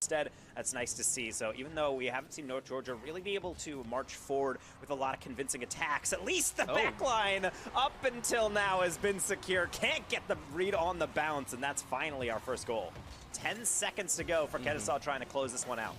instead. That's nice to see. So even though we haven't seen North Georgia really be able to march forward with a lot of convincing attacks, at least the back line up until now has been secure. Can't get the read on the bounce, and that's finally our first goal. 10 seconds to go for Kennesaw trying to close this one out.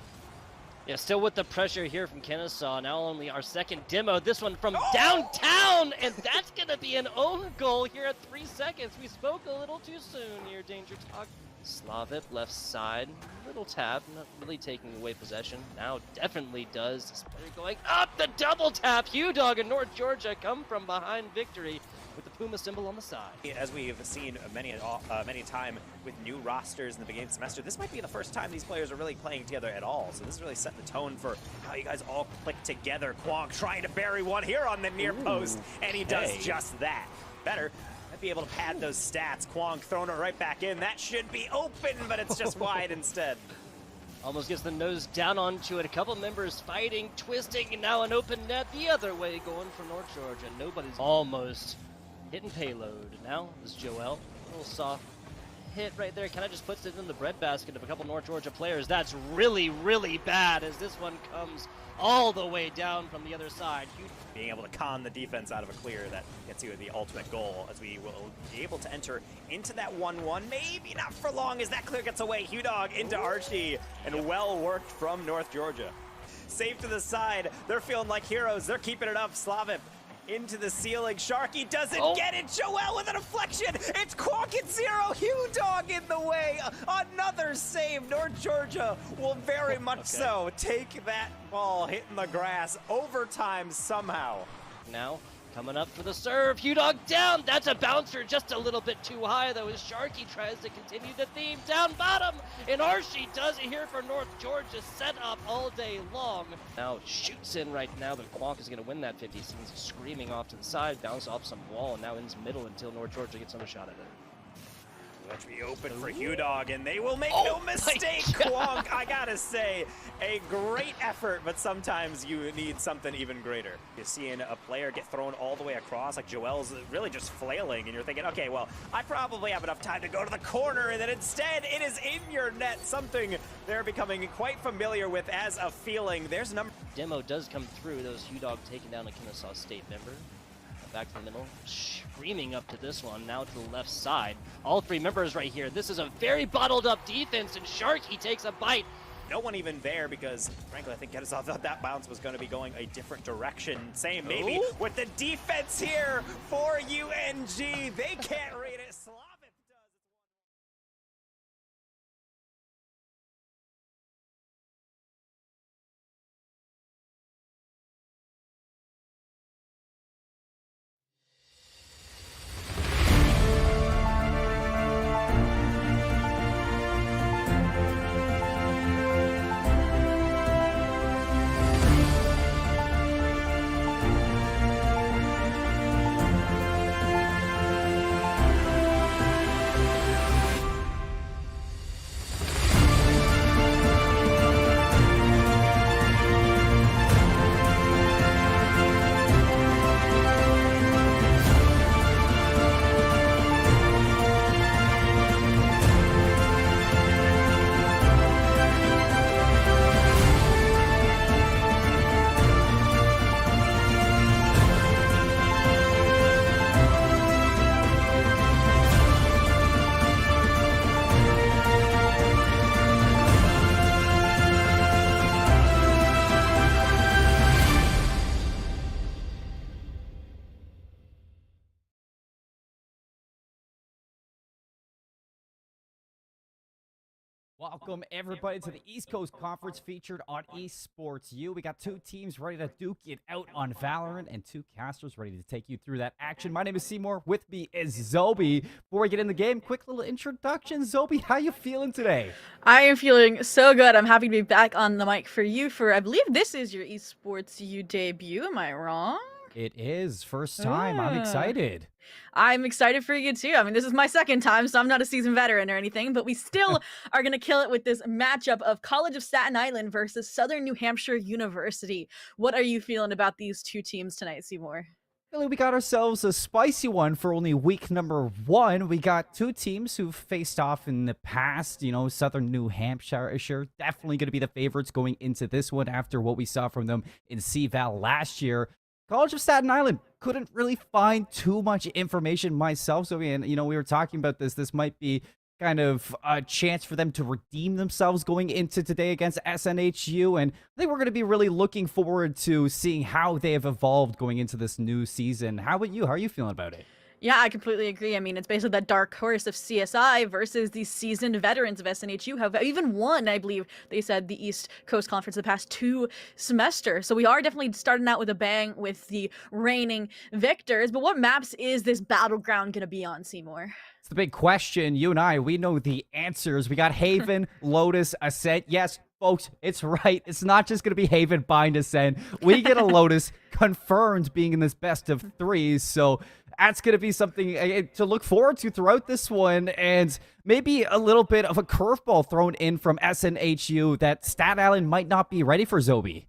Yeah, still with the pressure here from Kennesaw. Now only our second demo. This one from downtown, and that's going to be an own goal here at 3 seconds. We spoke a little too soon here, Danger Talk. Slavip, left side, little tap, not really taking away possession. Now definitely does. This player going up, the double tap. Hugh Dog and North Georgia come from behind victory with the Puma symbol on the side. As we've seen many time with new rosters in the beginning of the semester, this might be the first time these players are really playing together at all. So this is really setting the tone for how you guys all click together. Kwong trying to bury one here on the near post, and he does just that. Better. Might be able to pad those stats. Kwong throwing it right back in. That should be open, but it's just wide instead. Almost gets the nose down onto it. A couple members fighting, twisting, and now an open net the other way going for North Georgia. Nobody's almost hitting payload. Now is Joel. A little soft hit right there. Kind of just puts it in the breadbasket of a couple North Georgia players. That's really, really bad as this one comes all the way down from the other side. Being able to con the defense out of a clear that gets you the ultimate goal, as we will be able to enter into that 1-1. Maybe not for long as that clear gets away. Hugh Dog into Archie, and well worked from North Georgia. Safe to the side. They're feeling like heroes. They're keeping it up. Slavip into the ceiling. Sharky doesn't get it. Joel with a deflection. It's Quonk at 0. Hugh Dog in the way. Another save. North Georgia will very much so take that ball hitting the grass. Overtime somehow. Now coming up for the serve. Hugh Dog down. That's a bouncer just a little bit too high though as Sharky tries to continue the theme. Down bottom. And Archie does it here for North Georgia. Set up all day long. Now shoots in right now, but Quonk is going to win that 50. Seems screaming off to the side. Bounce off some wall and now ends middle until North Georgia gets another shot at it. Let's be open for Hugh Dog, and they will make no mistake. Kwong, I gotta say, a great effort, but sometimes you need something even greater. You're seeing a player get thrown all the way across, like Joel's really just flailing, and you're thinking, okay, well, I probably have enough time to go to the corner, and then instead, it is in your net, something they're becoming quite familiar with as a feeling. There's a number. Demo does come through, those Hugh Dog taking down a Kennesaw State member. Back to the middle, screaming up to this one, now to the left side. All three members right here. This is a very bottled up defense, and Sharky takes a bite. No one even there because, frankly, I think Kennesaw thought that bounce was going to be going a different direction. Same maybe with the defense here for UNG. They can't read it. Slavip does. Welcome everybody to the East Coast Conference featured on Esports U. We got two teams ready to duke it out on Valorant and two casters ready to take you through that action. My name is Seymour. With me is Zobi. Before we get in the game, quick little introduction. Zobi, how you feeling today? I am feeling so good. I'm happy to be back on the mic for you for, I believe this is your Esports U debut. Am I wrong? It is. First time. I'm excited. I'm excited for you too. I mean, this is my second time, so I'm not a seasoned veteran or anything, but we still are going to kill it with this matchup of College of Staten Island versus Southern New Hampshire University. What are you feeling about these two teams tonight, Seymour? Really, we got ourselves a spicy one for only week number 1. We got 2 teams who've faced off in the past. Southern New Hampshire definitely going to be the favorites going into this one after what we saw from them in CVAL last year. College of Staten Island couldn't really find too much information myself. So, we were talking about this. This might be kind of a chance for them to redeem themselves going into today against SNHU. And I think we're going to be really looking forward to seeing how they have evolved going into this new season. How about you? How are you feeling about it? Yeah, I completely agree. I mean, it's basically that dark horse of CSI versus these seasoned veterans of SNHU who have even won, I believe they said, the East Coast Conference the past 2 semesters. So we are definitely starting out with a bang with the reigning victors. But what maps is this battleground going to be on, Seymour? It's the big question. You and I, we know the answers. We got Haven, Lotus, Ascent. Yes, folks, it's right. It's not just going to be Haven, Bind, Ascent. We get a Lotus confirmed being in this best of 3. So that's going to be something to look forward to throughout this one. And maybe a little bit of a curveball thrown in from SNHU that Staten Island might not be ready for, Zobi.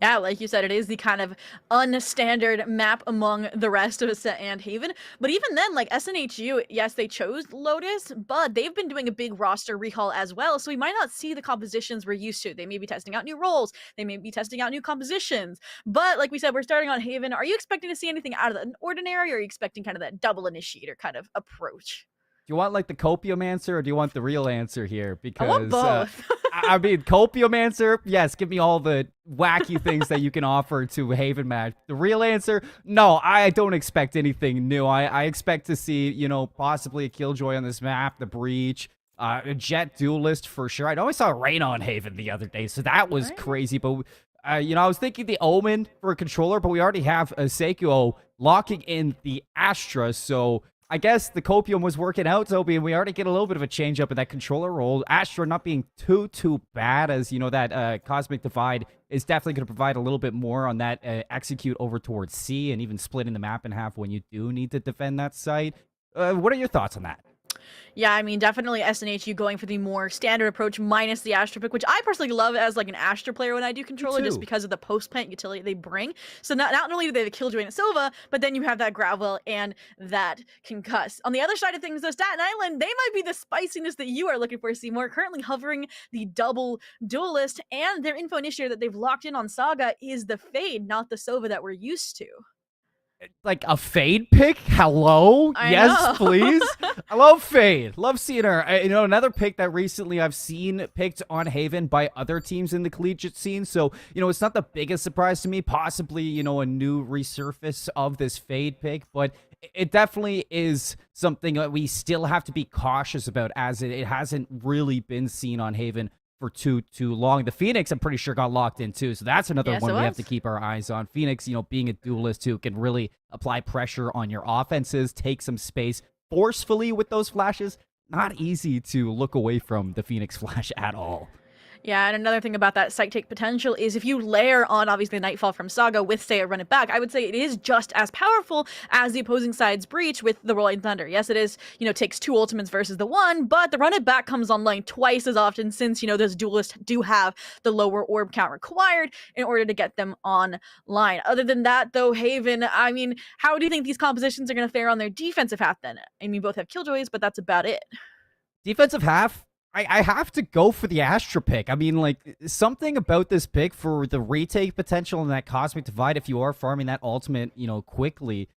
Yeah, like you said, it is the kind of unstandard map among the rest of Ascent and Haven. But even then, like SNHU, yes, they chose Lotus, but they've been doing a big roster rehaul as well. So we might not see the compositions we're used to. They may be testing out new roles. They may be testing out new compositions. But like we said, we're starting on Haven. Are you expecting to see anything out of the ordinary, or are you expecting kind of that double initiator kind of approach? Do you want like the copium answer, or do you want the real answer here? Because I want both. I mean, copium answer, yes, give me all the wacky things that you can offer to Haven match. The real answer, no, I don't expect anything new. I expect to see, possibly a Killjoy on this map, the Breach, a Jet Duelist for sure. I know I saw Rain on Haven the other day, so that was crazy. But, I was thinking the Omen for a controller, but we already have a Seikuo locking in the Astra, so I guess the copium was working out, Zobi, and we already get a little bit of a change up in that controller role. Astra not being too bad, as that Cosmic Divide is definitely going to provide a little bit more on that execute over towards C, and even splitting the map in half when you do need to defend that site. What are your thoughts on that? Yeah, I mean, definitely SNHU going for the more standard approach minus the Astra pick, which I personally love as like an Astra player when I do controller, just because of the post-plant utility they bring. So not only do they have the Killjoy and Silva, but then you have that Gravel and that Concuss. On the other side of things, though, Staten Island, they might be the spiciness that you are looking for, Seymour. Currently hovering the double duelist, and their info initiator that they've locked in on Saga is the Fade, not the Sova that we're used to. Like a Fade pick? Hello? Yes, please. I love Fade. Love seeing her. Another pick that recently I've seen picked on Haven by other teams in the collegiate scene. So, it's not the biggest surprise to me. Possibly, a new resurface of this Fade pick. But it definitely is something that we still have to be cautious about, as it hasn't really been seen on Haven for too long. The Phoenix, I'm pretty sure, got locked in too, so that's another one we have to keep our eyes on. Phoenix, being a duelist who can really apply pressure on your offenses, take some space forcefully with those flashes. Not easy to look away from the Phoenix flash at all. Yeah, and another thing about that site take potential is if you layer on, obviously, Nightfall from Saga with, say, a Run It Back, I would say it is just as powerful as the opposing side's Breach with the Rolling Thunder. Yes, it is, takes 2 ultimates versus the 1, but the Run It Back comes online twice as often since, those duelists do have the lower orb count required in order to get them online. Other than that, though, Haven, I mean, how do you think these compositions are going to fare on their defensive half then? I mean, both have Killjoys, but that's about it. Defensive half? I have to go for the Astra pick. I mean, like, something about this pick for the retake potential and that Cosmic Divide, if you are farming that ultimate, quickly,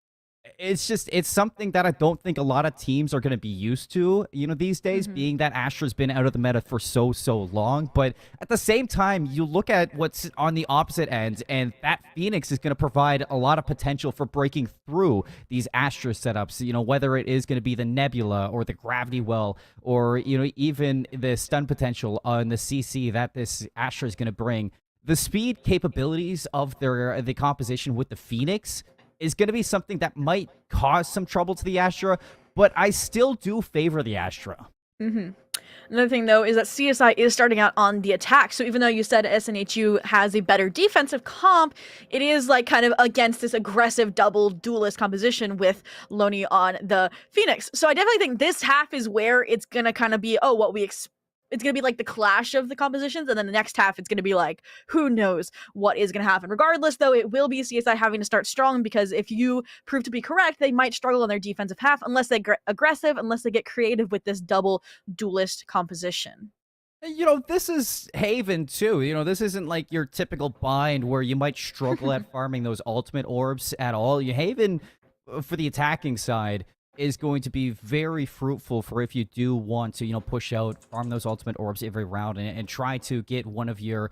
it's something that I don't think a lot of teams are going to be used to, these days, being that Astra's been out of the meta for so long. But at the same time, you look at what's on the opposite end, and that Phoenix is going to provide a lot of potential for breaking through these Astra setups, whether it is going to be the Nebula or the Gravity Well, or, even the stun potential on the CC that this Astra is going to bring. The speed capabilities of the composition with the Phoenix is going to be something that might cause some trouble to the Astra, but I still do favor the Astra. Another thing, though, is that CSI is starting out on the attack. So even though you said SNHU has a better defensive comp, it is like kind of against this aggressive double duelist composition with Loney on the Phoenix. So I definitely think this half is where it's going to kind of be, what we expect it's going to be like the clash of the compositions, and then the next half it's going to be like who knows what is going to happen. Regardless though, it will be CSI having to start strong, because if you prove to be correct, they might struggle on their defensive half unless they get aggressive, unless they get creative with this double duelist composition. This is Haven too. This isn't like your typical bind where you might struggle at farming those ultimate orbs at all. Haven, for the attacking side, is going to be very fruitful for if you do want to, push out, farm those ultimate orbs every round and try to get one of your,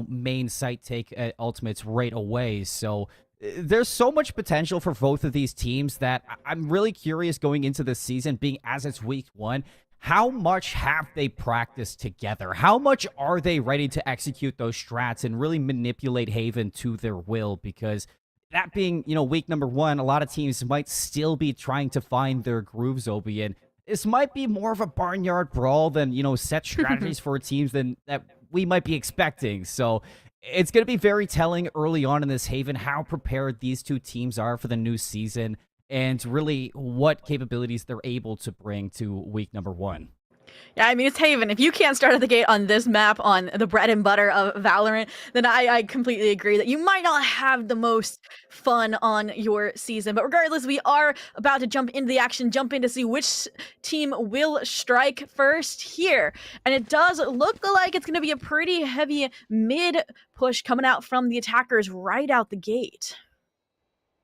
main site take ultimates right away. So there's so much potential for both of these teams that I'm really curious going into this season, being as it's week 1. How much have they practiced together? How much are they ready to execute those strats and really manipulate Haven to their will? Because that being, week number 1, a lot of teams might still be trying to find their groove, Zobi, and this might be more of a barnyard brawl than, set strategies for teams than that we might be expecting. So it's going to be very telling early on in this Haven how prepared these two teams are for the new season and really what capabilities they're able to bring to week number 1. Yeah, I mean, it's Haven. If you can't start at the gate on this map, on the bread and butter of Valorant, then I completely agree that you might not have the most fun on your season. But regardless, we are about to jump into the action, jump in to see which team will strike first here. And it does look like it's going to be a pretty heavy mid push coming out from the attackers right out the gate.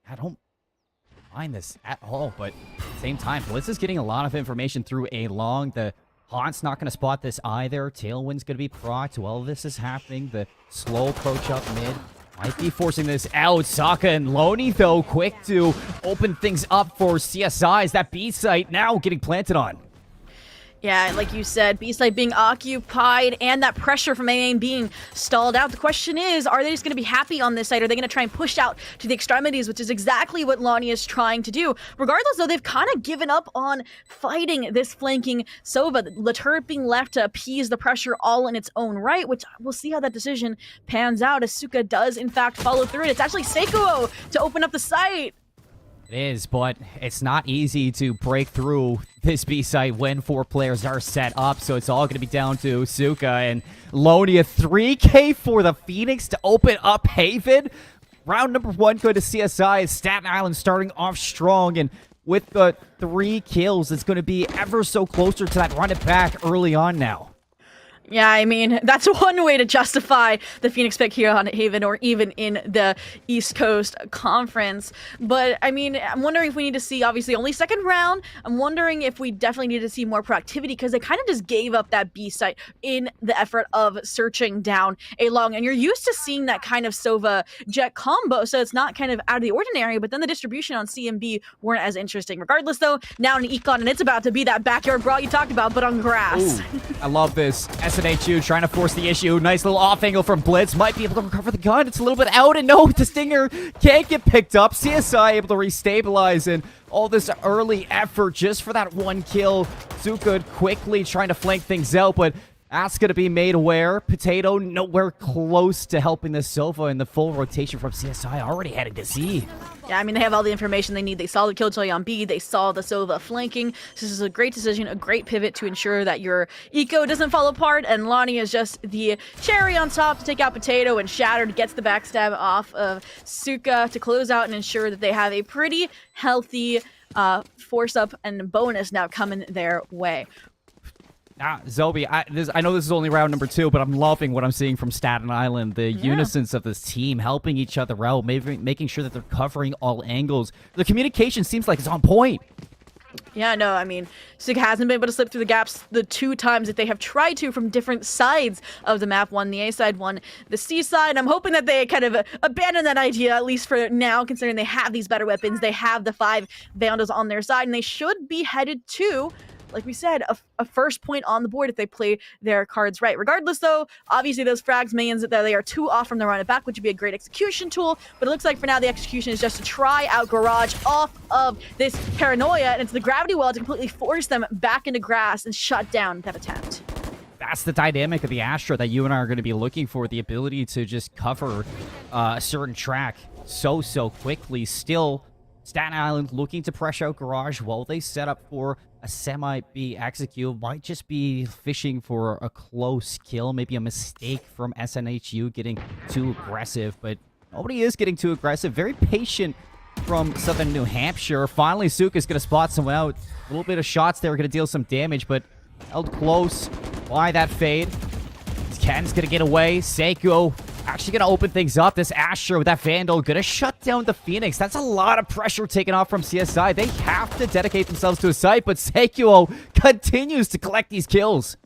I don't mind this at all, but at the same time, Blitz is getting a lot of information through A long. The Haunt's not going to spot this either. Tailwind's going to be procced while this is happening. The slow approach up mid might be forcing this out. Sokka and Loney, though, quick to open things up for CSI. Is that B site now getting planted on? Yeah, like you said, B-site being occupied and that pressure from A being stalled out. The question is, are they just going to be happy on this site? Are they going to try and push out to the extremities, which is exactly what Lonnie is trying to do? Regardless, though, they've kind of given up on fighting this flanking Sova. The turret being left to appease the pressure all in its own right, which we'll see how that decision pans out as Suka does, in fact, follow through. And it's actually Seikuo to open up the site. It is, but it's not easy to break through this B-site when 4 players are set up, so it's all going to be down to Suka and Loney. A 3K for the Phoenix to open up Haven. Round number 1 going to CSI. Staten Island starting off strong, and with the 3 kills, it's going to be ever so closer to that run it back early on now. Yeah, I mean, that's one way to justify the Phoenix pick here on Haven or even in the East Coast Conference. But, I mean, I'm wondering if we need to see, obviously, only second round. I'm wondering if we definitely need to see more proactivity because they kind of just gave up that B site in the effort of searching down A long. And you're used to seeing that kind of Sova Jet combo, so it's not kind of out of the ordinary. But then the distribution on C and B weren't as interesting. Regardless, though, now in Econ, and it's about to be that backyard brawl you talked about, but on grass. Ooh, I love this. SNHU trying to force the issue. Nice little off angle from Blitz. Might be able to recover the gun. It's a little bit out, and no, the Stinger can't get picked up. CSI able to restabilize, and all this early effort just for that 1 kill. Suka quickly trying to flank things out, but that's going to be made aware. Potato nowhere close to helping the Sova, and the full rotation from CSI already heading to C. Yeah, I mean, they have all the information they need. They saw the Killjoy on B. They saw the Sova flanking. This is a great decision, a great pivot to ensure that your eco doesn't fall apart. And Lonnie is just the cherry on top to take out Potato, and Shattered gets the backstab off of Suka to close out and ensure that they have a pretty healthy force up and bonus now coming their way. Zobi, I know this is only round number 2, but I'm loving what I'm seeing from Staten Island. The unisons of this team helping each other out, making sure that they're covering all angles. The communication seems like it's on point. Yeah, no, I mean, Suka hasn't been able to slip through the gaps the 2 times that they have tried to from different sides of the map. One the A side, one the C side. I'm hoping that they kind of abandon that idea, at least for now, considering they have these better weapons. They have the 5 Vandals on their side, and they should be headed to, like we said, a first point on the board if they play their cards right. Regardless, though, obviously those frags means that they are 2 off from the run it back, which would be a great execution tool. But it looks like for now the execution is just to try out Garage off of this Paranoia, and it's the gravity well to completely force them back into grass and shut down that attempt. That's the dynamic of the Astra that you and I are going to be looking for, the ability to just cover a certain track so quickly. Still Staten Island looking to pressure out Garage while they set up for a semi-B execute. Might just be fishing for a close kill, maybe a mistake from SNHU getting too aggressive, but nobody is getting too aggressive. Very patient from Southern New Hampshire. Finally, Suka's going to spot someone out. A little bit of shots there are going to deal some damage, but held close by that fade. Ken's going to get away. Seiko actually going to open things up. This Asher with that Vandal going to shut down the Phoenix. That's a lot of pressure taken off from CSI. They have to dedicate themselves to a site, but Seiko continues to collect these kills.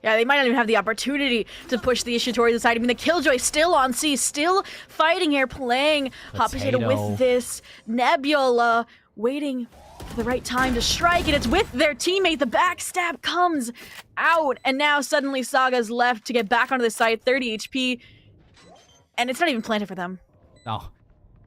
Yeah, they might not even have the opportunity to push the issue towards the side. I mean, the Killjoy still on C, still fighting here, playing Hot Potato with this Nebula, waiting for the right time to strike, and it's with their teammate. The backstab comes out, and now suddenly Saga's left to get back onto the site, 30 HP, and it's not even planted for them. Oh,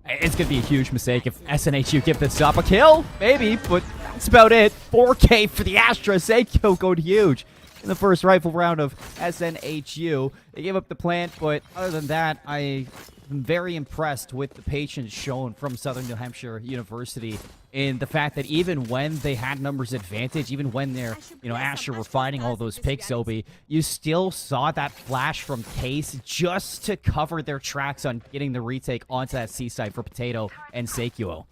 it's going to be a huge mistake if SNHU give this up. A kill, maybe, but that's about it. 4K for the Astra. Seiko going huge in the first rifle round of SNHU. They gave up the plant, but other than that, I'm very impressed with the patience shown from Southern New Hampshire University in the fact that even when they had numbers advantage, even when their, Asher were finding all those picks, Obi, you still saw that flash from Case just to cover their tracks on getting the retake onto that C side for Potato and Seikuo.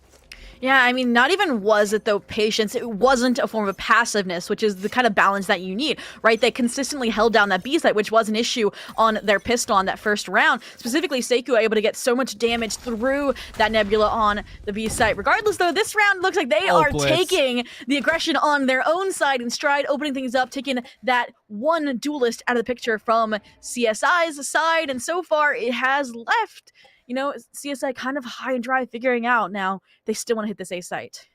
Yeah, I mean, not even was it, though, patience. It wasn't a form of passiveness, which is the kind of balance that you need, right? They consistently held down that B site, which was an issue on their pistol on that first round. Specifically, Seiko able to get so much damage through that Nebula on the B site. Regardless, though, this round looks like they are taking the aggression on their own side in stride, opening things up, taking that one duelist out of the picture from CSI's side, and so far it has left CSI kind of high and dry, figuring out now they still want to hit this A site.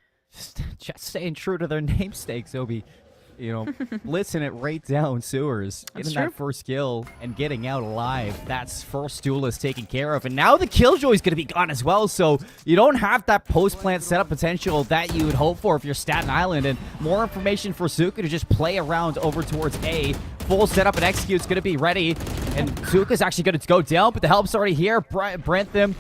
Just staying true to their namesakes, Obi. Blitzing it right down sewers, getting that first kill and getting out alive. That's first duelist taken care of. And now the Killjoy's going to be gone as well, so you don't have that post-plant setup potential that you would hope for if you're Staten Island. And more information for Suka to just play around over towards A. Full setup and execute's going to be ready. And Suka's actually going to go down, but the help's already here. Brentham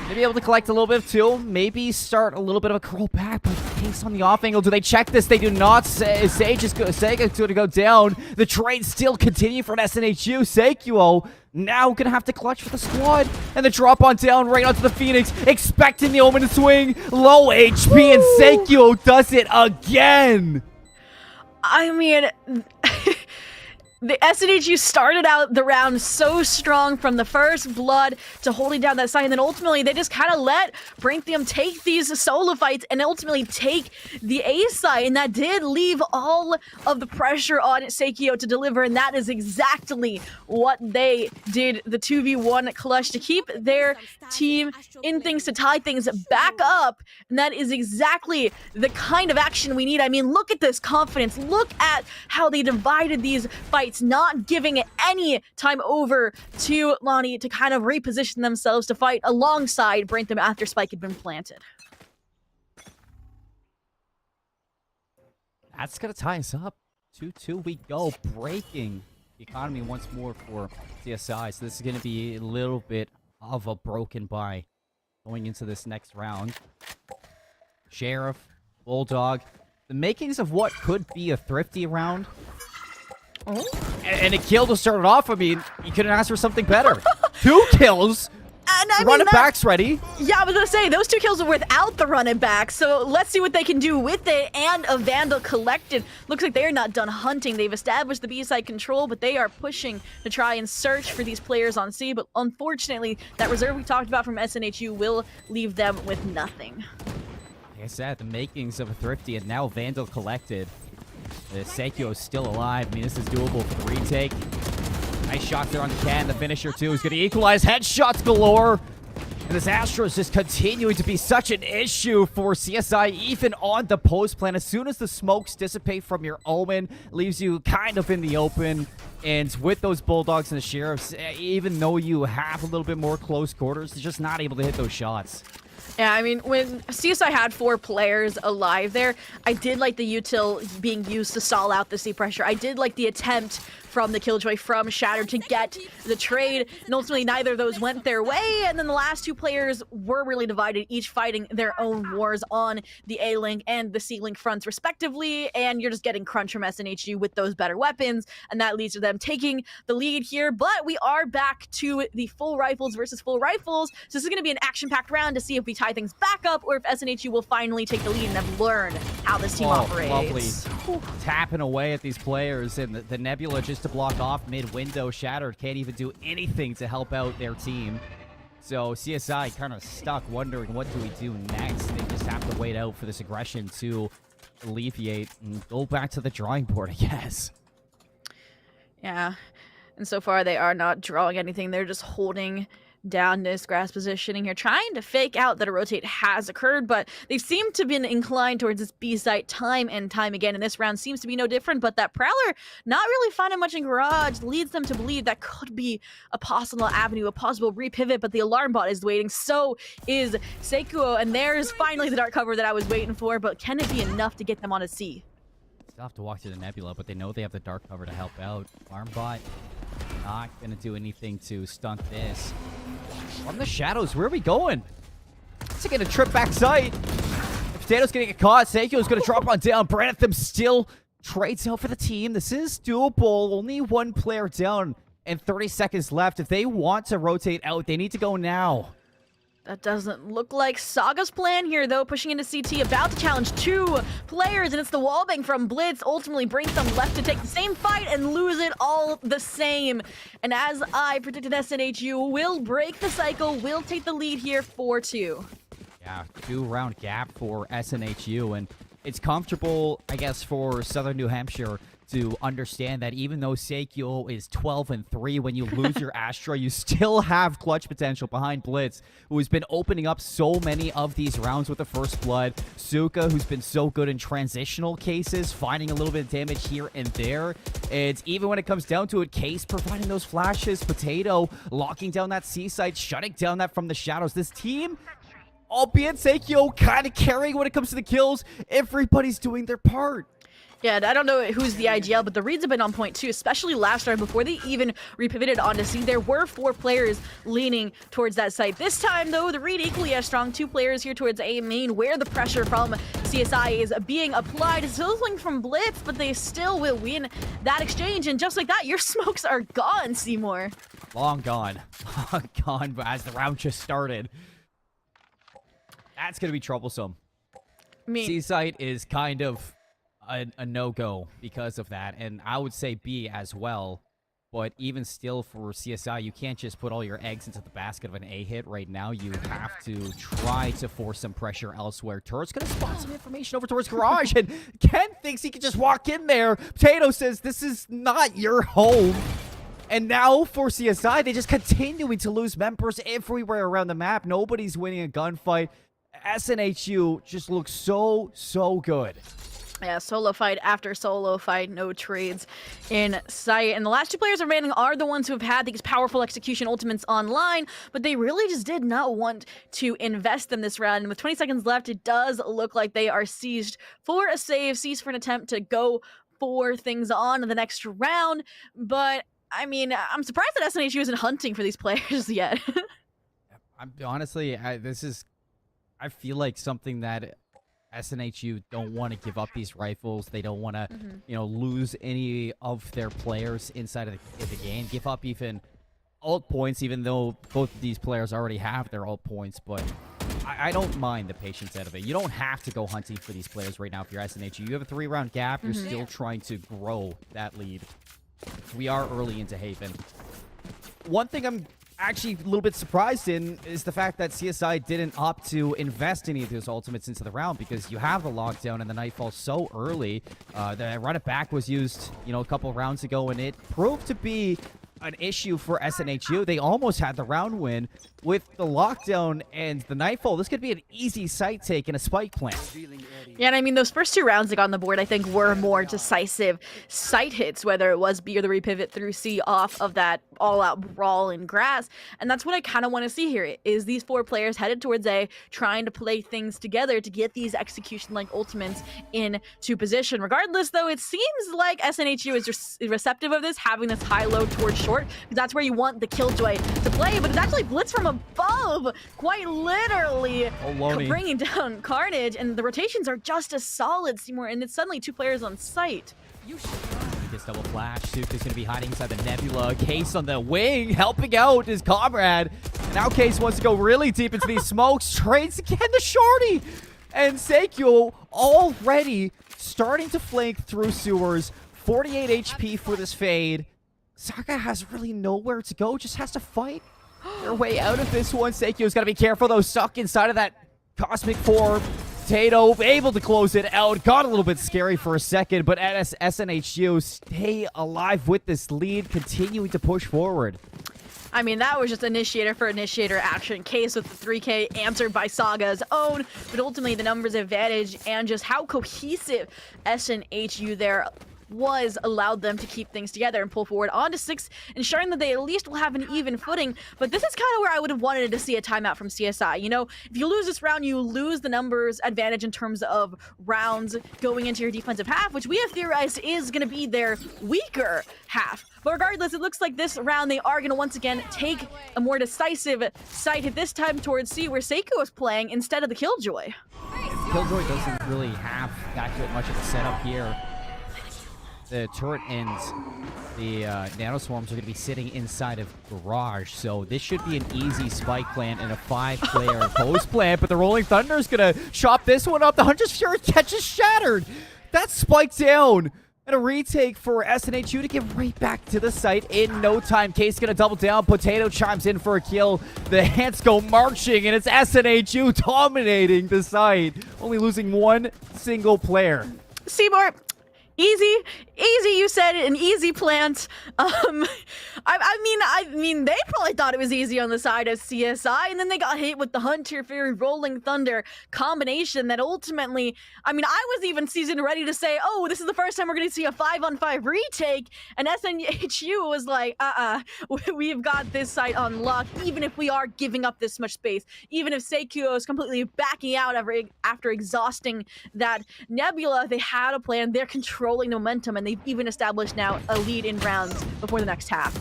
may be able to collect a little bit of two. Maybe start a little bit of a curl back, but Case on the off angle. Do they check this? They do not. Sega's going to go down. The trade still continue for an SNHU. Seikuo now going to have to clutch for the squad. And the drop on down right onto the Phoenix. Expecting the Omen to swing. Low HP, and Seikuo does it again. I mean... The SNHU started out the round so strong from the first blood to holding down that side, and then ultimately they just kind of let Branthium take these solo fights and ultimately take the A side, and that did leave all of the pressure on Seikio to deliver, and that is exactly what they did. The 2v1 clutch to keep their team in things, to tie things back up, and that is exactly the kind of action we need. I mean, look at this confidence. Look at how they divided these fights, not giving any time over to Lonnie to kind of reposition themselves to fight alongside Brentham after Spike had been planted. That's going to tie us up. 2-2 we go, breaking the economy once more for CSI. So this is going to be a little bit of a broken bye going into this next round. Sheriff, Bulldog, the makings of what could be a thrifty round. Oh. And a kill to start it off. I mean, you couldn't ask for something better. 2 kills. And I mean, running back's ready. Yeah, I was going to say, those 2 kills are without the running back, so let's see what they can do with it. And a Vandal collected. Looks like they're not done hunting. They've established the B-side control, but they are pushing to try and search for these players on C. But unfortunately, that reserve we talked about from SNHU will leave them with nothing. Like I said, the makings of a thrifty, and now Vandal collected. Seikio is still alive. I mean, this is doable for the retake. Nice shot there on the can. The finisher, too, is going to equalize. Headshots galore. And this Astro is just continuing to be such an issue for CSI, even on the post plan. As soon as the smokes dissipate from your Omen, leaves you kind of in the open. And with those Bulldogs and the Sheriffs, even though you have a little bit more close quarters, they're just not able to hit those shots. Yeah, I mean, when CSI had 4 players alive there, I did like the util being used to stall out the C pressure. I did like the attempt from the Killjoy from Shattered to get the trade, and ultimately neither of those went their way, and then the last 2 players were really divided, each fighting their own wars on the A-Link and the C-Link fronts respectively, and you're just getting crunch from SNHU with those better weapons, and that leads to them taking the lead here, but we are back to the full rifles versus full rifles, so this is going to be an action-packed round to see if we tie things back up, or if SNHU will finally take the lead and have learned how this team operates. Lovely. Tapping away at these players, and the Nebula just to block off mid-window. Shattered can't even do anything to help out their team. So CSI kind of stuck wondering, what do we do next? They just have to wait out for this aggression to alleviate and go back to the drawing board, I guess. Yeah, and so far they are not drawing anything. They're just holding down this grass positioning here, trying to fake out that a rotate has occurred, but they seem to have been inclined towards this B site time and time again, and this round seems to be no different, but that Prowler not really finding much in garage leads them to believe that could be a possible avenue, a possible repivot, but the alarm bot is waiting, so is Seikuo, and there's finally the dark cover that I was waiting for, but can it be enough to get them on a C? Still have to walk through the Nebula, but they know they have the dark cover to help out. Alarm bot not gonna do anything to stunt this. From the shadows, where are we going? It's gonna trip back sight. Potato's gonna get caught. Seiko's gonna drop on down. Brantham still trades out for the team. This is doable. Only 1 player down and 30 seconds left. If they want to rotate out, they need to go now. That doesn't look like Saga's plan here, though. Pushing into CT, about to challenge 2 players, and it's the wallbang from Blitz. Ultimately brings them left to take the same fight and lose it all the same. And as I predicted, SNHU will break the cycle, will take the lead here 4-2. Yeah, 2-round gap for SNHU, and it's comfortable, I guess, for Southern New Hampshire to understand that even though Seikyo is 12-3, when you lose your Astra, you still have clutch potential behind Blitz, who has been opening up so many of these rounds with the first blood. Suka, who's been so good in transitional cases, finding a little bit of damage here and there. And even when it comes down to it, Case providing those flashes, Potato locking down that C site, shutting down that from the shadows. This team, albeit Seikyo kind of carrying when it comes to the kills, everybody's doing their part. Yeah, I don't know who's the IGL, but the reads have been on point too, especially last round before they even repivoted onto C. There were 4 players leaning towards that site. This time, though, the read equally as strong. 2 players here towards A main, where the pressure from CSI is being applied. Sizzling from Blitz, but they still will win that exchange. And just like that, your smokes are gone, Seymour. Long gone. Long gone, but as the round just started. That's going to be troublesome. I mean, C-site is kind of a no-go because of that, and I would say B as well. But even still, for CSI, you can't just put all your eggs into the basket of an A hit right now. You have to try to force some pressure elsewhere. Turret's going to spot some information over towards Garage, and Ken thinks he can just walk in there. Potato says, this is not your home. And now for CSI, they just continuing to lose members everywhere around the map. Nobody's winning a gunfight. SNHU just looks so good. Yeah, solo fight after solo fight, no trades in sight. And the last 2 players remaining are the ones who have had these powerful execution ultimates online, but they really just did not want to invest them this round. And with 20 seconds left, it does look like they are seized for a save, seized for an attempt to go for things on the next round. But, I mean, I'm surprised that SNHU isn't hunting for these players yet. Honestly, I feel like something that SNHU don't want to give up these rifles. They don't want to, lose any of their players inside of the game. Give up even ult points, even though both of these players already have their ult points. But I don't mind the patience out of it. You don't have to go hunting for these players right now if you're SNHU. You have a 3-round gap. You're still trying to grow that lead. We are early into Haven. One thing I'm actually a little bit surprised in is the fact that CSI didn't opt to invest any of those ultimates into the round, because you have the lockdown and the Nightfall so early. The run it back was used, a couple of rounds ago, and it proved to be an issue for SNHU. They almost had the round win with the lockdown and the Nightfall. This could be an easy site take and a spike plant. Yeah, and I mean, those first 2 rounds that got on the board, I think, were more decisive site hits, whether it was B or the repivot through C off of that all-out brawl in grass. And that's what I kind of want to see here, is these 4 players headed towards A, trying to play things together to get these execution-like ultimates into position. Regardless, though, it seems like SNHU is receptive of this, having this high-low towards short, because that's where you want the Killjoy to play, but it's actually Blitz from above, quite literally bringing down Carnage, and the rotations are just as solid, Seymour, and it's suddenly 2 players on site. This double flash. Suk is going to be hiding inside the Nebula. Case on the wing, helping out his comrade. And now Case wants to go really deep into these smokes. Trades again the Shorty. And SNHU already starting to flank through sewers. 48 HP for this fade. Saga has really nowhere to go, just has to fight their way out of this one. SNHU's got to be careful, though. Stuck inside of that Cosmic Form. Potato able to close it out. Got a little bit scary for a second, but as SNHU stay alive with this lead, continuing to push forward. I mean, that was just initiator for initiator action. Case with the 3K answered by Saga's own, but ultimately the numbers advantage and just how cohesive SNHU there was allowed them to keep things together and pull forward onto 6, ensuring that they at least will have an even footing. But this is kind of where I would have wanted to see a timeout from CSI. You know, if you lose this round, you lose the numbers advantage in terms of rounds going into your defensive half, which we have theorized is going to be their weaker half. But regardless, it looks like this round they are going to once again take a more decisive site, at this time towards C, where Seiko is playing instead of the Killjoy. Killjoy doesn't really have that much of a setup here. The turret and the nanoswarms are going to be sitting inside of Garage, so this should be an easy spike plant and a 5-player post plant, but the Rolling Thunder is going to chop this one up. The Hunter's Fury catches shattered. That's spiked down. And a retake for SNHU to get right back to the site in no time. Case going to double down. Potato chimes in for a kill. The ants go marching, and it's SNHU dominating the site, only losing 1 single player. Seymour, easy, you said, an easy plant. I mean, they probably thought it was easy on the side of CSI, and then they got hit with the Hunter Fury Rolling Thunder combination that ultimately, I mean, I was even season ready to say, oh, this is the first time we're going to see a 5-on-5 retake, and SNHU was like, we've got this site on lock, even if we are giving up this much space, even if Seikuo is completely backing out after exhausting that Nebula. They had a plan, they're controlling the momentum, and they've even established now a lead in rounds before the next half.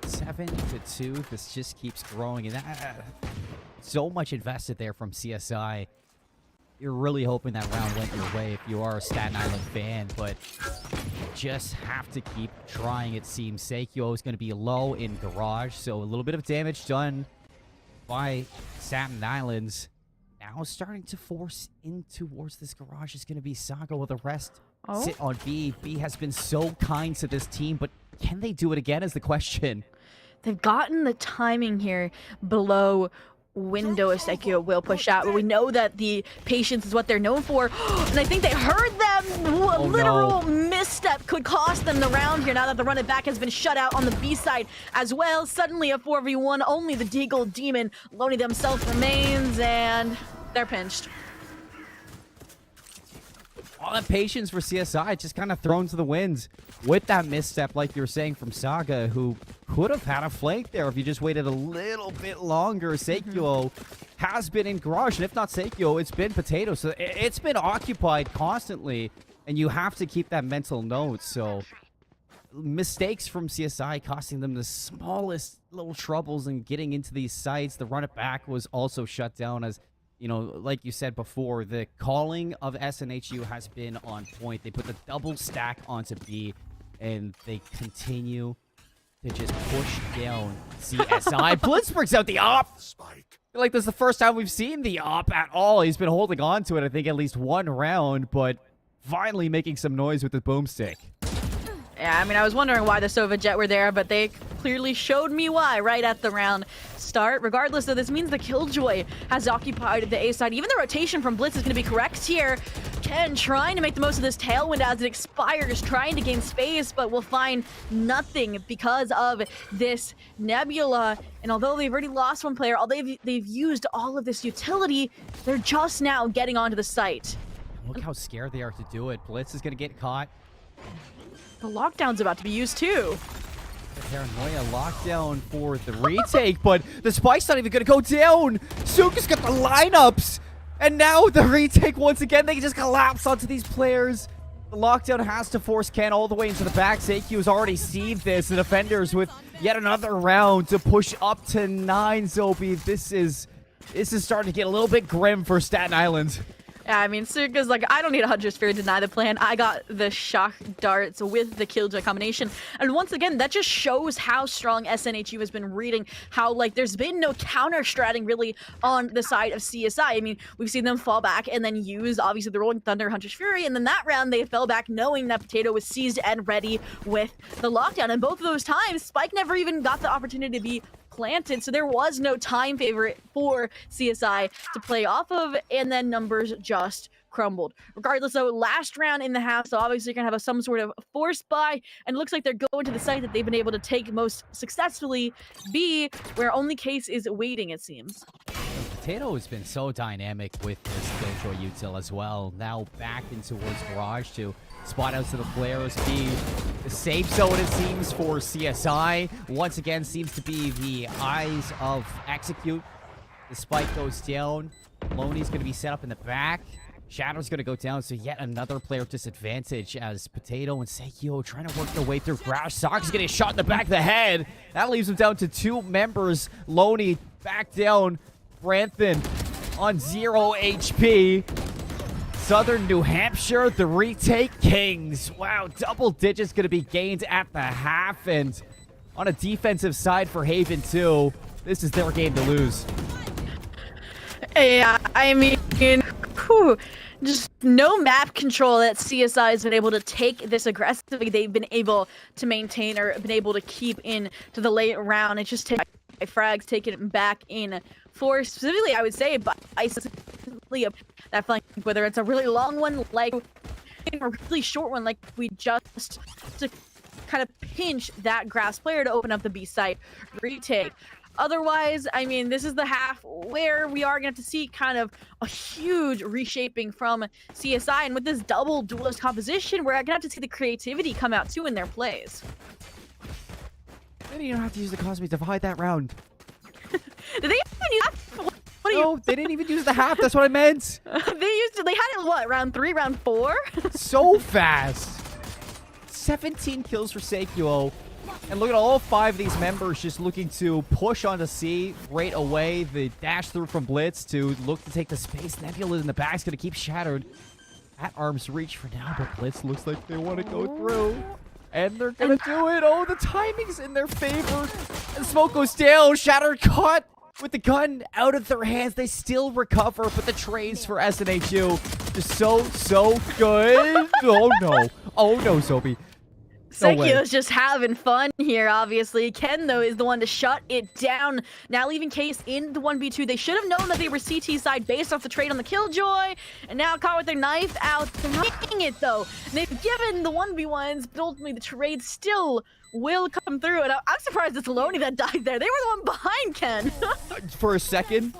7-2, this just keeps growing, and so much invested there from CSI. You're really hoping that round went your way if you are a Staten Island fan, but just have to keep trying, it seems. Seikuo is going to be low in Garage, so a little bit of damage done by Staten Islands. Now starting to force in towards this Garage is going to be Saga, with the rest sit on B. B has been so kind to this team, but can they do it again is the question. They've gotten the timing here below window. Seikuo will push out, but we know that the patience is what they're known for, and I think they heard them. A literal misstep could cost them the round here, now that the run it back has been shut out on the B side as well. Suddenly a 4v1, only the Deagle Demon Loney themselves remains, and they're pinched. All that patience for CSI just kind of thrown to the winds with that misstep, like you were saying, from Saga, who could have had a flank there if you just waited a little bit longer. Seikuo has been in Garage, and if not Seikuo, it's been Potato, so it's been occupied constantly, and you have to keep that mental note. So mistakes from CSI costing them the smallest little troubles in getting into these sites. The run it back was also shut down, as you know, like you said before, the calling of SNHU has been on point. They put the double stack onto B, and they continue to just push down CSI. Blitz brings out the op. I feel like this is the first time we've seen the op at all. He's been holding on to it, I think, at least 1 round, but finally making some noise with the boomstick. Yeah, I mean, I was wondering why the Sova Jet were there, but they clearly showed me why right at the round start. Regardless, though, this means the Killjoy has occupied the A side. Even the rotation from Blitz is going to be correct here. Ken trying to make the most of this tailwind as it expires, trying to gain space, but will find nothing because of this Nebula. And although they've already lost 1 player, they've used all of this utility, they're just now getting onto the site. Look how scared they are to do it. Blitz is going to get caught. The lockdown's about to be used too. The Paranoia lockdown for the retake, but the spike's not even going to go down. Suka's got the lineups. And now the retake once again. They just collapse onto these players. The lockdown has to force Ken all the way into the back. SNHU has already seen this. The defenders with yet another round to push up to 9, Zobi. This is starting to get a little bit grim for Staten Island. Yeah, I mean, Suka's like, I don't need a Hunter Sphere to deny the plan. I got the shock darts with the Killjoy combination. And once again, that just shows how strong SNHU has been reading, how, like, there's been no counter-stratting really on the side of CSI. I mean, we've seen them fall back and then use, obviously, the Rolling Thunder, Hunter's Fury, and then that round they fell back knowing that Potato was seized and ready with the lockdown. And both of those times, Spike never even got the opportunity to be planted, so there was no time favorite for CSI to play off of, and then numbers just crumbled. Regardless, though, last round in the half, so obviously you're gonna have some sort of forced buy, and it looks like they're going to the site that they've been able to take most successfully, B, where only Case is waiting, it seems. Potato has been so dynamic with this Killjoy util as well. Now back in towards Garage to spot out to the players. B, the safe zone, it seems, for CSI. Once again, seems to be the eyes of Execute. The spike goes down. Loney's going to be set up in the back. Shadow's going to go down, so yet another player disadvantage as Potato and SNHU trying to work their way through Garage. Sock's getting shot in the back of the head. That leaves him down to 2 members. Loney back down. Branthan on 0 HP. Southern New Hampshire, the retake Kings. Wow, double digits going to be gained at the half. And on a defensive side for Haven, too, this is their game to lose. Yeah, I mean, whew, just no map control that CSI has been able to take this aggressively. They've been able to maintain or been able to keep in to the late round. It's just frags taking it back in force. Specifically, I would say, but that flank, whether it's a really long one, like a really short one, like we just to kind of pinch that grass player to open up the B site retake. Otherwise, I mean, this is the half where we are going to see kind of a huge reshaping from CSI, and with this double duelist composition, we're going to have to see the creativity come out too in their plays. Maybe you don't have to use the Cosmic Divide that round. Did they even use that? No, they didn't even use the half. That's what I meant. They had it, what, round 3, round 4? So fast. 17 kills for SNHU. And look at all 5 of these members just looking to push onto C right away. The dash through from Blitz to look to take the space. Nebula in the back is going to keep Shattered at arm's reach for now, but Blitz looks like they want to go through. And they're going to do it. Oh, the timing's in their favor. And smoke goes down. Shattered caught with the gun out of their hands. They still recover, but the trades for SNHU just so good. Oh, no. Oh, no, Zobi. SNHU is just having fun here, obviously. Ken, though, is the one to shut it down. Now leaving Case in the 1v2. They should have known that they were CT side based off the trade on the Killjoy. And now caught with their knife out. Dang it, though. They've given the 1v1s, but ultimately the trade still will come through. And I'm surprised it's Loney that died there. They were the one behind Ken. For a second,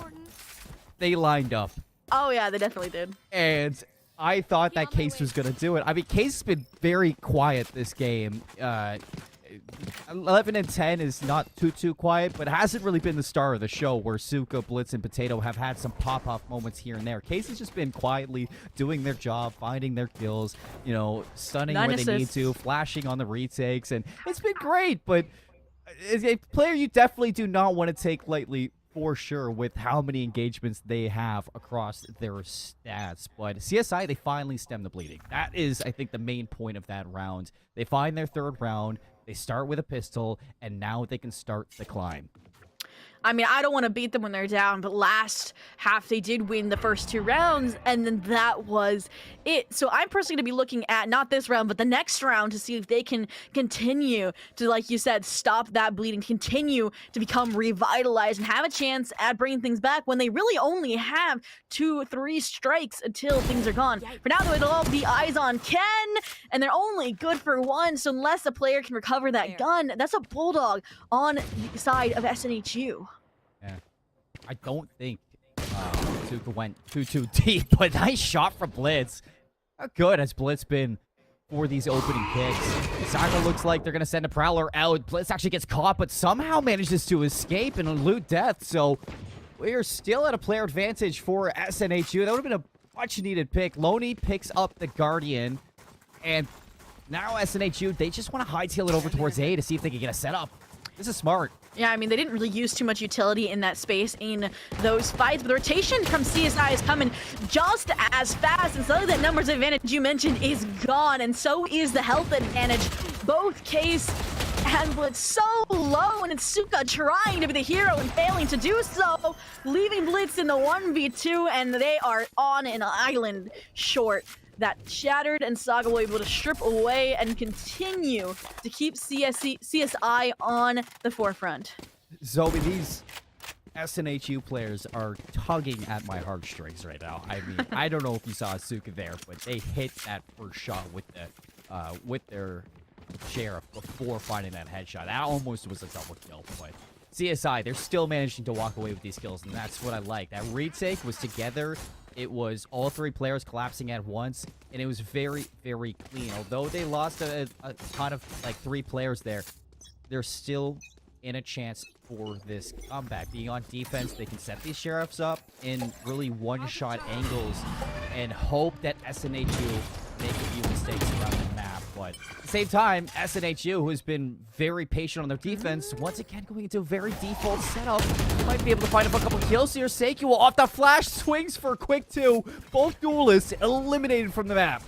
they lined up. Oh, yeah, they definitely did. And I thought that Case was going to do it. I mean, Case has been very quiet this game. 11 and 10 is not too quiet, but it hasn't really been the star of the show where Suka, Blitz, and Potato have had some pop-off moments here and there. Case has just been quietly doing their job, finding their kills, you know, stunning where they need to, flashing on the retakes, and it's been great, but as a player you definitely do not want to take lightly for sure with how many engagements they have across their stats. But CSI, they finally stem the bleeding. That is, I think, the main point of that round. They find their 3rd round, they start with a pistol, and now they can start the climb. I mean, I don't want to beat them when they're down, but last half they did win the first 2 rounds, and then that was it. So I'm personally going to be looking at not this round, but the next round to see if they can continue to, like you said, stop that bleeding, continue to become revitalized, and have a chance at bringing things back when they really only have 2-3 strikes until things are gone. For now, though, it'll all be eyes on Ken, and they're only good for 1, so unless a player can recover that gun, that's a Bulldog on the side of SNHU. Yeah, I don't think Suka went too deep, but nice shot from Blitz. How good has Blitz been for these opening picks. Saga looks like they're going to send a Prowler out. Blitz actually gets caught, but somehow manages to escape and elude death. So we're still at a player advantage for SNHU. That would have been a much-needed pick. Loney picks up the Guardian, and now SNHU, they just want to hightail it over towards A to see if they can get a setup. This is smart. Yeah, I mean, they didn't really use too much utility in that space in those fights, but the rotation from CSI is coming just as fast, and suddenly that numbers advantage you mentioned is gone, and so is the health advantage. Both Case and Blitz so low, and it's Suka trying to be the hero and failing to do so, leaving Blitz in the 1v2, and they are on an island short. That shattered, and Saga will be able to strip away and continue to keep CSI on the forefront. Zoe, these SNHU players are tugging at my heartstrings right now. I mean, I don't know if you saw Asuka there, but they hit that first shot with their sheriff before finding that headshot. That almost was a double kill, but CSI, they're still managing to walk away with these kills, and that's what I like. That retake was together. It was all three players collapsing at once, and it was very, very clean. Although they lost a ton of, like, 3 players there, they're still in a chance for this comeback. Being on defense, they can set these sheriffs up in really one-shot angles and hope that SNHU make a few mistakes around the map. But at the same time, SNHU, who has been very patient on their defense, once again going into a very default setup, might be able to find a couple kills here. Seikyo off the flash, swings for a quick 2. Both duelists eliminated from the map.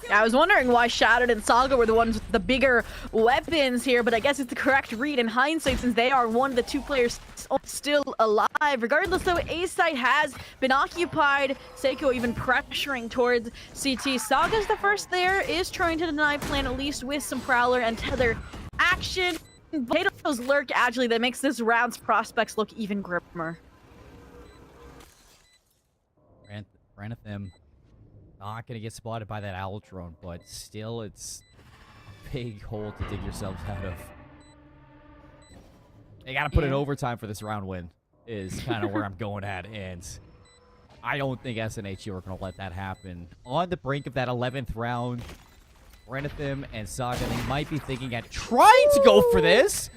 Yeah, I was wondering why Shattered and Saga were the ones with the bigger weapons here, but I guess it's the correct read in hindsight since they are one of the 2 players still alive. Regardless, though, A site has been occupied. Seiko even pressuring towards CT. Saga's the first there, is trying to deny plan, at least with some Prowler and Tether action. Potatoes lurk agilely that makes this round's prospects look even grimmer. Ranithim not going to get spotted by that owl drone, but still it's a big hole to dig yourselves out of. They got to put in overtime for this round win is kind of where I'm going at, and I don't think SNHU are going to let that happen. On the brink of that 11th round, Ranithim and Saga, they might be thinking at trying to go for this,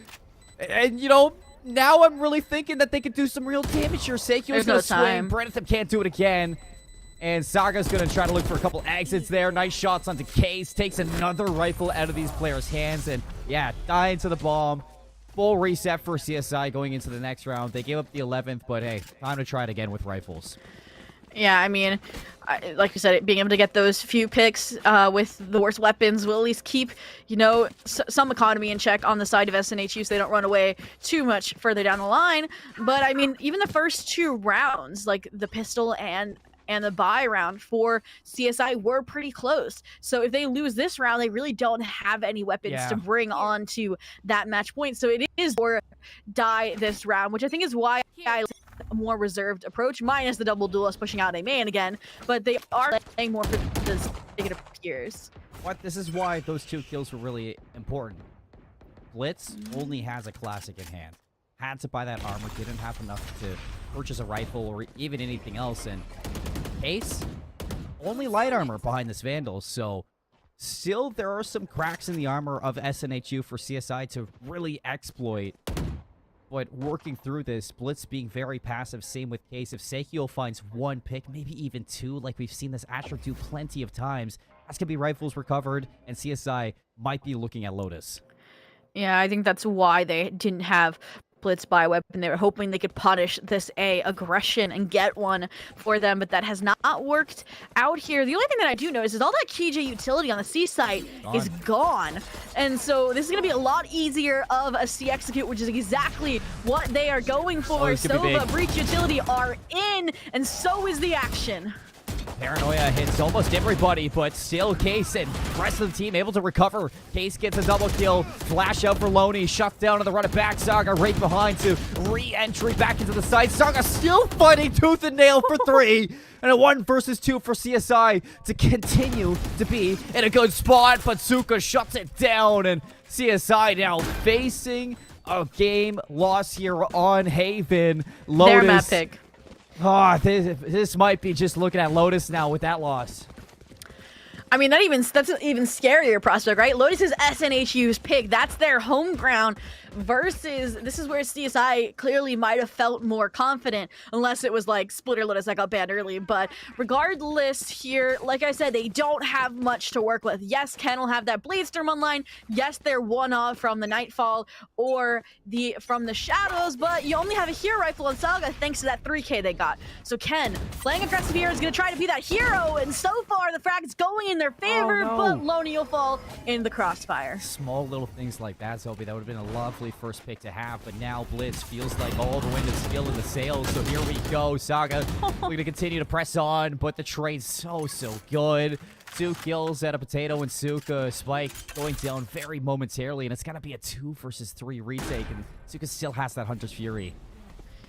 and you know, now I'm really thinking that they could do some real damage here. Seikyo's going to swing, Ranithim can't do it again. And Saga's going to try to look for a couple exits there. Nice shots onto Case. Takes another rifle out of these players' hands. And, yeah, dying to the bomb. Full reset for CSI going into the next round. They gave up the 11th, but, hey, time to try it again with rifles. Yeah, I mean, like you said, being able to get those few picks with the worst weapons will at least keep, you know, some economy in check on the side of SNHU so they don't run away too much further down the line. But, I mean, even the first 2 rounds, like the pistol and the buy round for CSI were pretty close. So if they lose this round, they really don't have any weapons to bring on to that match point. So it is or die this round, which I think is why I like a more reserved approach, minus the double duelist pushing out a main again. But they are playing more for this it appears. This is why those 2 kills were really important. Blitz only has a classic in hand. Had to buy that armor, didn't have enough to purchase a rifle or even anything else, and Case, only light armor behind this Vandal, so still there are some cracks in the armor of SNHU for CSI to really exploit. But working through this, Blitz being very passive, same with Case. If Seikyo finds 1 pick, maybe even 2, like we've seen this Asher do plenty of times, that's going to be rifles recovered, and CSI might be looking at Lotus. Yeah, I think that's why they didn't have Blitz buy weapon. They were hoping they could punish this A aggression and get one for them, but that has not worked out here. The only thing that I do notice is all that KJ utility on the C site is gone. And so this is going to be a lot easier of a C execute, which is exactly what they are going for. Sova, Breach utility are in, and so is the action. Paranoia hits almost everybody, but still Case and the rest of the team able to recover. Case gets a double kill. Flash out for Loney. Shut down on the run it back. Saga right behind to re-entry back into the site. Saga still fighting tooth and nail for 3. And a 1 versus 2 for CSI to continue to be in a good spot. But Suka shuts it down. And CSI now facing a game loss here on Haven. Lotus. Their map pick. Oh, this might be just looking at Lotus now with that loss. I mean, that's an even scarier prospect, right? Lotus is SNHU's pick. That's their home ground versus this is where CSI clearly might have felt more confident, unless it was like Splitter Lotus that got banned early. But regardless here, like I said, they don't have much to work with. Yes, Ken will have that Bladestorm online. Yes, they're one off from the Nightfall or from the Shadows, but you only have a hero rifle on Saga thanks to that 3K they got. So Ken, playing aggressive here, is going to try to be that hero, and so far the frag's going in their favor, but Loney will fall in the crossfire. Small little things like that, Zobi, that would have been a lovely first pick to have, but now Blitz feels like all the wind is still in the sails, so here we go. Saga, we're going to continue to press on, but the trade's so good. 2 kills at a Potato and Suka. Spike going down very momentarily, and it's going to be a 2 versus 3 retake, and Suka still has that Hunter's Fury.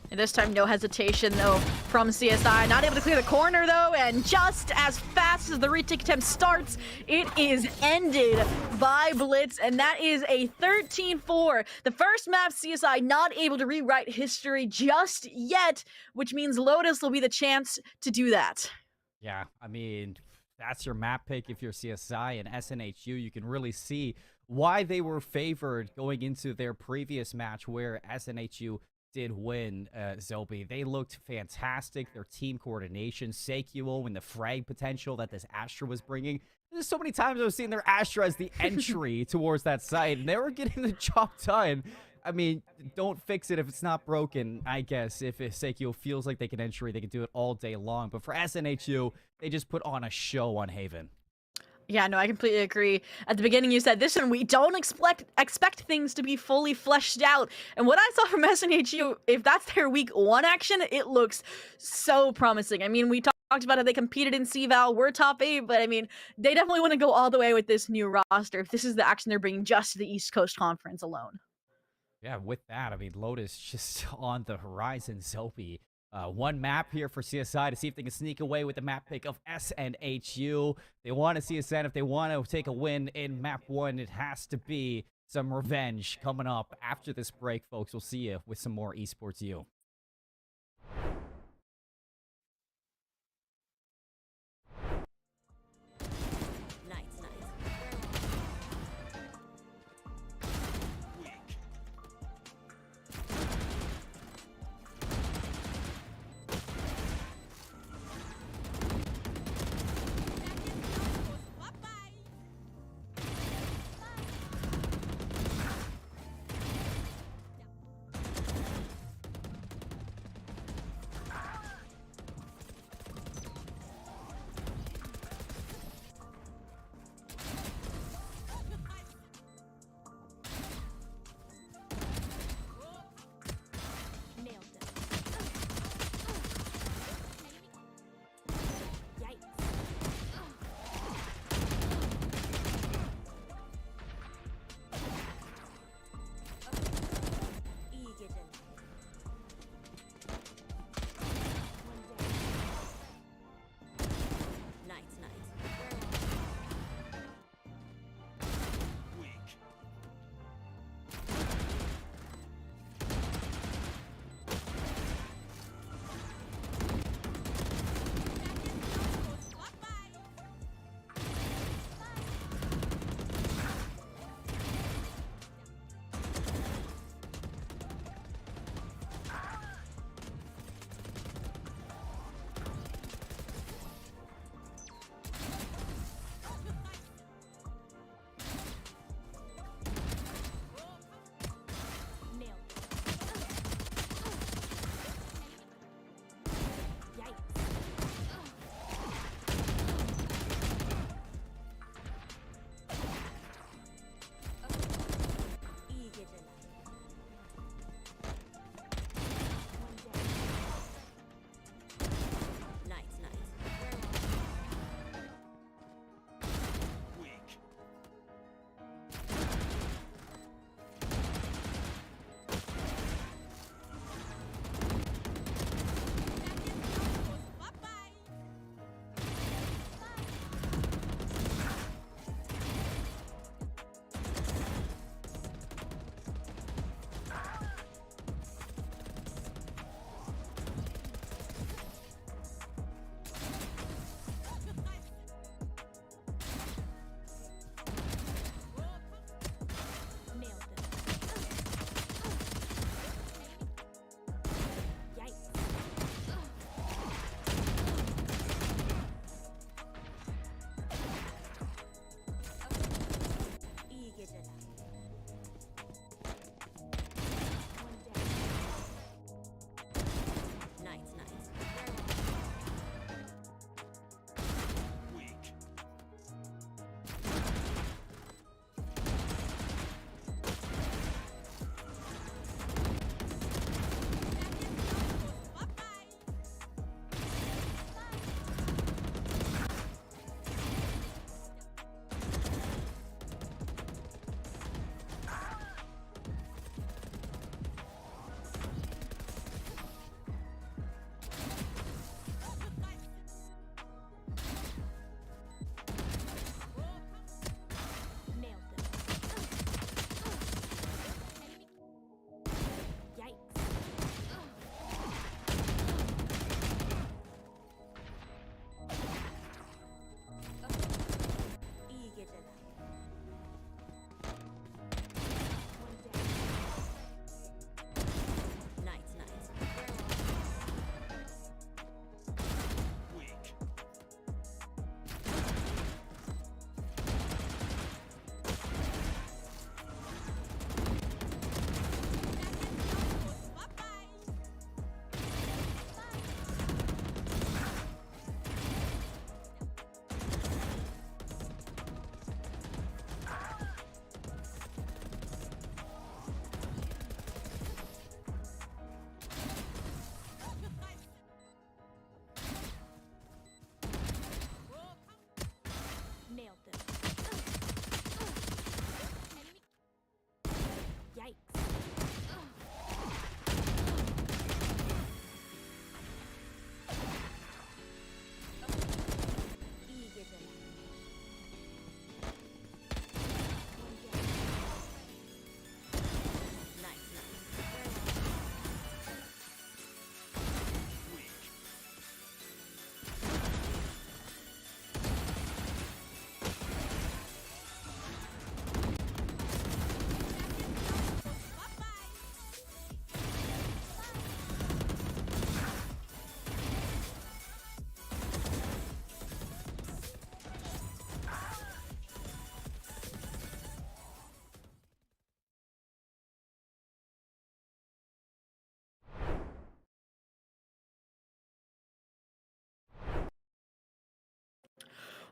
And this time, no hesitation, though, from CSI. Not able to clear the corner, though, and just as fast as the retake attempt starts, it is ended by Blitz, and that is a 13-4. The first map, CSI not able to rewrite history just yet, which means Lotus will be the chance to do that. Yeah, I mean, that's your map pick if you're CSI and SNHU. You can really see why they were favored going into their previous match where SNHU did win, Zobi. They looked fantastic. Their team coordination, Seikuo, and the frag potential that this Astra was bringing. There's so many times I was seeing their Astra as the entry towards that site, and they were getting the job done. I mean, don't fix it if it's not broken, I guess. If Seikuo feels like they can entry, they can do it all day long. But for SNHU, they just put on a show on Haven. Yeah, no, I completely agree. At the beginning, you said this one, we don't expect things to be fully fleshed out. And what I saw from SNHU, if that's their week 1 action, it looks so promising. I mean, we talked about how they competed in CVAL, we're top 8, but I mean, they definitely want to go all the way with this new roster if this is the action they're bringing just to the East Coast Conference alone. Yeah, with that, I mean, Lotus just on the horizon, Zobi. 1 map here for CSI to see if they can sneak away with the map pick of SNHU. They want to see CSN. If they want to take a win in map 1, it has to be some revenge coming up after this break, folks. We'll see you with some more Esports U.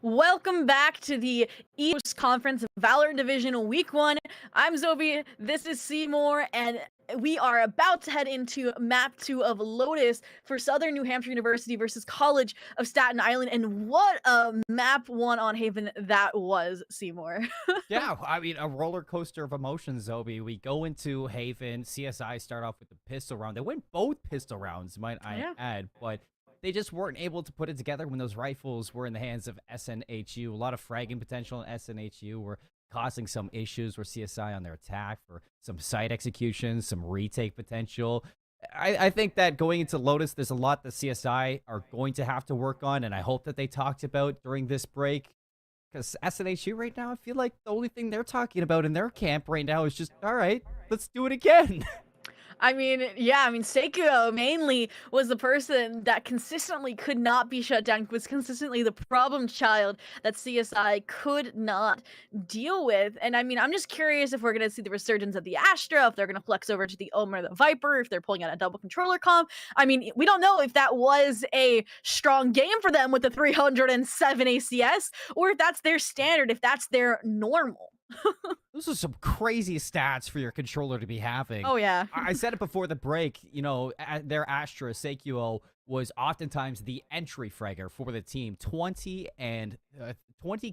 Welcome back to the East Conference Valor Division Week 1. I'm Zobi, this is Seymour, and we are about to head into Map 2 of Lotus for Southern New Hampshire University versus College of Staten Island. And what a Map 1 on Haven that was, Seymour. Yeah, I mean, a roller coaster of emotions, Zobi. We go into Haven. CSI start off with the pistol round. They win both pistol rounds, might I add, but they just weren't able to put it together when those rifles were in the hands of SNHU. A lot of fragging potential in SNHU were causing some issues with CSI on their attack for some site executions, some retake potential. I think that going into Lotus, there's a lot that CSI are going to have to work on, and I hope that they talked about during this break. Because SNHU right now, I feel like the only thing they're talking about in their camp right now is just, all right, let's do it again. I mean, Seikuo mainly was the person that consistently could not be shut down, was consistently the problem child that CSI could not deal with. And I mean, I'm just curious if we're going to see the resurgence of the Astra, if they're going to flex over to the Omen or the Viper, if they're pulling out a double controller comp. I mean, we don't know if that was a strong game for them with the 307 ACS, or if that's their standard, if that's their normal. Those are some crazy stats for your controller to be having. Oh, yeah. I said it before the break, you know, their Astra, Seikuo, was oftentimes the entry fragger for the team. 20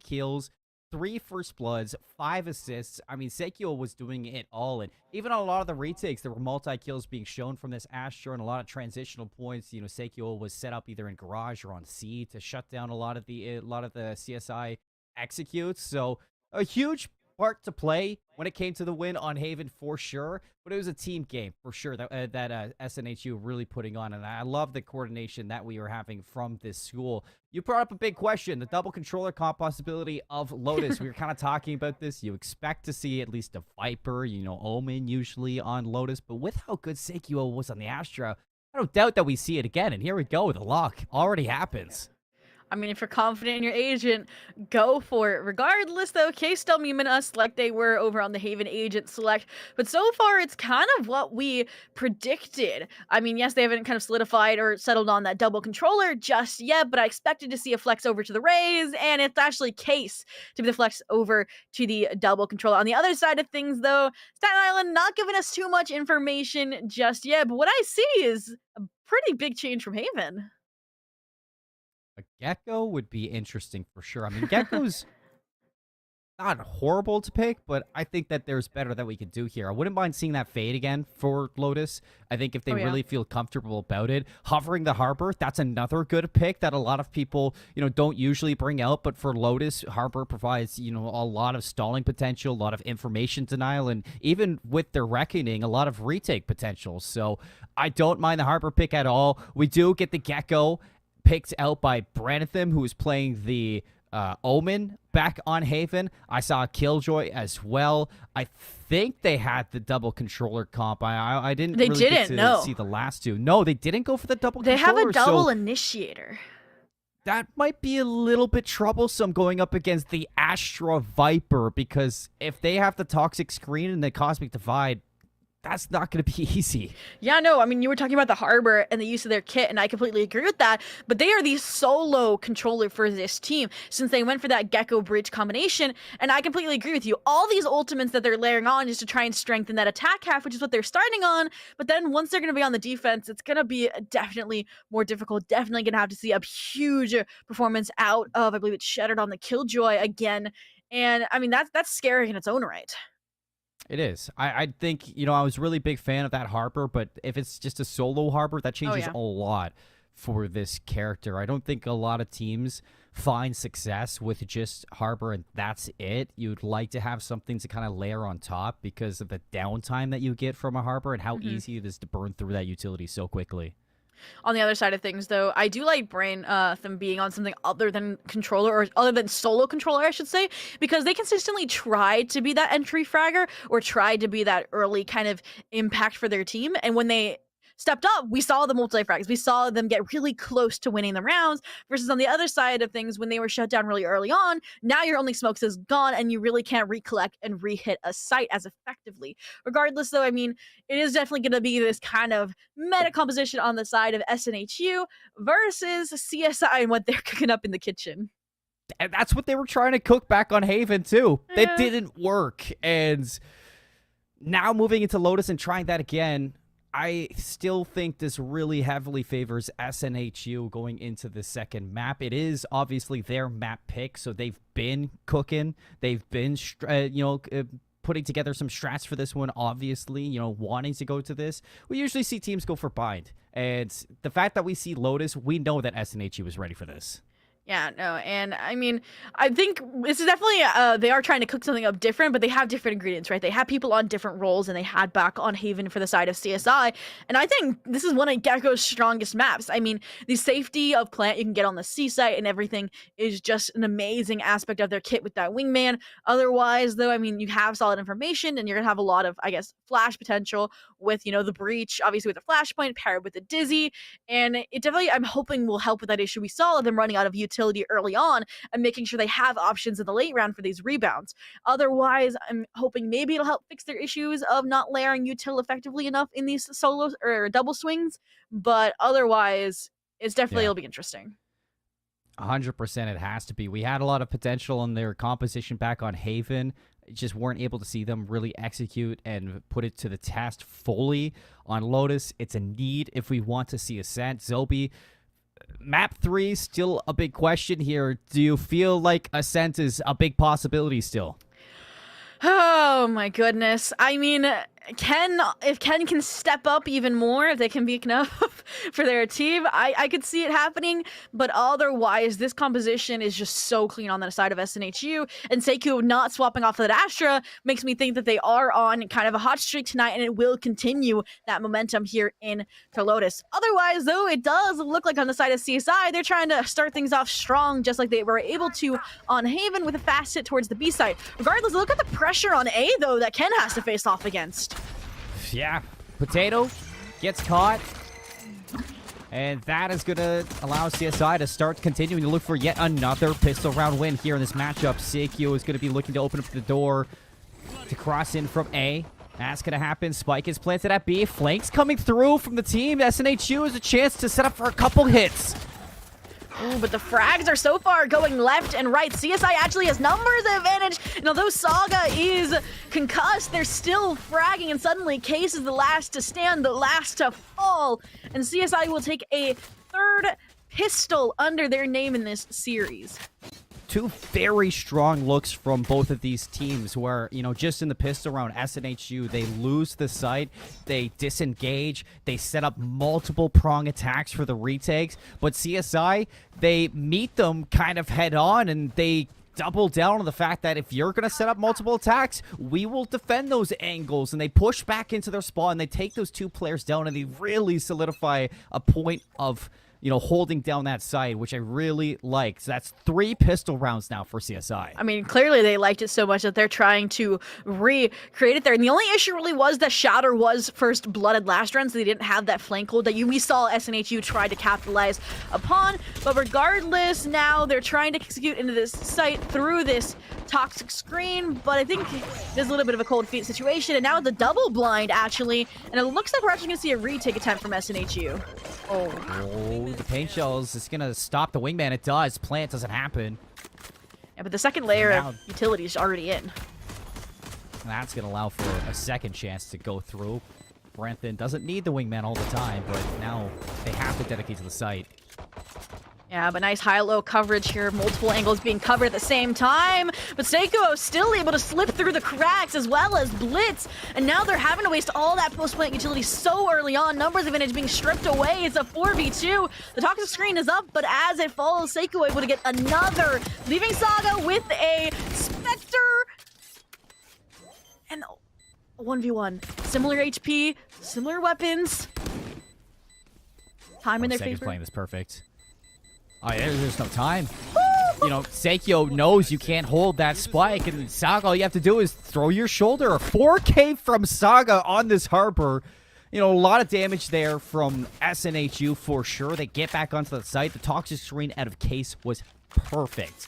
kills, 3 first bloods, 5 assists. I mean, Seikuo was doing it all. And even on a lot of the retakes, there were multi-kills being shown from this Astra and a lot of transitional points. You know, Seikuo was set up either in garage or on C to shut down a lot of the CSI executes. So a huge part to play when it came to the win on Haven for sure, but it was a team game for sure that SNHU really putting on, and I love the coordination that we were having from this school. You brought up a big question, the double controller comp possibility of Lotus. We were kind of talking about this. You expect to see at least a Viper, you know, Omen usually on Lotus, but with how good Seikuo was on the Astra, I don't doubt that we see it again, and here we go. The lock already happens. I mean, if you're confident in your agent, go for it. Regardless, though, Case still memeing us like they were over on the Haven agent select. But so far, it's kind of what we predicted. I mean, yes, they haven't kind of solidified or settled on that double controller just yet, but I expected to see a flex over to the Rays, and it's actually Case to be the flex over to the double controller. On the other side of things, though, Staten Island not giving us too much information just yet, but what I see is a pretty big change from Haven. A Gecko would be interesting for sure. I mean, Gecko's not horrible to pick, but I think that there's better that we could do here. I wouldn't mind seeing that fade again for Lotus. I think if they really feel comfortable about it. Hovering the Harbor, that's another good pick that a lot of people, you know, don't usually bring out, but for Lotus, Harbor provides, you know, a lot of stalling potential, a lot of information denial, and even with their Reckoning, a lot of retake potential. So I don't mind the Harbor pick at all. We do get the Gecko picked out by Branitham, who was playing the Omen back on Haven. I saw Killjoy as well. I think they had the double controller comp. I didn't really get to see the last two. No, they didn't go for the double controller. They have a double initiator. That might be a little bit troublesome going up against the Astra Viper, because if they have the Toxic Screen and the Cosmic Divide, that's not going to be easy. Yeah, no, I mean, you were talking about the Harbor and the use of their kit, and I completely agree with that, but they are the solo controller for this team, since they went for that Gecko Bridge combination, and I completely agree with you. All these ultimates that they're layering on is to try and strengthen that attack half, which is what they're starting on, but then once they're going to be on the defense, it's going to be definitely more difficult, definitely going to have to see a huge performance out of, I believe it's Shattered on the Killjoy again, and I mean, that's scary in its own right. It is. I think, you know, I was really big fan of that Harbor, but if it's just a solo Harbor, that changes a lot for this character. I don't think a lot of teams find success with just Harbor and that's it. You'd like to have something to kind of layer on top because of the downtime that you get from a Harbor and how easy it is to burn through that utility so quickly. On the other side of things, though, I do like them being on something other than controller, or other than solo controller, I should say, because they consistently tried to be that entry fragger or tried to be that early kind of impact for their team. And when they stepped up, we saw the multi-frags. We saw them get really close to winning the rounds, versus on the other side of things, when they were shut down really early on, now your only smokes is gone and you really can't recollect and re-hit a site as effectively. Regardless, though, I mean, it is definitely going to be this kind of meta composition on the side of SNHU versus CSI and what they're cooking up in the kitchen. And that's what they were trying to cook back on Haven, too. Yeah. It didn't work. And now moving into Lotus and trying that again, I still think this really heavily favors SNHU going into the second map. It is obviously their map pick, so they've been cooking. They've been, putting together some strats for this one, obviously, wanting to go to this. We usually see teams go for bind. And the fact that we see Lotus, we know that SNHU is ready for this. Yeah, no, and I mean, I think this is definitely, they are trying to cook something up different, but they have different ingredients, right? They have people on different roles, and they had back on Haven for the side of CSI, and I think this is one of Gecko's strongest maps. I mean, the safety of plant you can get on the C site and everything is just an amazing aspect of their kit with that wingman. Otherwise, though, I mean, you have solid information, and you're going to have a lot of, I guess, flash potential with, the breach, obviously with the flashpoint, paired with the dizzy, and it definitely, I'm hoping, will help with that issue we saw of them running out of utility early on and making sure they have options in the late round for these rebounds. Otherwise, I'm hoping maybe it'll help fix their issues of not layering util effectively enough in these solos or double swings, but otherwise, it's definitely, it'll be interesting. 100% it has to be. We had a lot of potential in their composition back on Haven. Just weren't able to see them really execute and put it to the test fully on Lotus. It's a need if we want to see Ascent. Zobi, map 3 still a big question here. Do you feel like Ascent is a big possibility still? Oh my goodness. I mean, if Ken can step up even more, if they can be enough for their team, I could see it happening. But otherwise, this composition is just so clean on the side of SNHU. And Seikoo not swapping off of that Astra makes me think that they are on kind of a hot streak tonight, and it will continue that momentum here in Lotus. Otherwise, though, it does look like on the side of CSI, they're trying to start things off strong, just like they were able to on Haven with a fast hit towards the B side. Regardless, look at the pressure on A, though, that Ken has to face off against. Yeah, Potato gets caught, and that is going to allow CSI to start continuing to look for yet another pistol round win here in this matchup. Seikoo is going to be looking to open up the door to cross in from A. That's going to happen. Spike is planted at B. Flanks coming through from the team. SNHU has a chance to set up for a couple hits. Ooh, but the frags are so far going left and right. CSI actually has numbers advantage, and although Saga is concussed, they're still fragging, and suddenly Case is the last to stand, the last to fall, and CSI will take a third pistol under their name in this series. Two very strong looks from both of these teams where, just in the pistol round, SNHU, they lose the site, they disengage, they set up multiple prong attacks for the retakes, but CSI, they meet them kind of head on, and they double down on the fact that if you're going to set up multiple attacks, we will defend those angles, and they push back into their spot, and they take those two players down, and they really solidify a point of holding down that side, which I really like. So that's 3 pistol rounds now for CSI. I mean, clearly they liked it so much that they're trying to recreate it there. And the only issue really was that Shatter was first blooded last round, so they didn't have that flank hold that we saw SNHU try to capitalize upon. But regardless, now they're trying to execute into this site through this toxic screen. But I think there's a little bit of a cold feet situation. And now it's a double blind, actually. And it looks like we're actually going to see a retake attempt from SNHU. Oh, the paint shells is going to stop the wingman. It does. Plant doesn't happen. Yeah, but the second layer of utility is already in. That's going to allow for a second chance to go through. Brenton doesn't need the wingman all the time, but now they have to dedicate to the site. Yeah, but nice high-low coverage here. Multiple angles being covered at the same time. But Seikoo still able to slip through the cracks as well as blitz. And now they're having to waste all that post-plant utility so early on. Numbers advantage being stripped away. It's a 4v2. The toxic screen is up, but as it falls, Seikoo able to get another. Leaving Saga with a Spectre. And 1v1. Similar HP, similar weapons. Time in their favor. Playing this perfect. Oh, there's no time. Seikoo knows you can't hold that spike, and Saga, all you have to do is throw your shoulder. 4K from Saga on this Harbor. A lot of damage there from SNHU for sure. They get back onto the site. The toxic screen out of Case was perfect.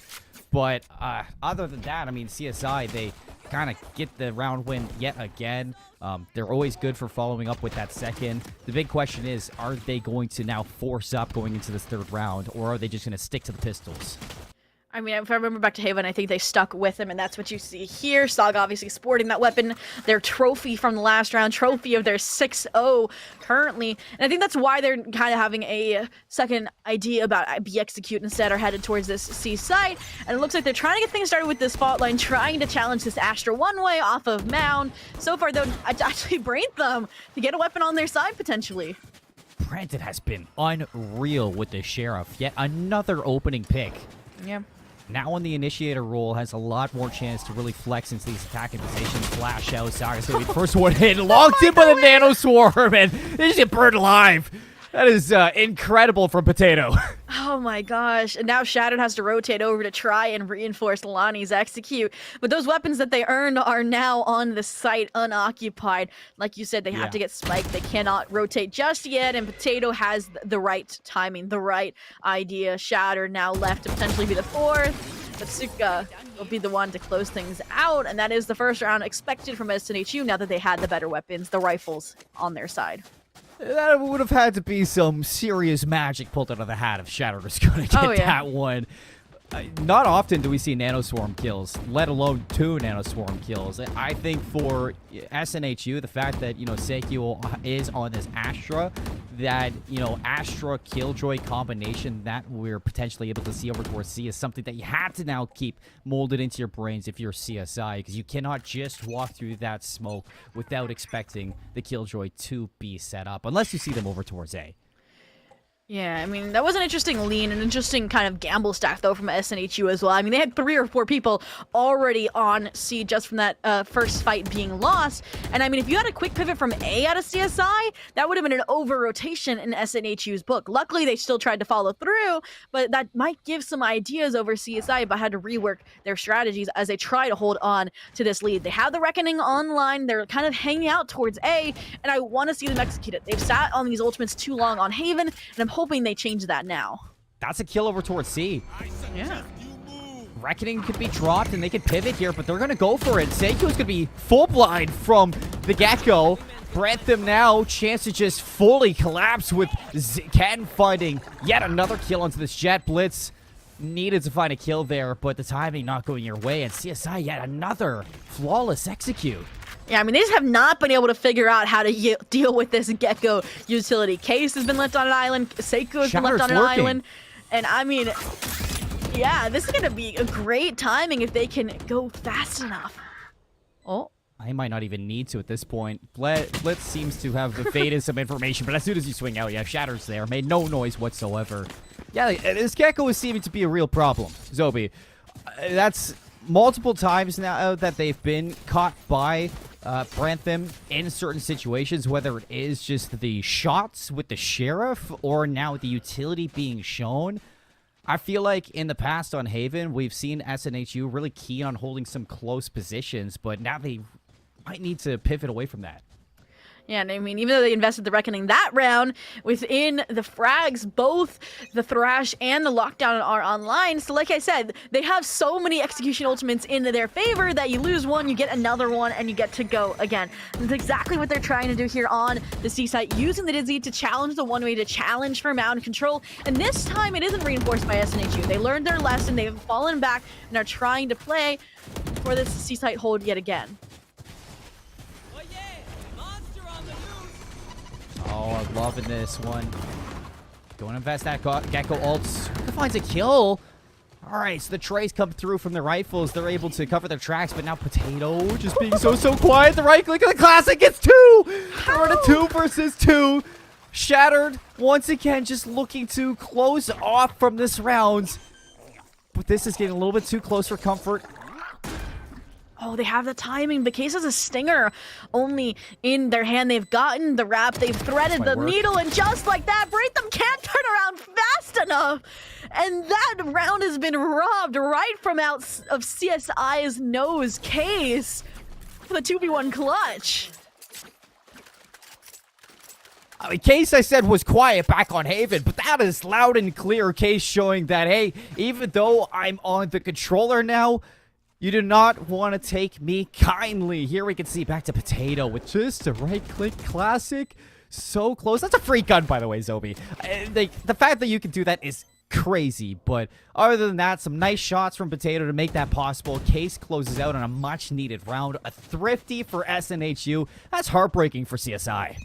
But other than that, I mean, CSI, they kind of get the round win yet again. They're always good for following up with that second. The big question is, are they going to now force up going into this third round, or are they just going to stick to the pistols? I mean, if I remember back to Haven, I think they stuck with him, and that's what you see here. Saga obviously sporting that weapon, their trophy from the last round, trophy of their 6-0 currently. And I think that's why they're kind of having a second idea about B execute instead, are headed towards this C site. And it looks like they're trying to get things started with this fault line, trying to challenge this Astra one-way off of Mound. So far, though, I actually brained them to get a weapon on their side, potentially. Brandon has been unreal with the Sheriff. Yet another opening pick. Yeah. Now on the initiator role, has a lot more chance to really flex into these attacking positions. Flash out, Saga's gonna be the first one hit, locked in by the Nano Swarm, and they just get burned alive. That is incredible from Potato. Oh my gosh. And now Shattered has to rotate over to try and reinforce Lonnie's execute. But those weapons that they earned are now on the site unoccupied. Like you said, they have to get spiked. They cannot rotate just yet. And Potato has the right timing, the right idea. Shattered now left to potentially be the fourth. But Suka will be the one to close things out. And that is the first round expected from SNHU now that they had the better weapons, the rifles on their side. That would have had to be some serious magic pulled out of the hat if Shattered was going to get that one. Not often do we see Nanoswarm kills, let alone 2 Nanoswarm kills. I think for SNHU, the fact that, Seikyo is on this Astra, that, Astra Killjoy combination that we're potentially able to see over towards C is something that you have to now keep molded into your brains if you're CSI, because you cannot just walk through that smoke without expecting the Killjoy to be set up, unless you see them over towards A. Yeah, I mean, that was an interesting lean, an interesting kind of gamble stack, though, from SNHU as well. I mean, they had 3 or 4 people already on C just from that first fight being lost. And I mean, if you had a quick pivot from A out of CSI, that would have been an over-rotation in SNHU's book. Luckily, they still tried to follow through, but that might give some ideas over CSI about how to rework their strategies as they try to hold on to this lead. They have the Reckoning online. They're kind of hanging out towards A, and I want to see them execute it. They've sat on these ultimates too long on Haven, and I'm hoping they change that now. That's a kill over towards C. Yeah. Reckoning could be dropped and they could pivot here, but they're going to go for it. Seiko's going to be full blind from the get-go. Brantham now, chance to just fully collapse with Ken finding yet another kill onto this Jet Blitz. Needed to find a kill there, but the timing not going your way, and CSI yet another flawless execute. Yeah, I mean, they just have not been able to figure out how to deal with this Gecko utility. Case has been left on an island. Seiko has been left on an island. And I mean, yeah, this is going to be a great timing if they can go fast enough. Oh. I might not even need to at this point. Blitz seems to have evaded some information, but as soon as you swing out, yeah, Shatter's there. Made no noise whatsoever. Yeah, this Gecko is seeming to be a real problem, Zobi. That's multiple times now that they've been caught by Brantham in certain situations, whether it is just the shots with the Sheriff or now the utility being shown. I feel like in the past on Haven, we've seen SNHU really keen on holding some close positions, but now they might need to pivot away from that. Yeah, and I mean, even though they invested the Reckoning that round, within the frags, both the Thrash and the Lockdown are online. So like I said, they have so many execution ultimates in their favor that you lose one, you get another one, and you get to go again. That's exactly what they're trying to do here on the C site, using the Dizzy to challenge the one-way, to challenge for mound control. And this time, it isn't reinforced by SNHU. They learned their lesson, they've fallen back, and are trying to play for this C site hold yet again. Oh, I'm loving this one. Going to invest that Gecko ults. Finds a kill. All right, so the trays come through from the rifles. They're able to cover their tracks, but now Potato just being so quiet. The right click of the Classic gets 2. We're at a 2 versus 2. Shattered once again, just looking to close off from this round. But this is getting a little bit too close for comfort. Oh, they have the timing. The Case has a stinger only in their hand. They've gotten the wrap. They've threaded the needle, and just like that, Braitham can't turn around fast enough. And that round has been robbed right from out of CSI's nose. Case for the 2v1 clutch. I mean, Case, I said, was quiet back on Haven, but that is loud and clear. Case showing that, hey, even though I'm on the controller now, you do not want to take me kindly. Here we can see back to Potato with just a right-click Classic. So close. That's a free gun, by the way, Zobi. The fact that you can do that is crazy. But other than that, some nice shots from Potato to make that possible. Case closes out on a much-needed round. A thrifty for SNHU. That's heartbreaking for CSI.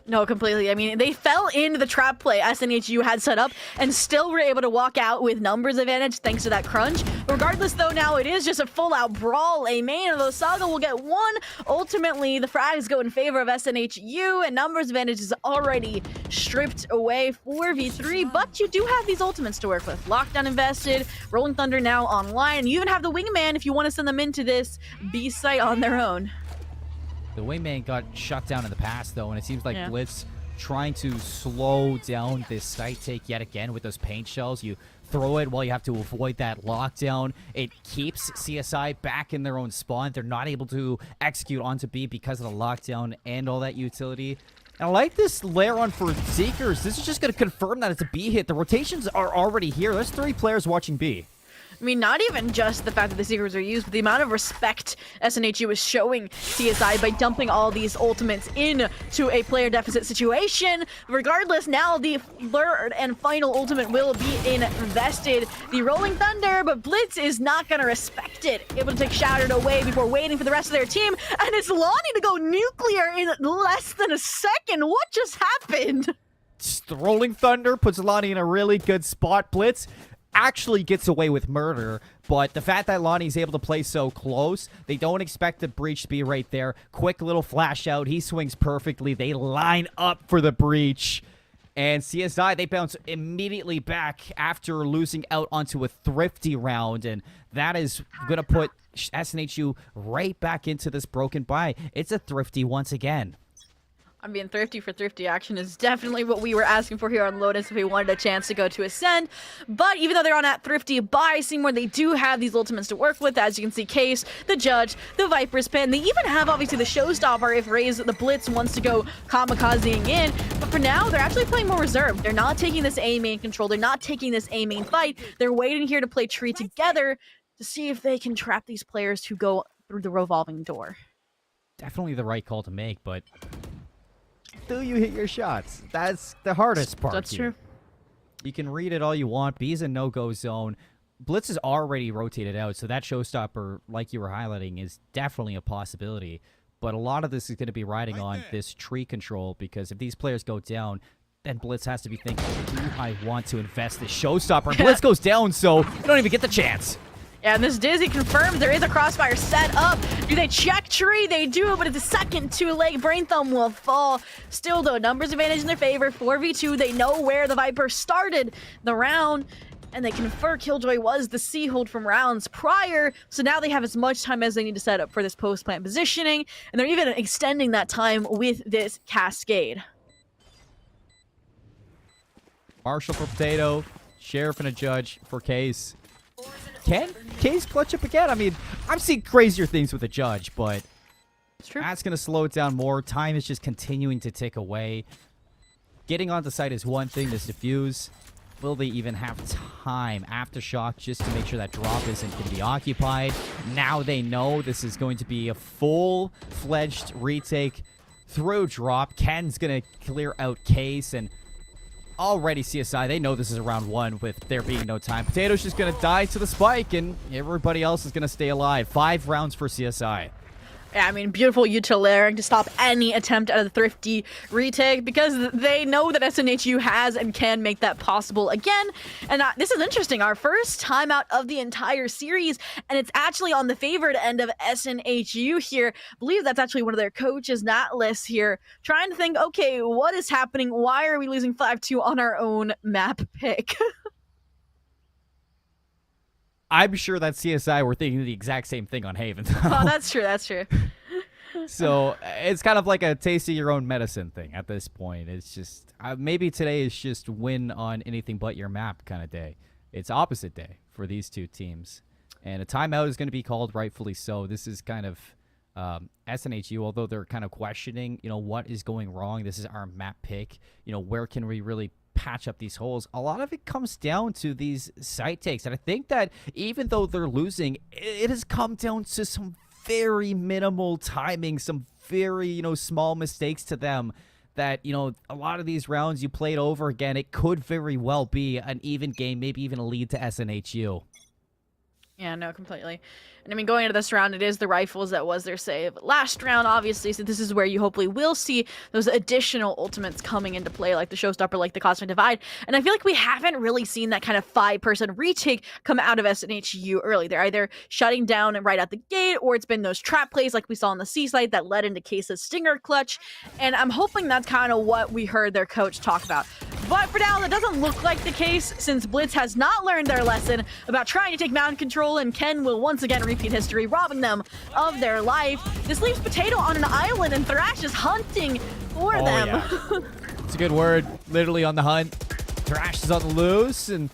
No, completely. I mean, they fell into the trap play SNHU had set up and still were able to walk out with numbers advantage thanks to that crunch. Regardless, though, now it is just a full-out brawl. A main of the Saga will get one. Ultimately, the frags go in favor of SNHU, and numbers advantage is already stripped away 4v3, but you do have these ultimates to work with. Lockdown invested, Rolling Thunder now online, and you even have the Wingman if you want to send them into this B site on their own. The Wingman got shut down in the past, though, and it seems like Blitz trying to slow down this site take yet again with those paint shells. You throw it while you have to avoid that lockdown. It keeps CSI back in their own spawn. They're not able to execute onto B because of the lockdown and all that utility. And I like this layer on for Seekers. This is just going to confirm that it's a B hit. The rotations are already here. There's 3 players watching B. I mean, not even just the fact that the Seekers are used, but the amount of respect SNHU is showing CSI by dumping all these ultimates into a player deficit situation. Regardless, now the third and final ultimate will be invested. The Rolling Thunder, but Blitz is not going to respect it. Able to take Shattered away before waiting for the rest of their team. And it's Lonnie to go nuclear in less than a second. What just happened? The Rolling Thunder puts Lonnie in a really good spot. Blitz actually gets away with murder, but the fact that Lonnie's able to play so close, they don't expect the breach to be right there. Quick little flash out. He swings perfectly. They line up for the breach. And CSI, they bounce immediately back after losing out onto a thrifty round. And that is going to put SNHU right back into this broken bye. It's a thrifty once again. I mean, thrifty for thrifty action is definitely what we were asking for here on Lotus if we wanted a chance to go to Ascend. But even though they're on that thrifty buy, Seymour, they do have these ultimates to work with. As you can see, Case, the Judge, the Viper's Pen. They even have, obviously, the Showstopper if Raze the Blitz wants to go kamikazing in. But for now, they're actually playing more reserved. They're not taking this A main control. They're not taking this A main fight. They're waiting here to play Tree together to see if they can trap these players to go through the revolving door. Definitely the right call to make, but do you hit your shots? That's the hardest part. That's here. true. You can read it all you want. B's a no-go zone. Blitz is already rotated out, so that showstopper, like you were highlighting, is definitely a possibility. But a lot of this is going to be riding on this tree control, because if these players go down, then Blitz has to be thinking, do I want to invest this showstopper? And Blitz goes down, so you don't even get the chance. Yeah, and this Dizzy confirms there is a crossfire set up. Do they check Tree? They do, but it's a second too late. Brain Thumb will fall. Still, though, numbers advantage in their favor. 4v2, they know where the Viper started the round, and they confer Killjoy was the C-hold from rounds prior, so now they have as much time as they need to set up for this post-plant positioning, and they're even extending that time with this Cascade. Marshall for Potato, Sheriff and a Judge for Case. Can Case clutch up again? I mean, I've seen crazier things with a Judge, but that's going to slow it down more. Time is just continuing to tick away. Getting onto site is one thing. This defuse, will they even have time? Aftershock just to make sure that drop isn't going to be occupied. Now they know this is going to be a full-fledged retake through drop. Ken's going to clear out Case, and already CSI, they know this is a round 1 with there being no time. Potato's just going to die to the spike, and everybody else is going to stay alive. 5 rounds for CSI. Yeah, I mean, beautiful utility to stop any attempt at a thrifty retake, because they know that SNHU has and can make that possible again. And this is interesting. Our first timeout of the entire series, and it's actually on the favored end of SNHU here. I believe that's actually one of their coaches, Natlis, here, trying to think, okay, what is happening? Why are we losing 5-2 on our own map pick? I'm sure that CSI were thinking the exact same thing on Haven. Oh, that's true. That's true. So it's kind of like a taste of your own medicine thing at this point. It's just maybe today is just win on anything but your map kind of day. It's opposite day for these two teams. And a timeout is going to be called, rightfully so. This is kind of SNHU, although they're kind of questioning, what is going wrong. This is our map pick. Where can we really patch up these holes? A lot of it comes down to these site takes, and I think that even though they're losing, it has come down to some very minimal timing, some very small mistakes to them that, you know, a lot of these rounds you played over again, it could very well be an even game, maybe even a lead to SNHU. Yeah, no, completely. And I mean, going into this round, it is the rifles that was their save. Last round, obviously, so this is where you hopefully will see those additional ultimates coming into play, like the Showstopper, like the Cosmic Divide. And I feel like we haven't really seen that kind of 5-person retake come out of SNHU early. They're either shutting down right at the gate, or it's been those trap plays like we saw on the C side that led into Case's Stinger clutch. And I'm hoping that's kind of what we heard their coach talk about. But for now, that doesn't look like the case, since Blitz has not learned their lesson about trying to take mountain control, and Ken will once again repeat history, robbing them of their life. This leaves Potato on an island, and Thrash is hunting for them. Yeah. It's a good word. Literally on the hunt. Thrash is on the loose, and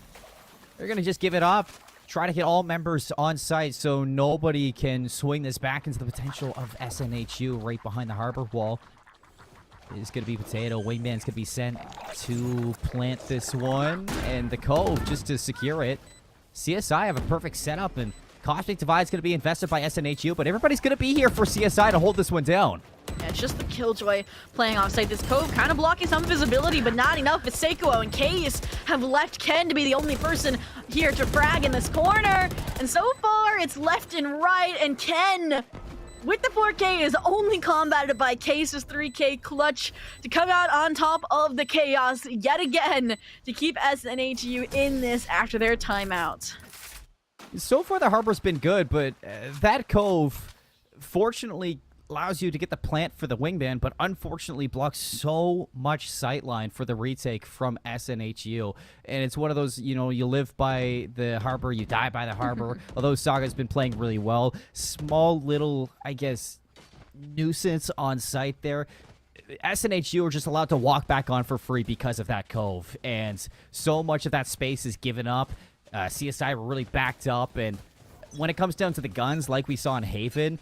they're going to just give it up. Try to get all members on site so nobody can swing this back into the potential of SNHU right behind the harbor wall. It's going to be Potato. Wingman's going to be sent to plant this one. And the Cove just to secure it. CSI have a perfect setup. And Cosmic Divide's going to be invested by SNHU. But everybody's going to be here for CSI to hold this one down. Yeah, it's just the Killjoy playing offside. This Cove kind of blocking some visibility, but not enough. As Seiko and Case have left Ken to be the only person here to frag in this corner. And so far, it's left and right. And Ken, with the 4K, is only combated by Case's 3K clutch to come out on top of the chaos yet again to keep SNHU in this after their timeout. So far, the Harbor's been good, but that Cove, fortunately, allows you to get the plant for the wingman, but unfortunately blocks so much sightline for the retake from SNHU. And it's one of those, you know, you live by the harbor, you die by the harbor. Although Saga's been playing really well. Small little, I guess, nuisance on site there. SNHU are just allowed to walk back on for free because of that Cove. And so much of that space is given up. CSI were really backed up. And when it comes down to the guns, like we saw in Haven,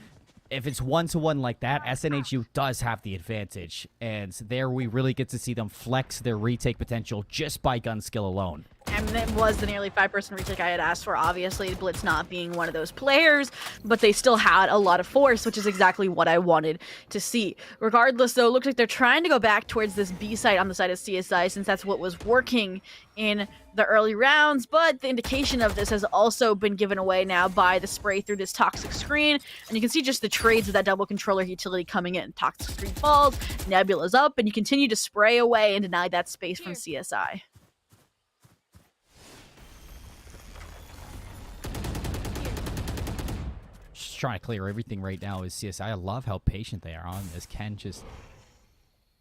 if it's 1-to-1 like that, SNHU does have the advantage. And there we really get to see them flex their retake potential just by gun skill alone. And it was the nearly 5-person retake I had asked for, obviously, Blitz not being one of those players, but they still had a lot of force, which is exactly what I wanted to see. Regardless, though, it looks like they're trying to go back towards this B site on the side of CSI, since that's what was working in the early rounds, but the indication of this has also been given away now by the spray through this toxic screen, and you can see just the trades of that double controller utility coming in. Toxic screen falls, Nebula's up, and you continue to spray away and deny that space from CSI. Just trying to clear everything right now is CSI. I love how patient they are on this. Ken just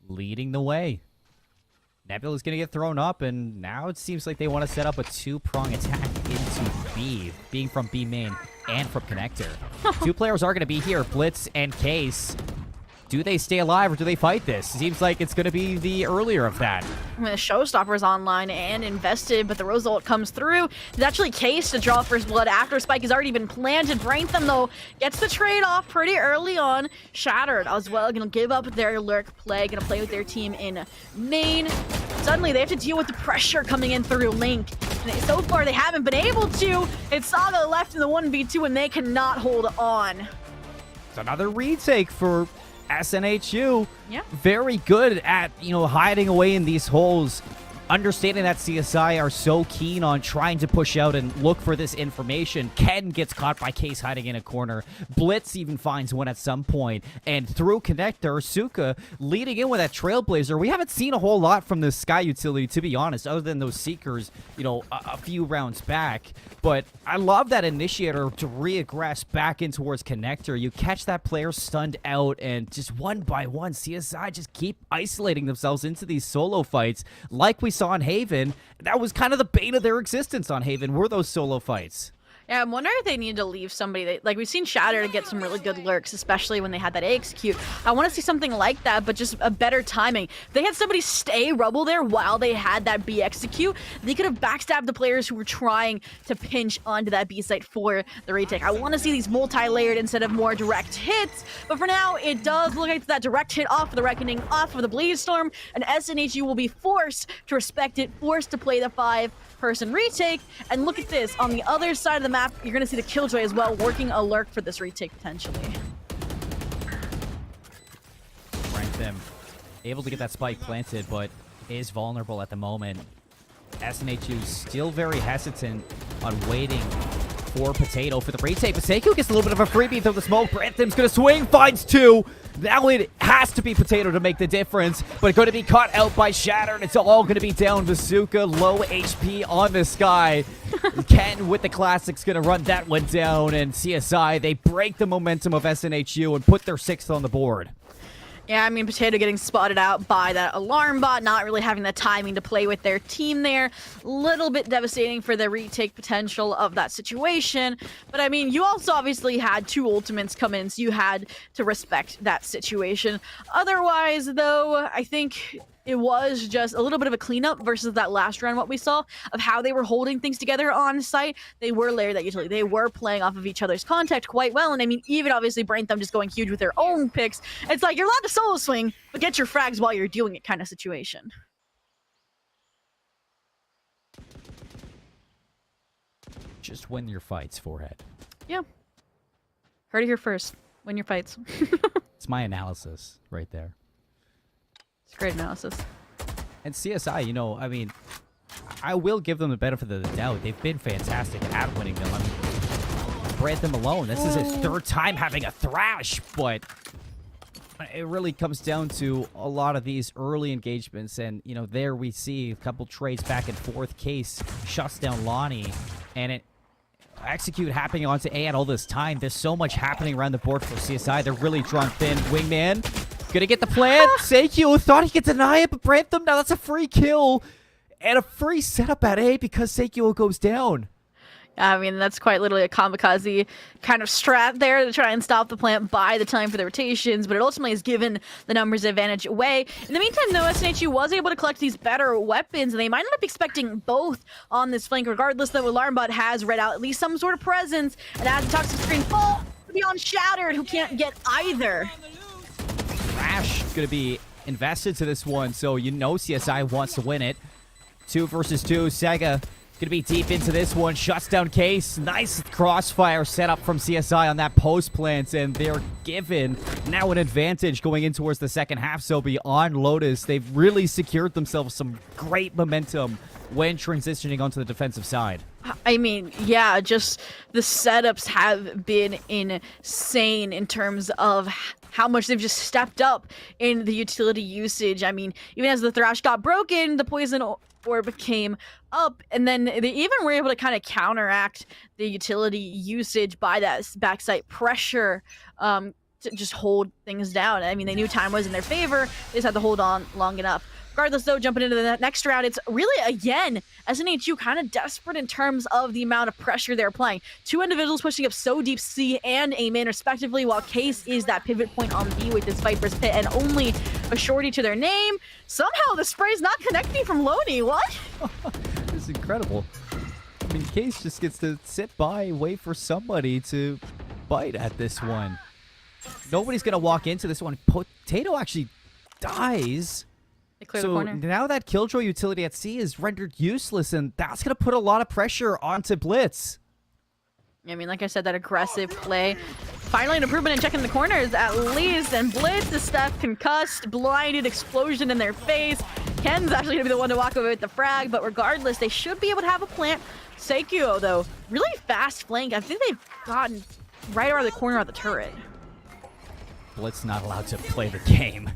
leading the way. Nebula's going to get thrown up, and now it seems like they want to set up a 2-prong attack into B, being from B main and from connector. 2 players are going to be here, Blitz and Case. Do they stay alive or do they fight this? Seems like it's going to be the earlier of that. I mean, the Showstopper's online and invested, but the result comes through. It's actually Case to draw first blood after Spike has already been planted. Braintham, though, gets the trade off pretty early on. Shattered as well, gonna give up their lurk play, gonna play with their team in main. Suddenly, they have to deal with the pressure coming in through Link. And so far, they haven't been able to. It's Saga left in the 1v2, and they cannot hold on. It's another retake for SNHU. Yeah. Very good at, you know, hiding away in these holes. Understanding that CSI are so keen on trying to push out and look for this information. Ken gets caught by Case hiding in a corner. Blitz even finds one at some point. And through connector, Suka leading in with that Trailblazer. We haven't seen a whole lot from the Sky utility, to be honest, other than those Seekers, you know, a few rounds back. But I love that initiator to reaggress back in towards connector. You catch that player stunned out, and just one by one, CSI just keep isolating themselves into these solo fights like we saw on Haven. That was kind of the bane of their existence on Haven, were those solo fights. Yeah, I'm wondering if they need to leave somebody. Like, we've seen Shatter to get some really good lurks, especially when they had that A execute. I want to see something like that, but just a better timing. If they had somebody stay Rubble there while they had that B execute, they could have backstabbed the players who were trying to pinch onto that B site for the retake. I want to see these multi-layered instead of more direct hits, but for now, it does look like that direct hit off of the Reckoning, off of the Blaze Storm, and SNHU will be forced to respect it, forced to play the 5-person retake. And look at this, on the other side of the map, you're going to see the Killjoy as well, working a lurk for this retake potentially. Rank them able to get that spike planted, but is vulnerable at the moment. SNHU still very hesitant on waiting for Potato for the retake. Potato gets a little bit of a freebie through the smoke. Branthem's going to swing, finds 2. Now it has to be Potato to make the difference, but going to be caught out by Shatter, and it's all going to be down. Bazooka, low HP on the sky. Ken with the classics going to run that one down, and CSI, they break the momentum of SNHU and put their 6th on the board. Yeah, I mean, Potato getting spotted out by that alarm bot, not really having the timing to play with their team there. Little bit devastating for the retake potential of that situation. But I mean, you also obviously had 2 ultimates come in, so you had to respect that situation. Otherwise, though, I think it was just a little bit of a cleanup versus that last round, what we saw of how they were holding things together on site. They were layered that utility. They were playing off of each other's contact quite well. And I mean, even obviously Brainthumb just going huge with their own picks. It's like, you're allowed to solo swing, but get your frags while you're doing it kind of situation. Just win your fights, Forehead. Yeah. Heard it here first. Win your fights. It's my analysis right there. It's great analysis. And CSI, you know, I mean, I will give them the benefit of the doubt. They've been fantastic at winning them. I mean, Brantham alone, this is his 3rd time having a thrash, but it really comes down to a lot of these early engagements. And, you know, there we see a couple trades back and forth. Case shuts down Lonnie, and it execute happening onto A at all this time. There's so much happening around the board for CSI. They're really drawn thin. Wingman gonna get the plant. Seikyu thought he could deny it, but Brantham, now that's a free kill and a free setup at A because Seikyu goes down. I mean, that's quite literally a kamikaze kind of strat there to try and stop the plant by the time for the rotations, but it ultimately has given the numbers advantage away. In the meantime, though, SNHU was able to collect these better weapons, and they might not be expecting both on this flank. Regardless, though, Alarmbot has read out at least some sort of presence, and as the toxic screen falls beyond Shattered, who can't get either. Rash going to be invested to this one, so you know CSI wants to win it. 2 versus 2. Sega going to be deep into this one. Shuts down Case. Nice crossfire setup from CSI on that post plant, and they're given now an advantage going in towards the second half. So beyond Lotus, they've really secured themselves some great momentum when transitioning onto the defensive side. I mean, yeah, just the setups have been insane in terms of how much they've just stepped up in the utility usage. I mean, even as the Thrash got broken, the Poison Orb came up, and then they even were able to kind of counteract the utility usage by that backside pressure to just hold things down. I mean, they knew time was in their favor. They just had to hold on long enough. Regardless, though, jumping into the next round, it's really, again, SNHU kind of desperate in terms of the amount of pressure they're applying. 2 individuals pushing up so deep C and A main, respectively, while Case is that pivot point on B with this Viper's Pit and only a shorty to their name. Somehow the spray's not connecting from Loney. What? This is incredible. I mean, Case just gets to sit by, wait for somebody to bite at this one. Nobody's going to walk into this one. Potato actually dies. So now that Killjoy utility at C is rendered useless, and that's going to put a lot of pressure onto Blitz. I mean, like I said, that aggressive play. Finally an improvement in checking the corners, at least, and Blitz is stuck, concussed, blinded, explosion in their face. Ken's actually going to be the one to walk away with the frag, but regardless, they should be able to have a plant. Seikyu, though, really fast flank. I think they've gotten right around the corner of the turret. Blitz not allowed to play the game.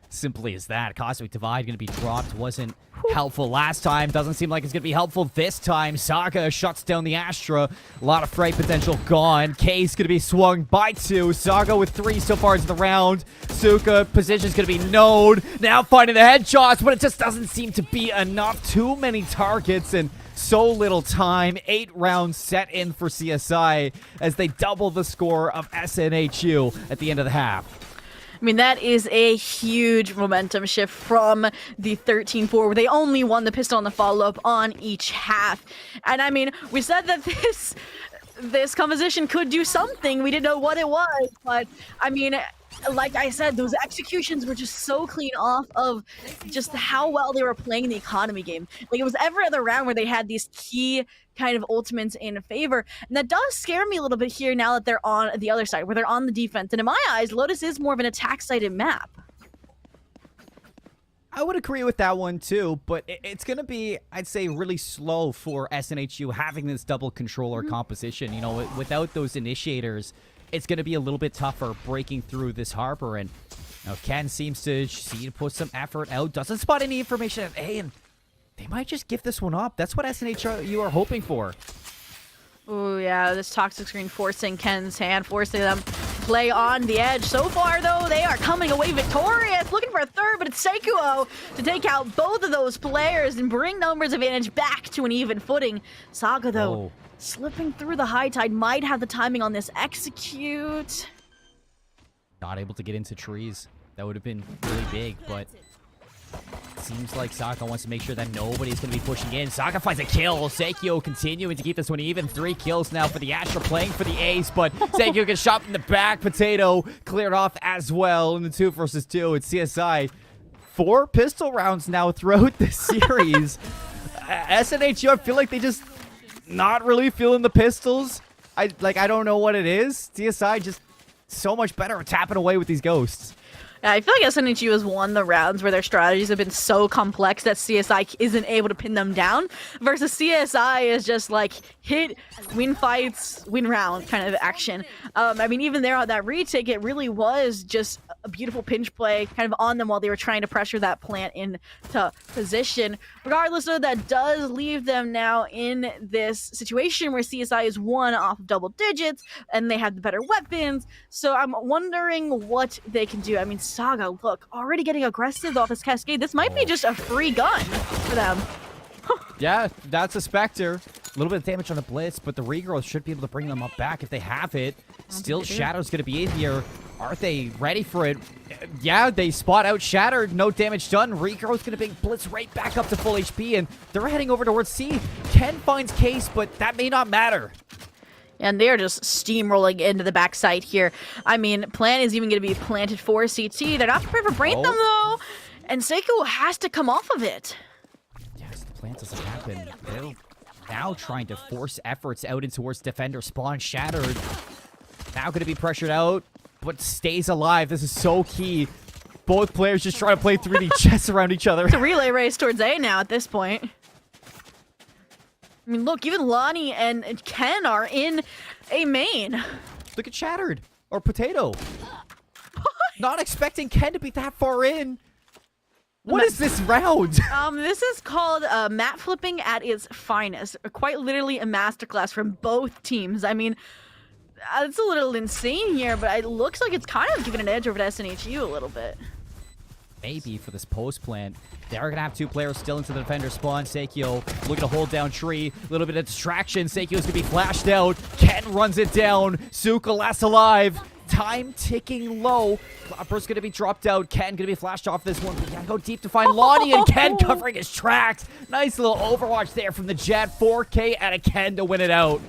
Simply as that. Cosmic Divide going to be dropped. Wasn't helpful last time. Doesn't seem like it's going to be helpful this time. Saga shuts down the Astra. A lot of freight potential gone. Case going to be swung by 2. Saga with 3 so far into the round. Suka position's going to be known. Now finding the headshots, but it just doesn't seem to be enough. Too many targets and so little time. 8 rounds set in for CSI as they double the score of SNHU at the end of the half. I mean, that is a huge momentum shift from the 13-4, where they only won the pistol on the follow-up on each half. And I mean, we said that this composition could do something. We didn't know what it was, but I mean, like I said, those executions were just so clean off of just how well they were playing the economy game. Like, it was every other round where they had these key kind of ultimates in favor. And that does scare me a little bit here now that they're on the other side, where they're on the defense. And in my eyes, Lotus is more of an attack-sided map. I would agree with that one too, but it's going to be, I'd say, really slow for SNHU having this double controller composition. You know, without those initiators, it's going to be a little bit tougher breaking through this harbor. And you know, Ken seems to put some effort out, doesn't spot any information at A, and they might just give this one up. That's what SNHU are hoping for. Oh yeah, this toxic screen forcing Ken's hand, forcing them to play on the edge. So far, though, they are coming away victorious. Looking for a third, but it's Seikuo to take out both of those players and bring numbers advantage back to an even footing. Saga, though, slipping through the high tide, might have the timing on this execute. Not able to get into trees. That would have been really big, but seems like Saka wants to make sure that nobody's going to be pushing in. Saka finds a kill. Seikyo continuing to keep this one even. 3 kills now for the Astra, playing for the ace, but Seikyo gets shot in the back. Potato cleared off as well in the 2 versus 2. It's CSI. 4 pistol rounds now throughout this series. SNHU, I feel like they just not really feeling the pistols. I don't know what it is. CSI just so much better at tapping away with these ghosts. Yeah, I feel like SNHU has won the rounds where their strategies have been so complex that CSI isn't able to pin them down, versus CSI is just like hit, win fights, win round kind of action. I mean, even there on that retake, it really was just a beautiful pinch play kind of on them while they were trying to pressure that plant into position. Regardless, though, that does leave them now in this situation where CSI is 1 off of double digits and they have the better weapons. So I'm wondering what they can do. I mean, Saga, look, already getting aggressive off this Cascade. This might be just a free gun for them. Yeah, that's a Spectre. A little bit of damage on the Blitz, but the Regrowth should be able to bring them up back if they have it. Still, Shadow's going to be in here. Are they ready for it? Yeah, they spot out Shattered. No damage done. Regrowth's going to bring Blitz right back up to full HP, and they're heading over towards C. Ken finds Case, but that may not matter. And they're just steamrolling into the backside here. I mean, plan is even going to be planted for CT. They're not prepared for Braintham, though. And Seiko has to come off of it. Yes, the plant doesn't happen. They're now trying to force efforts out in towards Defender spawn. Shattered. Now going to be pressured out, but stays alive. This is so key. Both players just trying to play 3D chess around each other. It's a relay race towards A now at this point. I mean, look, even Lonnie and Ken are in a main. Look at Shattered. Or Potato. Not expecting Ken to be that far in. What is this round? This is called map flipping at its finest. Quite literally a masterclass from both teams. I mean, it's a little insane here, but it looks like it's kind of giving an edge over to SNHU a little bit. Maybe for this post plant. They're going to have 2 players still into the defender spawn. Seikyo looking to hold down tree. A little bit of distraction. Seikyo's going to be flashed out. Ken runs it down. Suka last alive. Time ticking low. Flopper's going to be dropped out. Ken going to be flashed off this one. We got to go deep to find Lonnie, and Ken covering his tracks. Nice little overwatch there from the Jet. 4K out of Ken to win it out.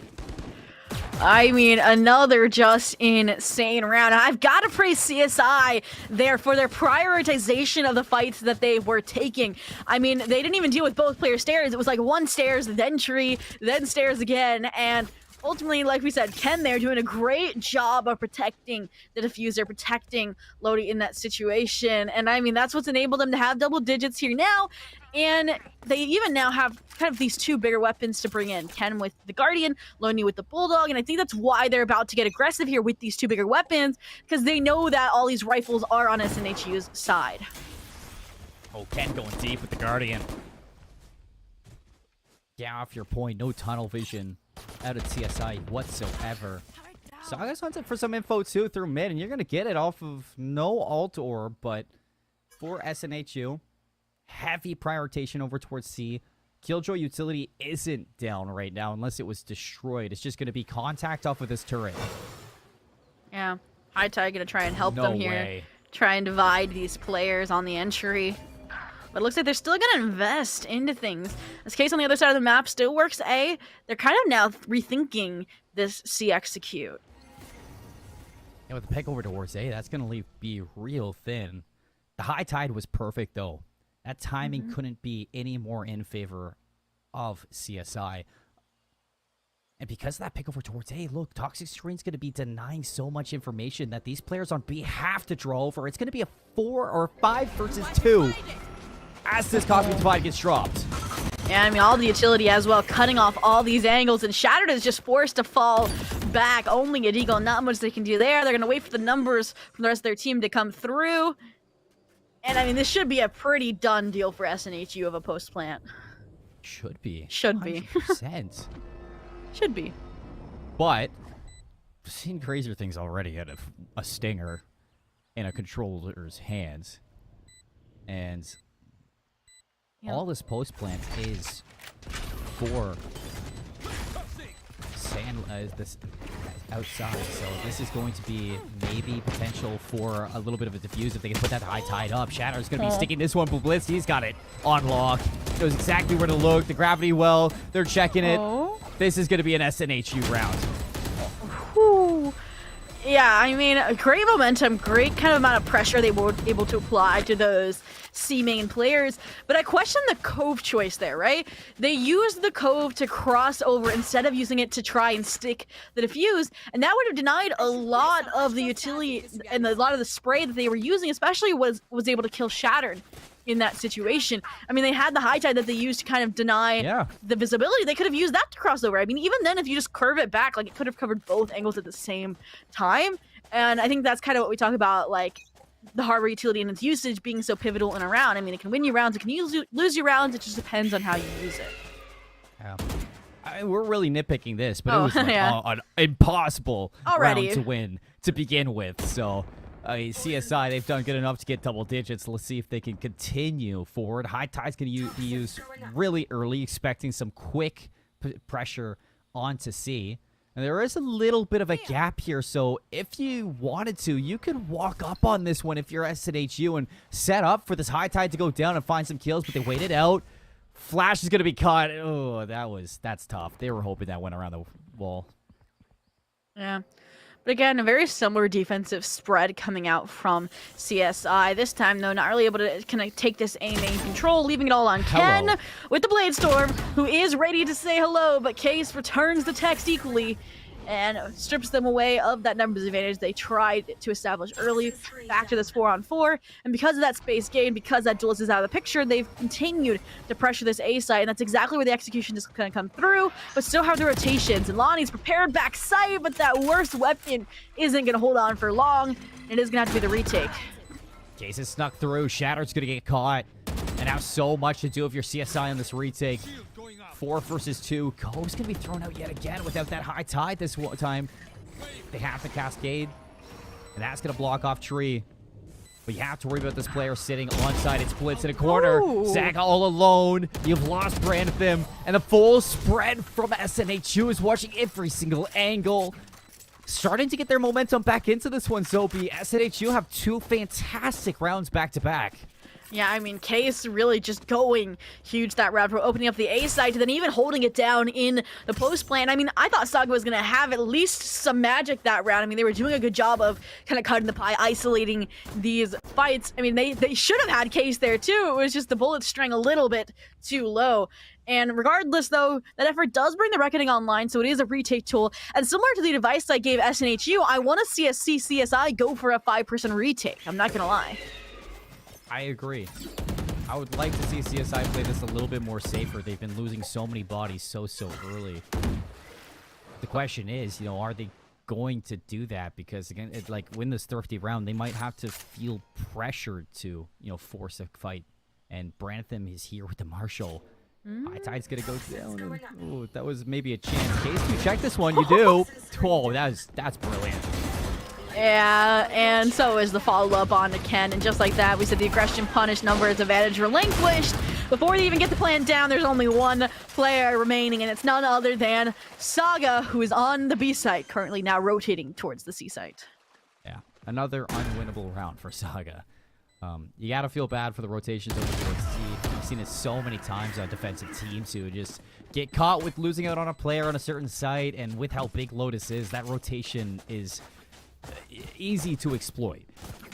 I mean, another just insane round. I've got to praise CSI there for their prioritization of the fights that they were taking. I mean, they didn't even deal with both player stairs. It was like 1 stairs, then tree, then stairs again, and ultimately, like we said, Ken there doing a great job of protecting the diffuser, protecting Lodi in that situation. And I mean, that's what's enabled them to have double digits here now. And they even now have kind of these 2 bigger weapons to bring in. Ken with the Guardian, Loni with the Bulldog. And I think that's why they're about to get aggressive here with these 2 bigger weapons, because they know that all these rifles are on SNHU's side. Oh, Ken going deep with the Guardian. Yeah, off your point, no tunnel vision out of CSI whatsoever. Saga's hunting for some info too through mid, and you're going to get it off of no alt orb, but for SNHU, heavy prioritization over towards C. Killjoy utility isn't down right now unless it was destroyed. It's just going to be contact off of this turret. Yeah, High Tide going to try and help No them here. way. Try and divide these players on the entry. But it looks like they're still going to invest into things. This case on the other side of the map still works A. They're kind of now rethinking this C execute. Yeah, with the pick over towards A, that's going to be real thin. The High Tide was perfect, though. That timing couldn't be any more in favor of CSI. And because of that pick over towards A, look, Toxic Screen's going to be denying so much information that these players on B have to draw over. It's going to be a 4 or 5 versus 2. as this Cosmic Divide gets dropped. Yeah, I mean, all the utility as well, cutting off all these angles, and Shattered is just forced to fall back. Only a Deagle, not much they can do there. They're going to wait for the numbers from the rest of their team to come through. And I mean, this should be a pretty done deal for SNHU of a post plant. Should be. Should be. 100%. Should be. But, I've seen crazier things already out of a Stinger in a controller's hands. And all this post plant is for this outside, so this is going to be maybe potential for a little bit of a diffuse if they can put that high tide up. Shatter's going to be sticking this one, but Blitz, he's got it on lock. Knows exactly where to look. The gravity well, they're checking it. This is going to be an SNHU round. Whew. Yeah, I mean, great momentum, great kind of amount of pressure they were able to apply to those C main players, but I question the Cove choice there, right? They used the Cove to cross over instead of using it to try and stick the defuse, and that would have denied a lot of the utility and a lot of the spray that they were using, especially was able to kill Shattered in that situation. I mean, they had the high tide that they used to kind of deny the visibility. They could have used that to cross over. I mean, even then, if you just curve it back, like, it could have covered both angles at the same time. And I think that's kind of what we talk about, like, the harbor utility and its usage being so pivotal in a round. I mean, it can win you rounds, it can lose you rounds, it just depends on how you use it. Yeah. We're really nitpicking this, but it was like, an impossible already round to win to begin with. So, CSI, they've done good enough to get double digits. Let's see if they can continue forward. High tide's going to be used really early, expecting some quick pressure onto C. And there is a little bit of a gap here, so if you wanted to, you could walk up on this one if you're SNHU and set up for this high tide to go down and find some kills, but they waited out. Flash is going to be cut. Oh, that's tough. They were hoping that went around the wall. Yeah. But again, a very similar defensive spread coming out from CSI. This time, though, not really able to kind of take this A main control, leaving it all on Ken with the Blade Storm, who is ready to say hello, but Case returns the text equally and strips them away of that numbers advantage they tried to establish early back to this 4-on-4. And because of that space gain, because that duelist is out of the picture, they've continued to pressure this A site, and that's exactly where the execution is going to come through, but still have the rotations. And Lonnie's prepared back site, but that worst weapon isn't going to hold on for long. It is going to have to be the retake. Case is snuck through. Shattered's going to get caught. And now so much to do if you're CSI on this retake. 4 versus 2. Cove's going to be thrown out yet again without that high tide this time. They have to cascade. And that's going to block off Tree. But you have to worry about this player sitting onside. It's Blitz in a corner. Zaga all alone. You've lost Brantham. And the full spread from SNHU is watching every single angle. Starting to get their momentum back into this one, Zobi. SNHU have 2 fantastic rounds back-to-back. Yeah, I mean, Case really just going huge that round for opening up the A side and then even holding it down in the post plan. I mean, I thought Saga was going to have at least some magic that round. I mean, they were doing a good job of kind of cutting the pie, isolating these fights. I mean, they should have had Case there too. It was just the bullet string a little bit too low. And regardless, though, that effort does bring the Reckoning online, so it is a retake tool. And similar to the advice I gave SNHU, I want to see a CSI go for a 5-person retake. I'm not going to lie. I agree. I would like to see CSI play this a little bit more safer. They've been losing so many bodies so early. The question is, are they going to do that? Because again, win this thrifty round, they might have to feel pressured to, force a fight. And Brantham is here with the Marshall. High tide's gonna go down. And, that was maybe a chance. Case, you check this one. You do. Oh, that's brilliant. Yeah, and so is the follow-up on to Ken, and just like that, we said the aggression punish numbers advantage relinquished. Before they even get the plan down, there's only one player remaining, and it's none other than Saga, who is on the B site, currently now rotating towards the C site. Yeah, another unwinnable round for Saga. You gotta feel bad for the rotations over towards C. I've seen it so many times on defensive teams who just get caught with losing out on a player on a certain site, and with how big Lotus is, that rotation is easy to exploit.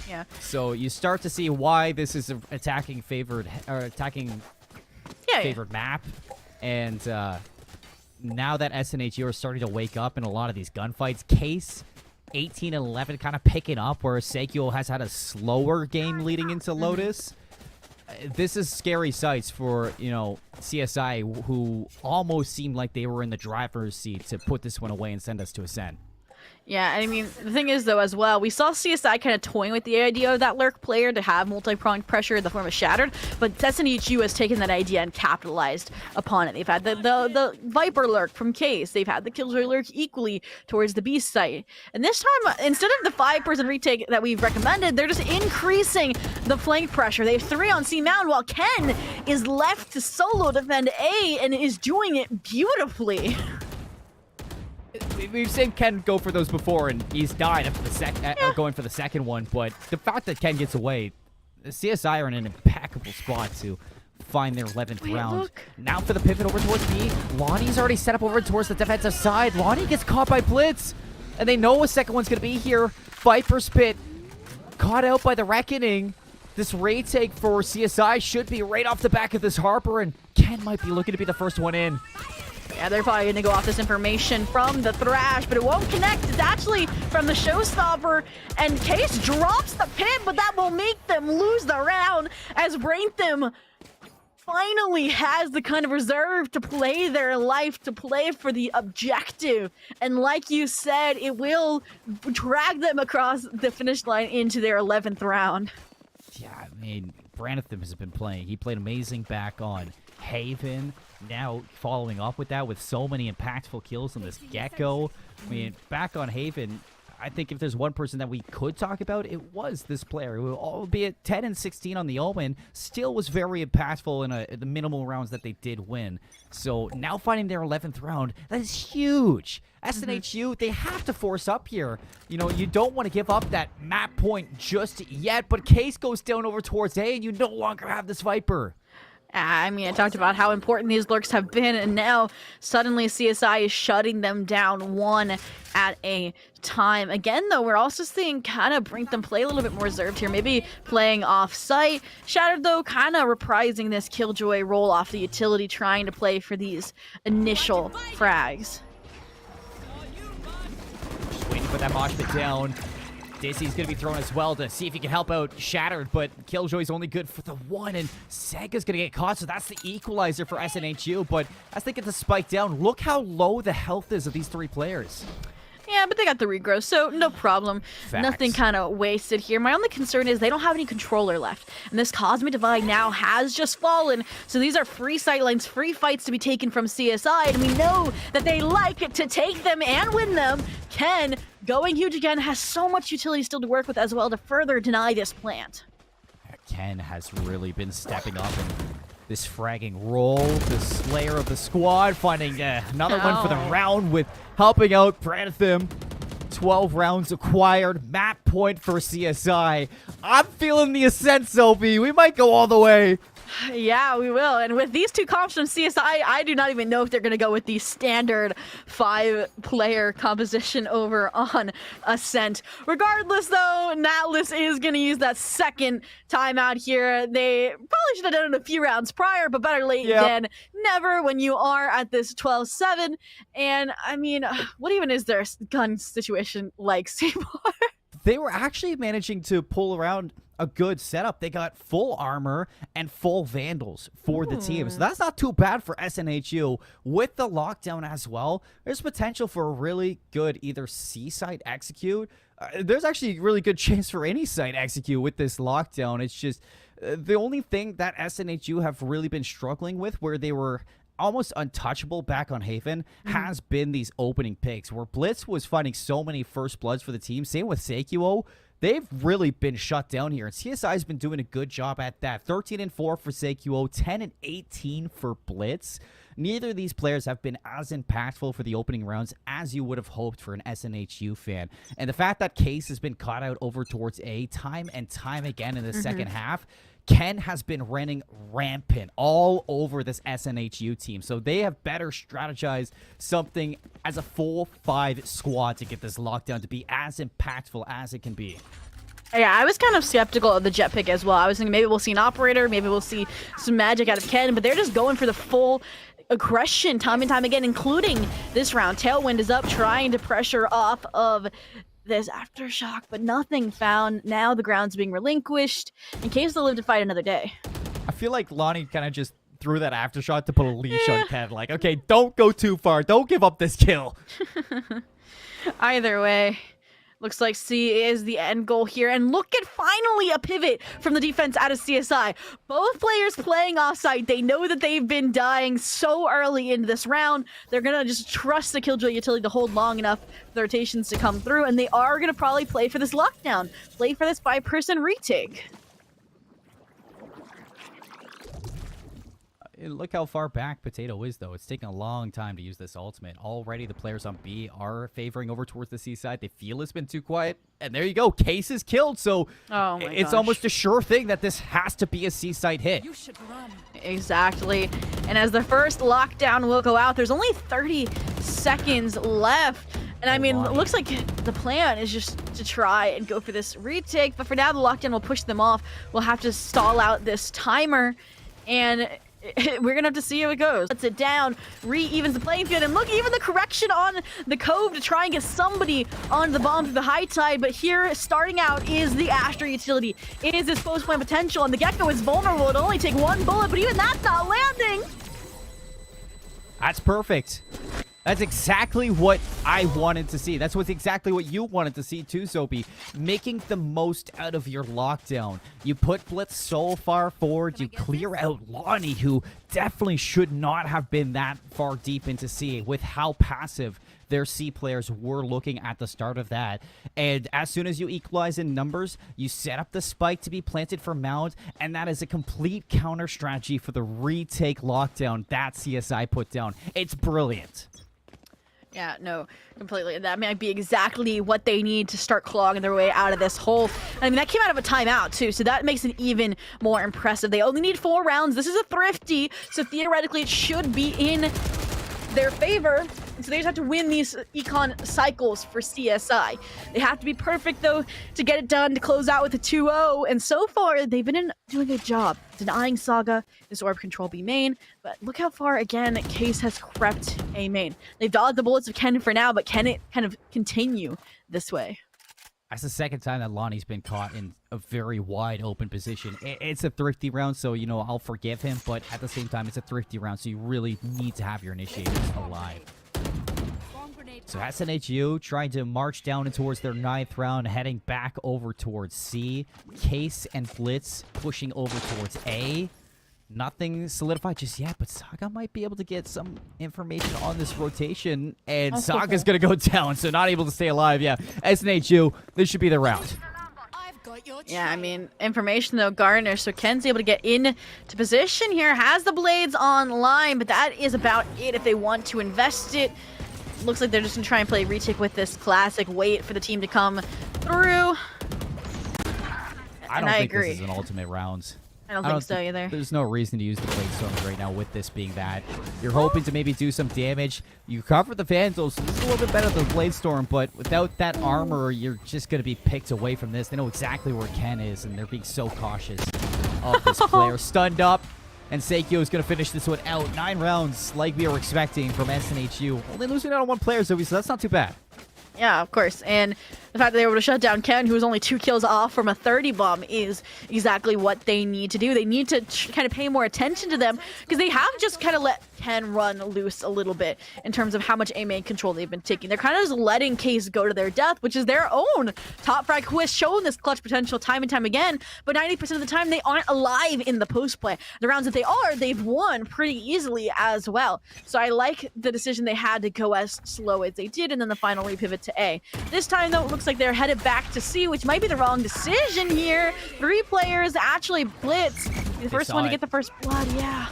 Yeah. So you start to see why this is an attacking favored map, and now that SNHU are starting to wake up in a lot of these gunfights. Case 18 and 11 kind of picking up, whereas Seikyo has had a slower game leading into Lotus. this is scary sights for, CSI, who almost seemed like they were in the driver's seat to put this one away and send us to Ascent. Yeah, I mean, the thing is, though, as well, we saw CSI kind of toying with the idea of that Lurk player to have multi-pronged pressure in the form of Shattered, but SNHU has taken that idea and capitalized upon it. They've had the Viper Lurk from Case. They've had the Killjoy Lurk equally towards the Beast site. And this time, instead of the 5-person retake that we've recommended, they're just increasing the flank pressure. They have 3 on C Mound, while Ken is left to solo defend A and is doing it beautifully. We've seen Ken go for those before, and he's died after going for the second one. But the fact that Ken gets away, the CSI are in an impeccable spot to find their 11th round. Look. Now for the pivot over towards B. Lonnie's already set up over towards the defensive side. Lonnie gets caught by Blitz, and they know a second one's going to be here. Viper's Pit caught out by the Reckoning. This raid take for CSI should be right off the back of this Harper, and Ken might be looking to be the first one in. Yeah, they're probably going to go off this information from the Thrash, but it won't connect. It's actually from the Showstopper, and Case drops the pit, but that will make them lose the round as Braintham finally has the kind of reserve to play their life, to play for the objective. And like you said, it will drag them across the finish line into their 11th round. Yeah, I mean, Branitham has been playing. He played amazing back on Haven. Now following up with that with so many impactful kills on this Gecko. I mean, back on Haven, I think if there's one person that we could talk about, it was this player who, albeit 10 and 16 on the Omen, still was very impactful in the minimal rounds that they did win. So now finding their 11th round, that is huge. SNHU, they have to force up here. You don't want to give up that map point just yet, but Case goes down over towards A, and you no longer have this Viper. I mean, I talked about how important these lurks have been, and now suddenly CSI is shutting them down one at a time. Again, though, we're also seeing kind of Braintham play a little bit more reserved here, maybe playing off-site. Shattered, though, kind of reprising this Killjoy role off the utility, trying to play for these initial frags. Just waiting for that mosh pit down. Dizzy's going to be thrown as well to see if he can help out Shattered, but Killjoy's only good for the one, and Sega's going to get caught, so that's the equalizer for SNHU. But as they get the spike down, look how low the health is of these 3 players. Yeah, but they got the regrowth, so no problem. Facts. Nothing kind of wasted here. My only concern is they don't have any controller left. And this Cosmic Divide now has just fallen. So these are free sightlines, free fights to be taken from CSI. And we know that they like to take them and win them. Ken, going huge again, has so much utility still to work with as well to further deny this plant. Ken has really been stepping up in this fragging role. The Slayer of the squad finding another one for the round with helping out Branitham. 12 rounds acquired. Map point for CSI. I'm feeling the ascent, Sophie. We might go all the way. Yeah, we will. And with these 2 comps from CSI, I do not even know if they're going to go with the standard 5-player composition over on Ascent. Regardless, though, Natlis is going to use that second timeout here. They probably should have done it a few rounds prior, but better late than never when you are at this 12-7. And, I mean, what even is their gun situation like, Seymour? They were actually managing to pull around a good setup. They got full armor and full Vandals for the team. So that's not too bad for SNHU. With the lockdown as well, there's potential for a really good either C-site execute. There's actually a really good chance for any site execute with this lockdown. It's just the only thing that SNHU have really been struggling with, where they were almost untouchable back on Haven, has been these opening picks where Blitz was finding so many first bloods for the team. Same with Seikuo. They've really been shut down here, and CSI has been doing a good job at that. 13-4 for Seikuo, 10-18 for Blitz. Neither of these players have been as impactful for the opening rounds as you would have hoped for an SNHU fan. And the fact that Case has been caught out over towards A time and time again in the second half, Ken has been running rampant all over this SNHU team. So they have better strategized something as a full 5 squad to get this lockdown to be as impactful as it can be. Yeah, I was kind of skeptical of the jet pick as well. I was thinking maybe we'll see an operator, maybe we'll see some magic out of Ken, but they're just going for the full aggression time and time again, including this round. Tailwind is up, trying to pressure off of this Aftershock, but nothing found. Now the ground's being relinquished in case they'll live to fight another day. I feel like Lonnie kind of just threw that aftershock to put a leash on Ken. Like, okay, don't go too far. Don't give up this kill. Either way, looks like C is the end goal here. And look at finally a pivot from the defense out of CSI. Both players playing offside. They know that they've been dying so early into this round. They're going to just trust the Killjoy utility to hold long enough for the rotations to come through. And they are going to probably play for this lockdown. Play for this 5-person retake. Look how far back Potato is, though. It's taking a long time to use this ultimate. Already the players on B are favoring over towards the C side. They feel it's been too quiet. And there you go. Case is killed. So it's almost a sure thing that this has to be a C side hit. You should run. Exactly. And as the first lockdown will go out, there's only 30 seconds left. And I mean, it looks like the plan is just to try and go for this retake. But for now, the lockdown will push them off. We'll have to stall out this timer. And we're gonna have to see how it goes. Puts it down, re-evens the playing field, and look, even the correction on the Cove to try and get somebody on the bomb through the high tide. But here, starting out, is the Astra utility. It is its post-plan potential, and the Gecko is vulnerable. It'll only take one bullet, but even that's not landing. That's perfect. That's exactly what I wanted to see. That's exactly what you wanted to see too, Soapy. Making the most out of your lockdown. You put Blitz so far forward, you clear out Lonnie, who definitely should not have been that far deep into C with how passive their C players were looking at the start of that. And as soon as you equalize in numbers, you set up the spike to be planted for Mound, and that is a complete counter strategy for the retake lockdown that CSI put down. It's brilliant. Yeah, no, completely. That might be exactly what they need to start clawing their way out of this hole. I mean, that came out of a timeout, too, so that makes it even more impressive. They only need 4 rounds. This is a thrifty, so theoretically it should be in their favor. So they just have to win these econ cycles for CSI. They have to be perfect, though, to get it done, to close out with a 2-0. And so far, they've been doing a job denying Saga this orb control B main. But look how far, again, Case has crept A main. They've dodged the bullets of Ken for now, but can it kind of continue this way? That's the second time that Lonnie's been caught in a very wide open position. It's a thrifty round, so, you know, I'll forgive him. But at the same time, it's a thrifty round, so you really need to have your initiators alive. So SNHU trying to march down towards their 9th round, heading back over towards C. Case and Blitz pushing over towards A. Nothing solidified just yet, but Saga might be able to get some information on this rotation. And Saga's going to go down, so not able to stay alive. Yeah, SNHU, this should be the round. Yeah, I mean, information, though, Garnish. So Ken's able to get into position here. Has the blades online, but that is about it if they want to invest it. Looks like they're just going to try and play retake with this classic wait for the team to come through. I don't think this is an ultimate round. I don't think so either. There's no reason to use the blade storms right now with this being that. You're hoping to maybe do some damage. You cover the Vandals, so this is a little bit better than Blade Storm, but without that armor, you're just going to be picked away from this. They know exactly where Ken is, and they're being so cautious of this player. Stunned up, and Seikyo is going to finish this one out. 9 rounds, like we were expecting from SNHU. Only losing out on 1 player, so that's not too bad. Yeah, of course. And the fact that they were able to shut down Ken, who was only 2 kills off from a 30 bomb, is exactly what they need to do. They need to kind of pay more attention to them, because they have just kind of let Ken run loose a little bit in terms of how much A main control they've been taking. They're kind of just letting Case go to their death, which is their own top frag, who has shown this clutch potential time and time again, but 90% of the time they aren't alive in the post play. The rounds that they are, they've won pretty easily as well. So I like the decision they had to go as slow as they did, and then the final repivot to A. This time, though, it looks like they're headed back to C, which might be the wrong decision here. 3 players actually blitz. The first one to get the first blood, yeah.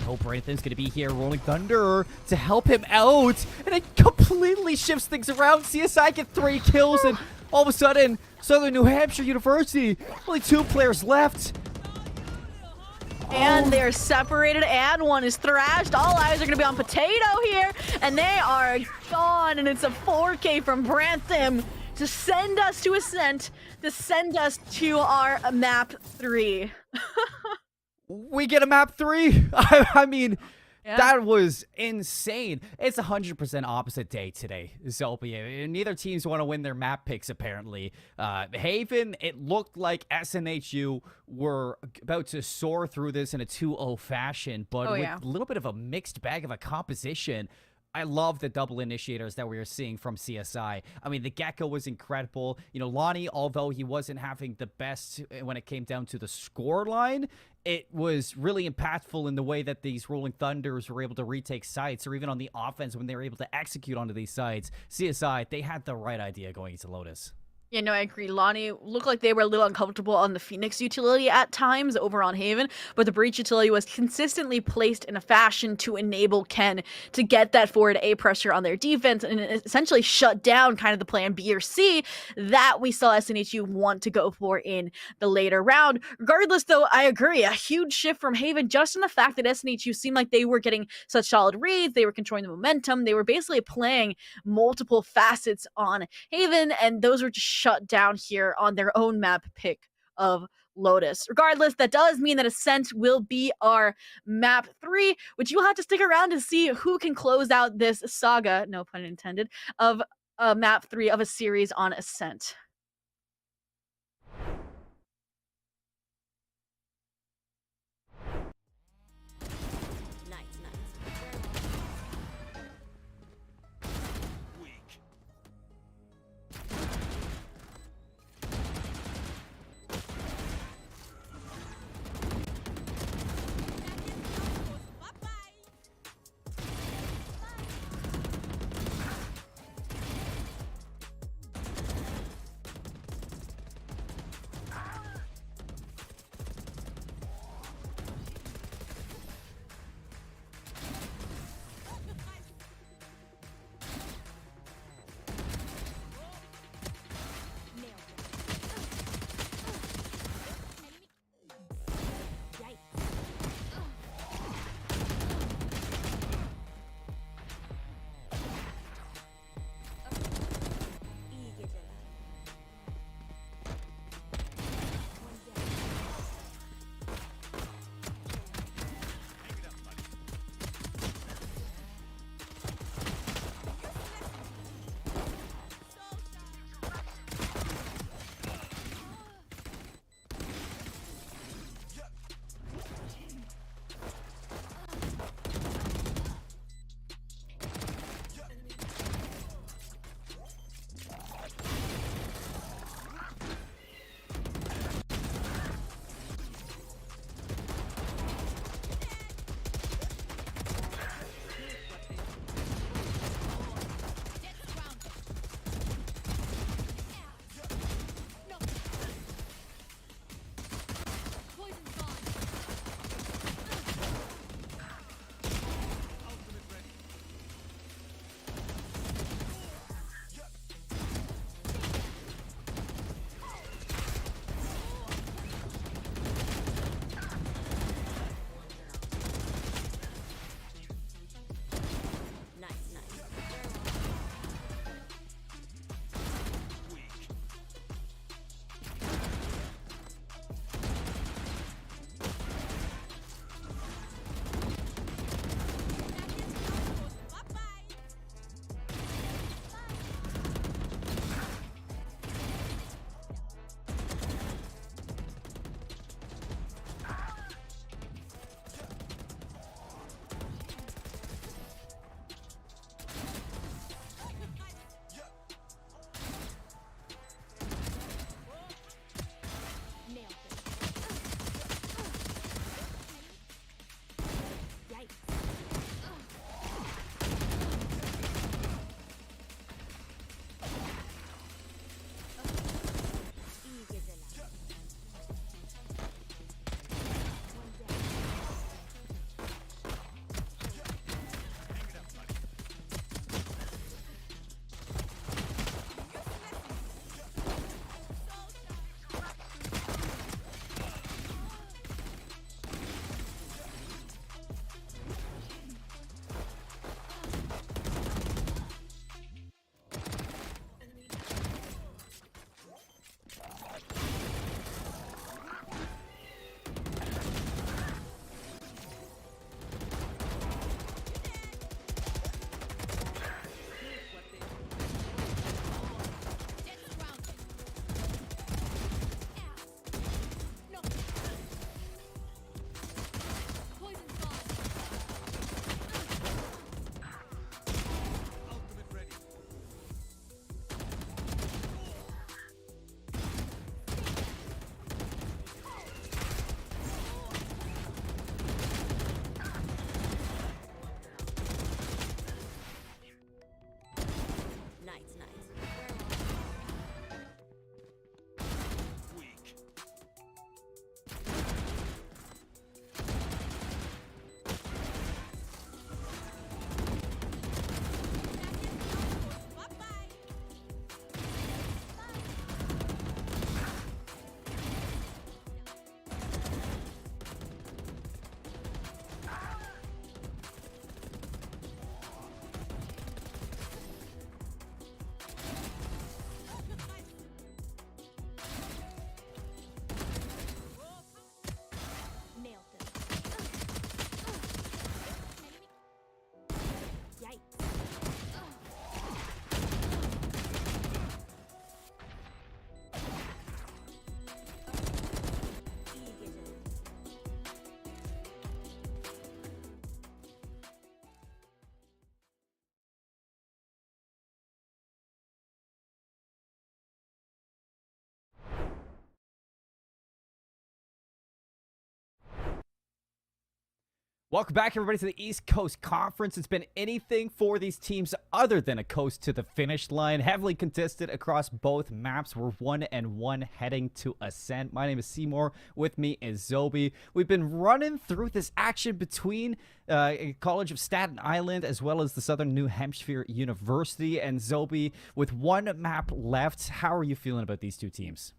Hope Raythan's going to be here, Rolling Thunder to help him out, and it completely shifts things around. CSI get 3 kills, and all of a sudden, Southern New Hampshire University, only 2 players left. And they're separated, and one is thrashed. All eyes are going to be on Potato here, and they are gone, and it's a 4K from Brantham to send us to Ascent, to send us to our map 3. We get a map 3? I mean, That was insane. It's 100% opposite day today, Zopia. Neither teams want to win their map picks, apparently. Haven, it looked like SNHU were about to soar through this in a 2-0 fashion, but with a little bit of a mixed bag of a composition. I love the double initiators that we are seeing from CSI. I mean, the Gecko was incredible. You know, Lonnie, although he wasn't having the best when it came down to the score line, it was really impactful in the way that these Rolling Thunders were able to retake sites, or even on the offense when they were able to execute onto these sites. CSI, they had the right idea going into Lotus. Yeah, no, I agree. Lonnie looked like they were a little uncomfortable on the Phoenix utility at times over on Haven, but the Breach utility was consistently placed in a fashion to enable Ken to get that forward A pressure on their defense and essentially shut down kind of the plan B or C that we saw SNHU want to go for in the later round. Regardless, though, I agree. A huge shift from Haven just in the fact that SNHU seemed like they were getting such solid reads, they were controlling the momentum, they were basically playing multiple facets on Haven, and those were just shut down here on their own map pick of Lotus. Regardless, that does mean that Ascent will be our map 3, which you'll have to stick around to see who can close out this saga, no pun intended, of map 3 of a series on Ascent. Welcome back, everybody, to the East Coast Conference. It's been anything for these teams other than a coast to the finish line. Heavily contested across both maps. We're 1-1 heading to Ascent. My name is Seymour. With me is Zobi. We've been running through this action between College of Staten Island as well as the Southern New Hampshire University. And Zobi, with one map left, how are you feeling about these two teams?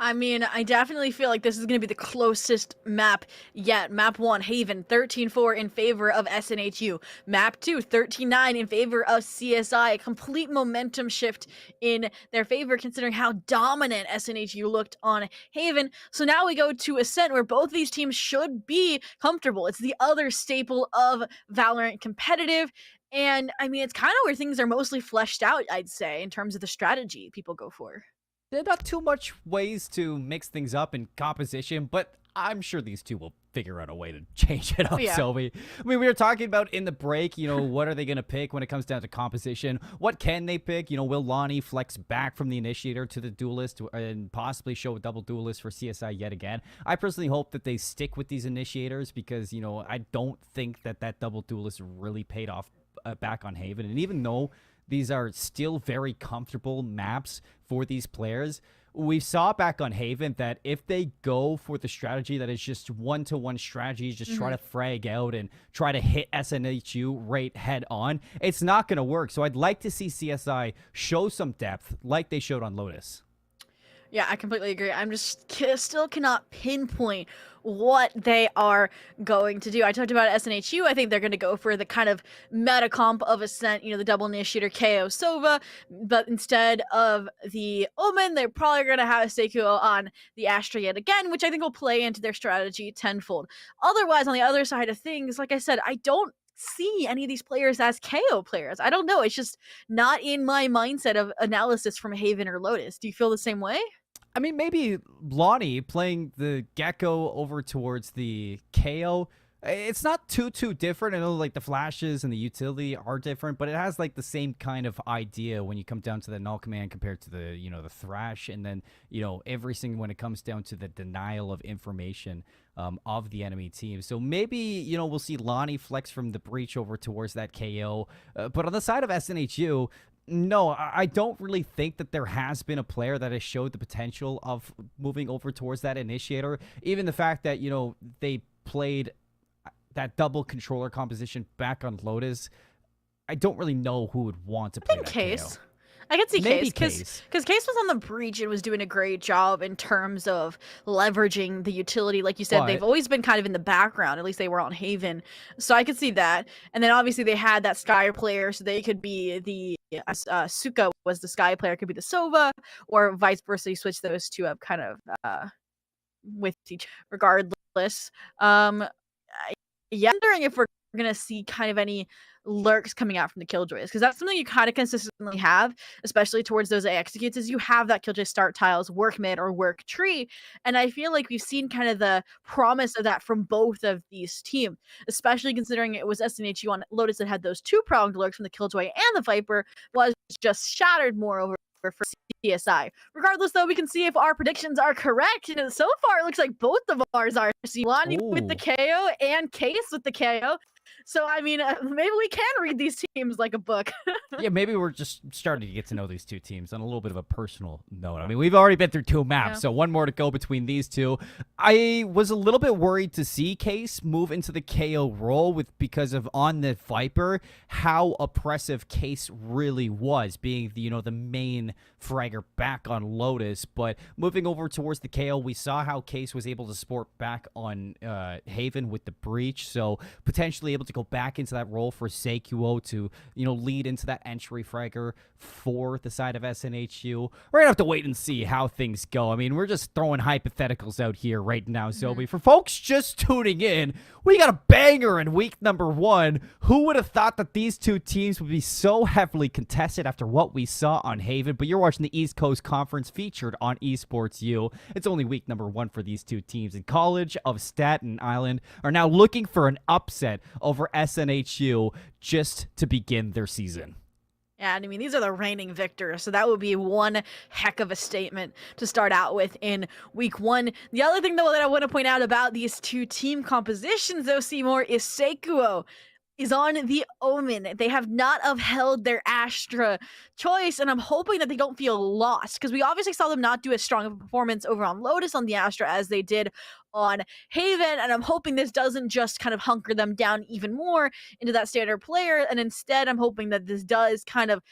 I mean, I definitely feel like this is going to be the closest map yet. Map 1, Haven, 13-4 in favor of SNHU. Map 2, 13-9 in favor of CSI. A complete momentum shift in their favor considering how dominant SNHU looked on Haven. So now we go to Ascent, where both these teams should be comfortable. It's the other staple of Valorant competitive. And, I mean, it's kind of where things are mostly fleshed out, I'd say, in terms of the strategy people go for. There are not too much ways to mix things up in composition, but I'm sure these two will figure out a way to change it up, Yeah. Sylvie. I mean, we were talking about in the break, what are they going to pick when it comes down to composition? What can they pick? Will Lonnie flex back from the Initiator to the Duelist and possibly show a double Duelist for CSI yet again? I personally hope that they stick with these Initiators because, I don't think that double Duelist really paid off back on Haven. And even though these are still very comfortable maps for these players, we saw back on Haven that if they go for the strategy that is just one-to-one strategies, just try to frag out and try to hit SNHU right head on, it's not going to work. So I'd like to see CSI show some depth like they showed on Lotus. Yeah, I completely agree. I'm just still cannot pinpoint what they are going to do. I talked about SNHU. I think they're going to go for the kind of meta comp of Ascent, the double Initiator KO Sova, but instead of the Omen, they're probably going to have a Seikuo on the Astra yet again, which I think will play into their strategy tenfold. Otherwise, on the other side of things, like I said, I don't see any of these players as KO players. I don't know. It's just not in my mindset of analysis from Haven or Lotus. Do you feel the same way? I mean, maybe Lonnie playing the Gecko over towards the KO, it's not too different. I know like the flashes and the utility are different, but it has like the same kind of idea when you come down to the null command compared to the, the thrash, and then, everything when it comes down to the denial of information of the enemy team. So maybe, we'll see Lonnie flex from the breach over towards that KO. But on the side of SNHU, no, I don't really think that there has been a player that has showed the potential of moving over towards that Initiator. Even the fact that, they played that double controller composition back on Lotus, I don't really know who would want to play that Case. KO. I could see Maybe Case because Case was on the breach and was doing a great job in terms of leveraging the utility. Like you said, they've always been kind of in the background. At least they were on Haven, so I could see that. And then obviously they had that Sky player, so they could be the Suka was the Sky player, could be the Sova, or vice versa. You switch those two up, kind of with each. Regardless, yeah, I'm wondering if we're gonna see kind of any lurks coming out from the Killjoys, because that's something you kind of consistently have, especially towards those executes, is you have that Killjoy start tiles, work mid or work tree, and I feel like we've seen kind of the promise of that from both of these teams, especially considering it was SNHU on Lotus that had those two-pronged lurks from the Killjoy and the Viper, was just shattered moreover for CSI. Regardless, though, we can see if our predictions are correct. So far, it looks like both of ours are. Lonnie with the KO and Case with the KO. So, I mean, maybe we can read these teams like a book. Yeah, maybe we're just starting to get to know these two teams on a little bit of a personal note. I mean, we've already been through two maps, so one more to go between these two. I was a little bit worried to see Case move into the KO role because of on the Viper, how oppressive Case really was, being the, the main fragger back on Lotus. But moving over towards the KO, we saw how Case was able to support back on Haven with the breach, so potentially able to go back into that role for Seikuo to, lead into that entry fragger for the side of SNHU. We're going to have to wait and see how things go. I mean, we're just throwing hypotheticals out here right now, Zobi. For folks just tuning in, we got a banger in week number 1. Who would have thought that these two teams would be so heavily contested after what we saw on Haven? But you're watching the East Coast Conference featured on Esports U. It's only week number 1 for these two teams. And College of Staten Island are now looking for an upset over SNHU just to begin their season. Yeah, and I mean, these are the reigning victors, so that would be one heck of a statement to start out with in week 1. The other thing, though, that I want to point out about these two team compositions, though, Seymour, is Seikuo is on the Omen. They have not upheld their Astra choice, and I'm hoping that they don't feel lost, because we obviously saw them not do as strong of a performance over on Lotus on the Astra as they did on Haven, and I'm hoping this doesn't just kind of hunker them down even more into that standard player, and instead I'm hoping that this does kind of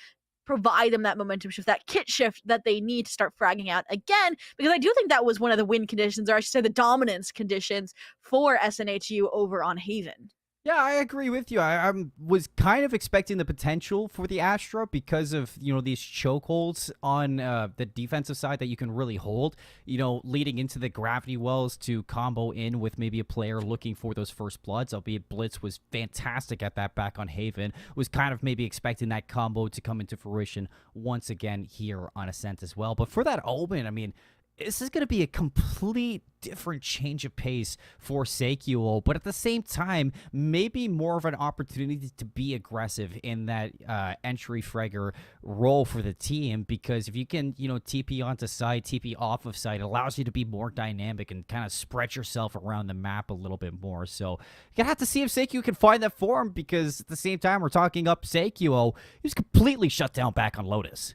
provide them that momentum shift, that kit shift that they need to start fragging out again, because I do think that was one of the win conditions, or I should say the dominance conditions for SNHU over on Haven. Yeah, I agree with you. I was kind of expecting the potential for the Astra because of, these chokeholds on the defensive side that you can really hold, leading into the gravity wells to combo in with maybe a player looking for those first bloods, albeit Blitz was fantastic at that back on Haven. Was kind of maybe expecting that combo to come into fruition once again here on Ascent as well. But for that Omen, I mean, this is going to be a complete different change of pace for Seikuo, but at the same time, maybe more of an opportunity to be aggressive in that entry fragger role for the team, because if you can, TP onto site, TP off of site, it allows you to be more dynamic and kind of spread yourself around the map a little bit more. So you're going to have to see if Seikuo can find that form, because at the same time, we're talking up Seikuo. He was completely shut down back on Lotus.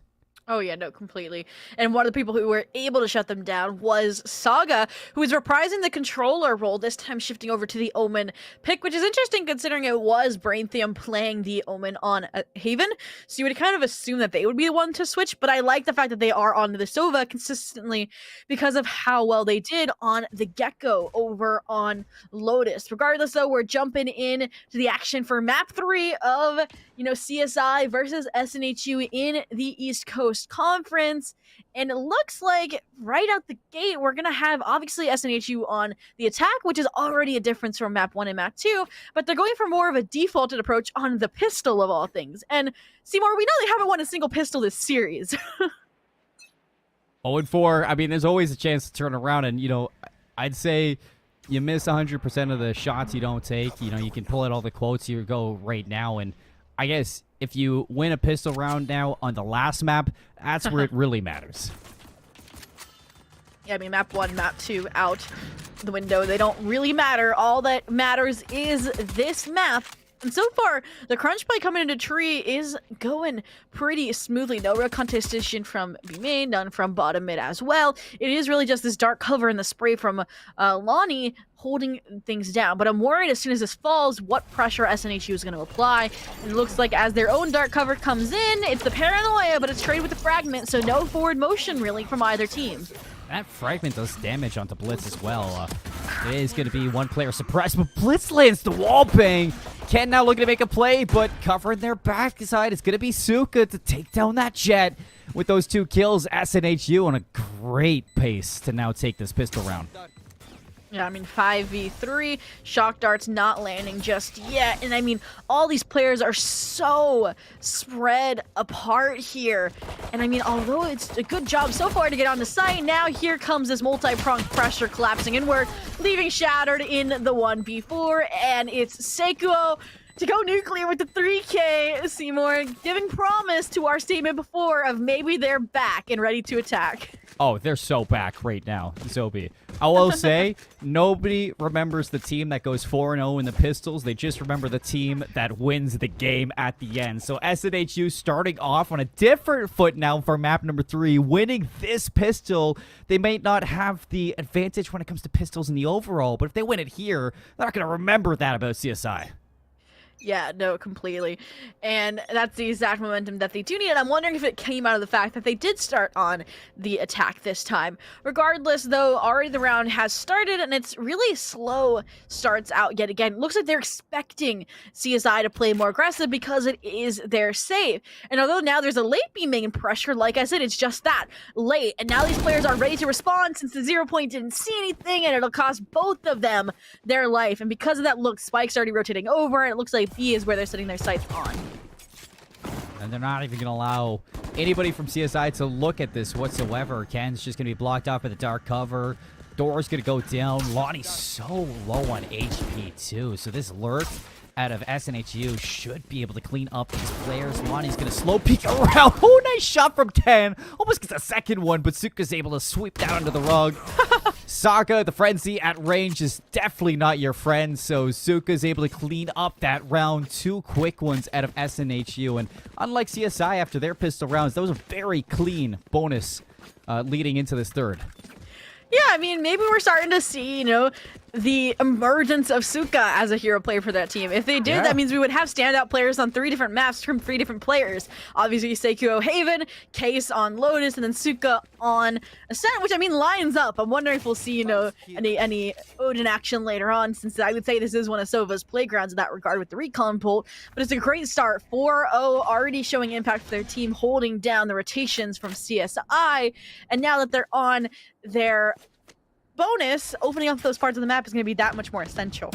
Oh yeah, no, completely. And one of the people who were able to shut them down was Saga, who is reprising the controller role, this time shifting over to the Omen pick, which is interesting considering it was Braintheum playing the Omen on Haven. So you would kind of assume that they would be the one to switch, but I like the fact that they are on the Sova consistently because of how well they did on the Gecko over on Lotus. Regardless, though, we're jumping in to the action for map 3 of, CSI versus SNHU in the East Coast Conference, and it looks like right out the gate we're gonna have obviously SNHU on the attack, which is already a difference from map 1 and map 2, but they're going for more of a defaulted approach on the pistol of all things. And Seymour, we know they haven't won a single pistol this series. 0-4. I mean, there's always a chance to turn around, and I'd say you miss 100% of the shots you don't take. You can pull out all the quotes you go right now, and I guess if you win a pistol round now on the last map, that's where it really matters. Yeah, I mean, map 1, map 2 out the window. They don't really matter. All that matters is this map. And so far, the crunch play coming into tree is going pretty smoothly. No real contestation from B main, none from bottom mid as well. It is really just this dark cover and the spray from Lonnie holding things down. But I'm worried as soon as this falls, what pressure SNHU is going to apply. And it looks like as their own dark cover comes in, it's the paranoia, but it's traded with the fragment, so no forward motion really from either team. That fragment does damage onto Blitz as well. It is going to be one player suppressed, but Blitz lands the wall bang. Ken now looking to make a play, but covering their backside. It's going to be Suka to take down that jet. With those 2 kills, SNHU on a great pace to now take this pistol round. Yeah, I mean, 5v3, shock darts not landing just yet. And I mean, all these players are so spread apart here. And I mean, although it's a good job so far to get on the site, now here comes this multi-pronged pressure collapsing inward, leaving Shattered in the 1v4. And it's Seikuo to go nuclear with the 3K, Seymour, giving promise to our statement before of maybe they're back and ready to attack. Oh, they're so back right now, Zobi. I will say, nobody remembers the team that goes 4-0 in the pistols. They just remember the team that wins the game at the end. So SNHU starting off on a different foot now for map number 3, winning this pistol. They may not have the advantage when it comes to pistols in the overall, but if they win it here, they're not going to remember that about CSI. Yeah, no, completely. And that's the exact momentum that they do need. And I'm wondering if it came out of the fact that they did start on the attack this time. Regardless, though, already the round has started, and it's really slow starts out yet again. It looks like they're expecting CSI to play more aggressive because it is their save. And although now there's a late B main pressure, like I said, it's just that, late. And now these players are ready to respond since the 0 point didn't see anything, and it'll cost both of them their life. And because of that, look, Spike's already rotating over, and it looks like B is where they're setting their sights on. And they're not even going to allow anybody from CSI to look at this whatsoever. Ken's just going to be blocked off by the dark cover. Door's going to go down. Lonnie's so low on HP, too. So this lurk out of SNHU should be able to clean up these players. Lonnie's going to slow peek around. Oh, nice shot from Ken. Almost gets a second one, but Suka's able to sweep that under the rug. Saga, the Frenzy at range is definitely not your friend, so Suka's able to clean up that round. 2 quick ones out of SNHU, and unlike CSI after their pistol rounds, that was a very clean bonus leading into this third. Yeah, I mean, maybe we're starting to see, you know, the emergence of Suka as a hero player for that team. If they did, that means we would have standout players on 3 different maps from 3 different players. Obviously, Seikuo Haven, Case on Lotus, and then Suka on Ascent, which, I mean, lines up. I'm wondering if we'll see, you know, any Odin action later on, since I would say this is one of Sova's playgrounds in that regard with the recon bolt. But it's a great start. 4-0, already showing impact for their team, holding down the rotations from CSI. And now that they're on their bonus, opening up those parts of the map is going to be that much more essential.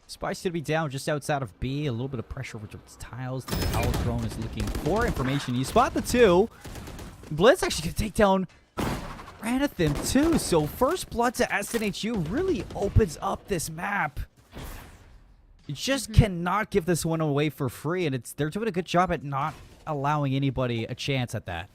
Spice should be down just outside of B. A little bit of pressure over towards tiles. The Owl Drone is looking for information. You spot the 2. Blitz actually going to take down Ranathan too. So first blood to SNHU really opens up this map. You just cannot give this one away for free, and they're doing a good job at not allowing anybody a chance at that.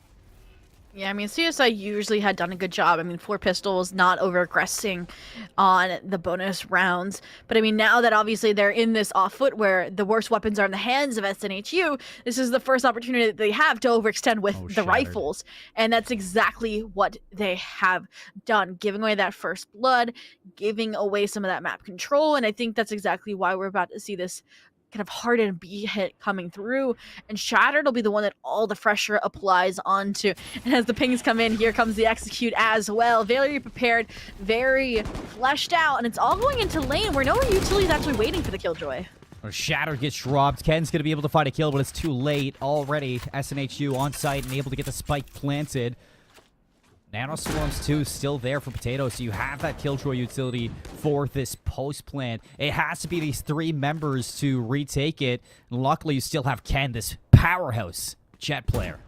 Yeah, I mean, CSI usually had done a good job. I mean, 4 pistols, not over-aggressing on the bonus rounds. But I mean, now that obviously they're in this off-foot where the worst weapons are in the hands of SNHU, this is the first opportunity that they have to overextend with the rifles. And that's exactly what they have done, giving away that first blood, giving away some of that map control. And I think that's exactly why we're about to see this kind of hardened B hit coming through, and Shattered will be the one that all the pressure applies onto. And as the pings come in, here comes the execute as well. Very prepared, very fleshed out, and it's all going into lane where no utility is actually waiting for the Killjoy. Shattered gets dropped. Ken's going to be able to find a kill, but it's too late. Already, SNHU on site and able to get the spike planted. Nanoswarms too still there for Potato, so you have that Killjoy utility for this post plant. It has to be these 3 members to retake it. And luckily, you still have Ken, this powerhouse Jet player.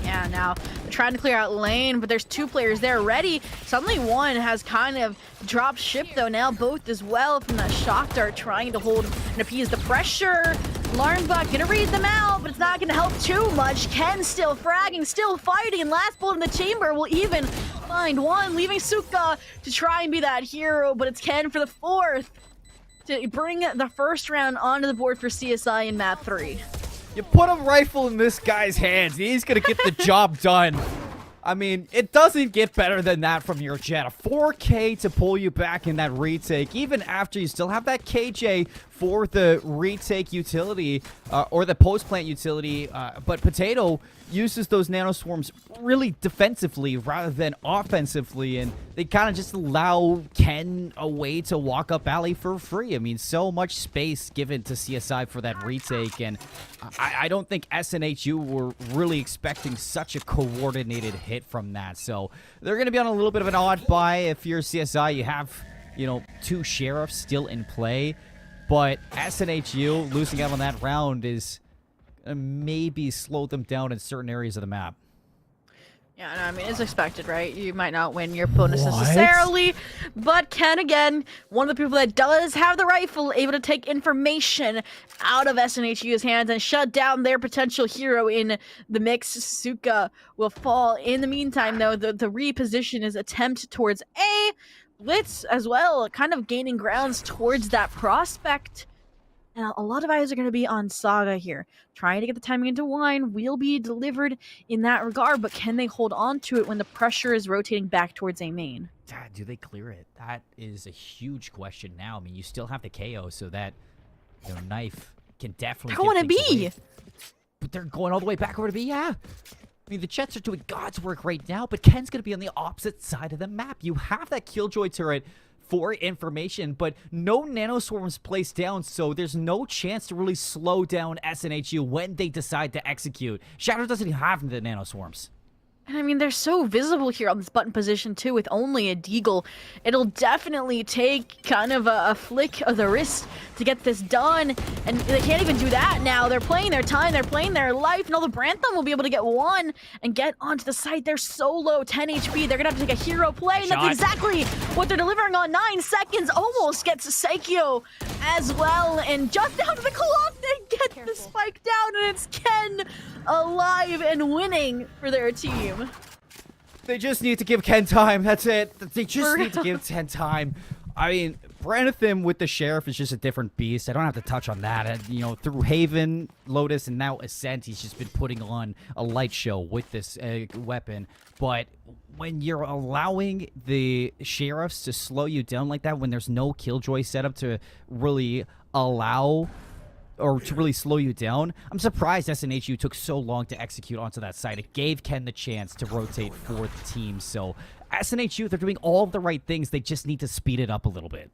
Yeah, now they're trying to clear out lane, but there's 2 players there ready. Suddenly one has kind of dropped ship, though. Now both as well from that shock dart, trying to hold and appease the pressure. Larnbach gonna read them out, but it's not gonna help too much. Ken still fragging, still fighting, and last bullet in the chamber will even find one, leaving Suka to try and be that hero, but it's Ken for the 4th to bring the first round onto the board for CSI in map 3. You put a rifle in this guy's hands, and he's going to get the job done. I mean, it doesn't get better than that from your Jet. A 4K to pull you back in that retake, even after you still have that KJ for the retake utility, or the post-plant utility, but Potato uses those nanoswarms really defensively rather than offensively, and they kind of just allow Ken a way to walk up alley for free. I mean, so much space given to CSI for that retake, and I don't think SNHU were really expecting such a coordinated hit from that, so they're going to be on a little bit of an odd buy. If you're CSI, you have, you know, 2 sheriffs still in play, but SNHU losing out on that round is maybe slow them down in certain areas of the map. Yeah, no, I mean, it's expected, right? You might not win your bonus necessarily, but Ken, again, one of the people that does have the rifle, able to take information out of SNHU's hands and shut down their potential hero in the mix. Suka will fall. In the meantime, though, the reposition is attempt towards A. Blitz as well, kind of gaining grounds towards that prospect. And a lot of eyes are going to be on Saga here. Trying to get the timing into wine will be delivered in that regard, but can they hold on to it when the pressure is rotating back towards A main? Do they clear it? That is a huge question now. I mean, you still have the KO, so that, you know, knife can definitely. I want to be. But they're going all the way back over to B, yeah. I mean, the Jets are doing God's work right now, but Ken's going to be on the opposite side of the map. You have that Killjoy turret for information, but no nanoswarms placed down, so there's no chance to really slow down SNHU when they decide to execute. Shadow doesn't even have the nanoswarms. And I mean, they're so visible here on this button position too, with only a deagle. It'll definitely take kind of a flick of the wrist to get this done. And they can't even do that now. They're playing their time, they're playing their life. No, the Brantham will be able to get one and get onto the site. They're so low, 10 HP. They're gonna have to take a hero play, and that's exactly what they're delivering on. 9 seconds, almost gets Saikyo as well. And just down to the clock, they get the spike down, and it's Ken alive and winning for their team. They just need to give Ken time. That's it. They just need to give Ken time. I mean, Brantham with the Sheriff is just a different beast. I don't have to touch on that. And, you know, through Haven, Lotus, and now Ascent, he's just been putting on a light show with this weapon. But when you're allowing the Sheriffs to slow you down like that, when there's no Killjoy set up to really allow or to really slow you down, I'm surprised SNHU took so long to execute onto that side. It gave Ken the chance to rotate for the team. So SNHU, they're doing all the right things. They just need to speed it up a little bit.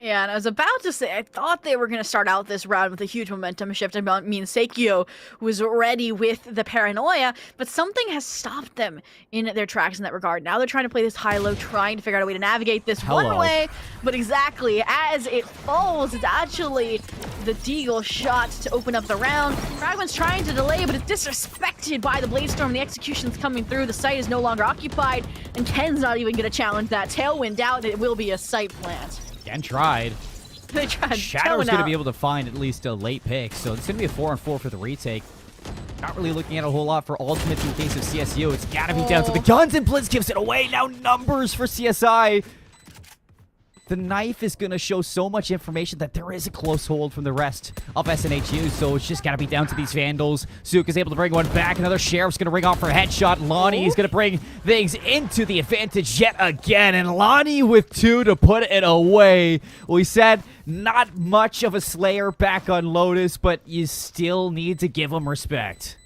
Yeah, and I was about to say, I thought they were going to start out this round with a huge momentum shift. I mean, Saikyo was ready with the paranoia, but something has stopped them in their tracks in that regard. Now they're trying to play this high-low, trying to figure out a way to navigate this one way, but exactly as it falls, it's actually the Deagle shot to open up the round. Fragment's trying to delay, but it's disrespected by the Bladestorm. The execution's coming through. The site is no longer occupied, and Ken's not even going to challenge that. Tailwind out, it will be a site plant. Ken tried. They tried. Shadow's going to be able to find at least a late pick, so it's going to be a 4-on-4 for the retake. Not really looking at a whole lot for ultimates in case of CSU. It's got to be down to the guns, and Blitz gives it away. Now numbers for CSI. The knife is going to show so much information that there is a close hold from the rest of SNHU, so it's just got to be down to these Vandals. Zook is able to bring one back. Another Sheriff's going to ring off for a headshot. Lonnie is going to bring things into the advantage yet again, and Lonnie with 2 to put it away. We said not much of a Slayer back on Lotus, but you still need to give him respect.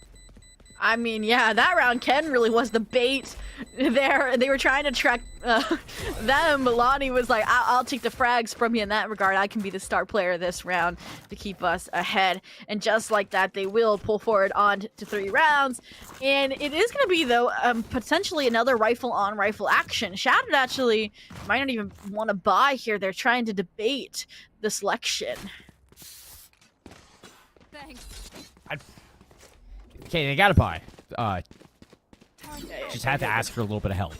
I mean, yeah, that round, Ken really was the bait there. They were trying to track them, but Lonnie was like, I'll take the frags from you in that regard. I can be the star player this round to keep us ahead. And just like that, they will pull forward on to 3 rounds. And it is going to be, though, potentially another rifle-on rifle action. Shattered actually might not even want to buy here. They're trying to debate the selection. Thanks. Okay, they gotta buy. Just had to ask for a little bit of help.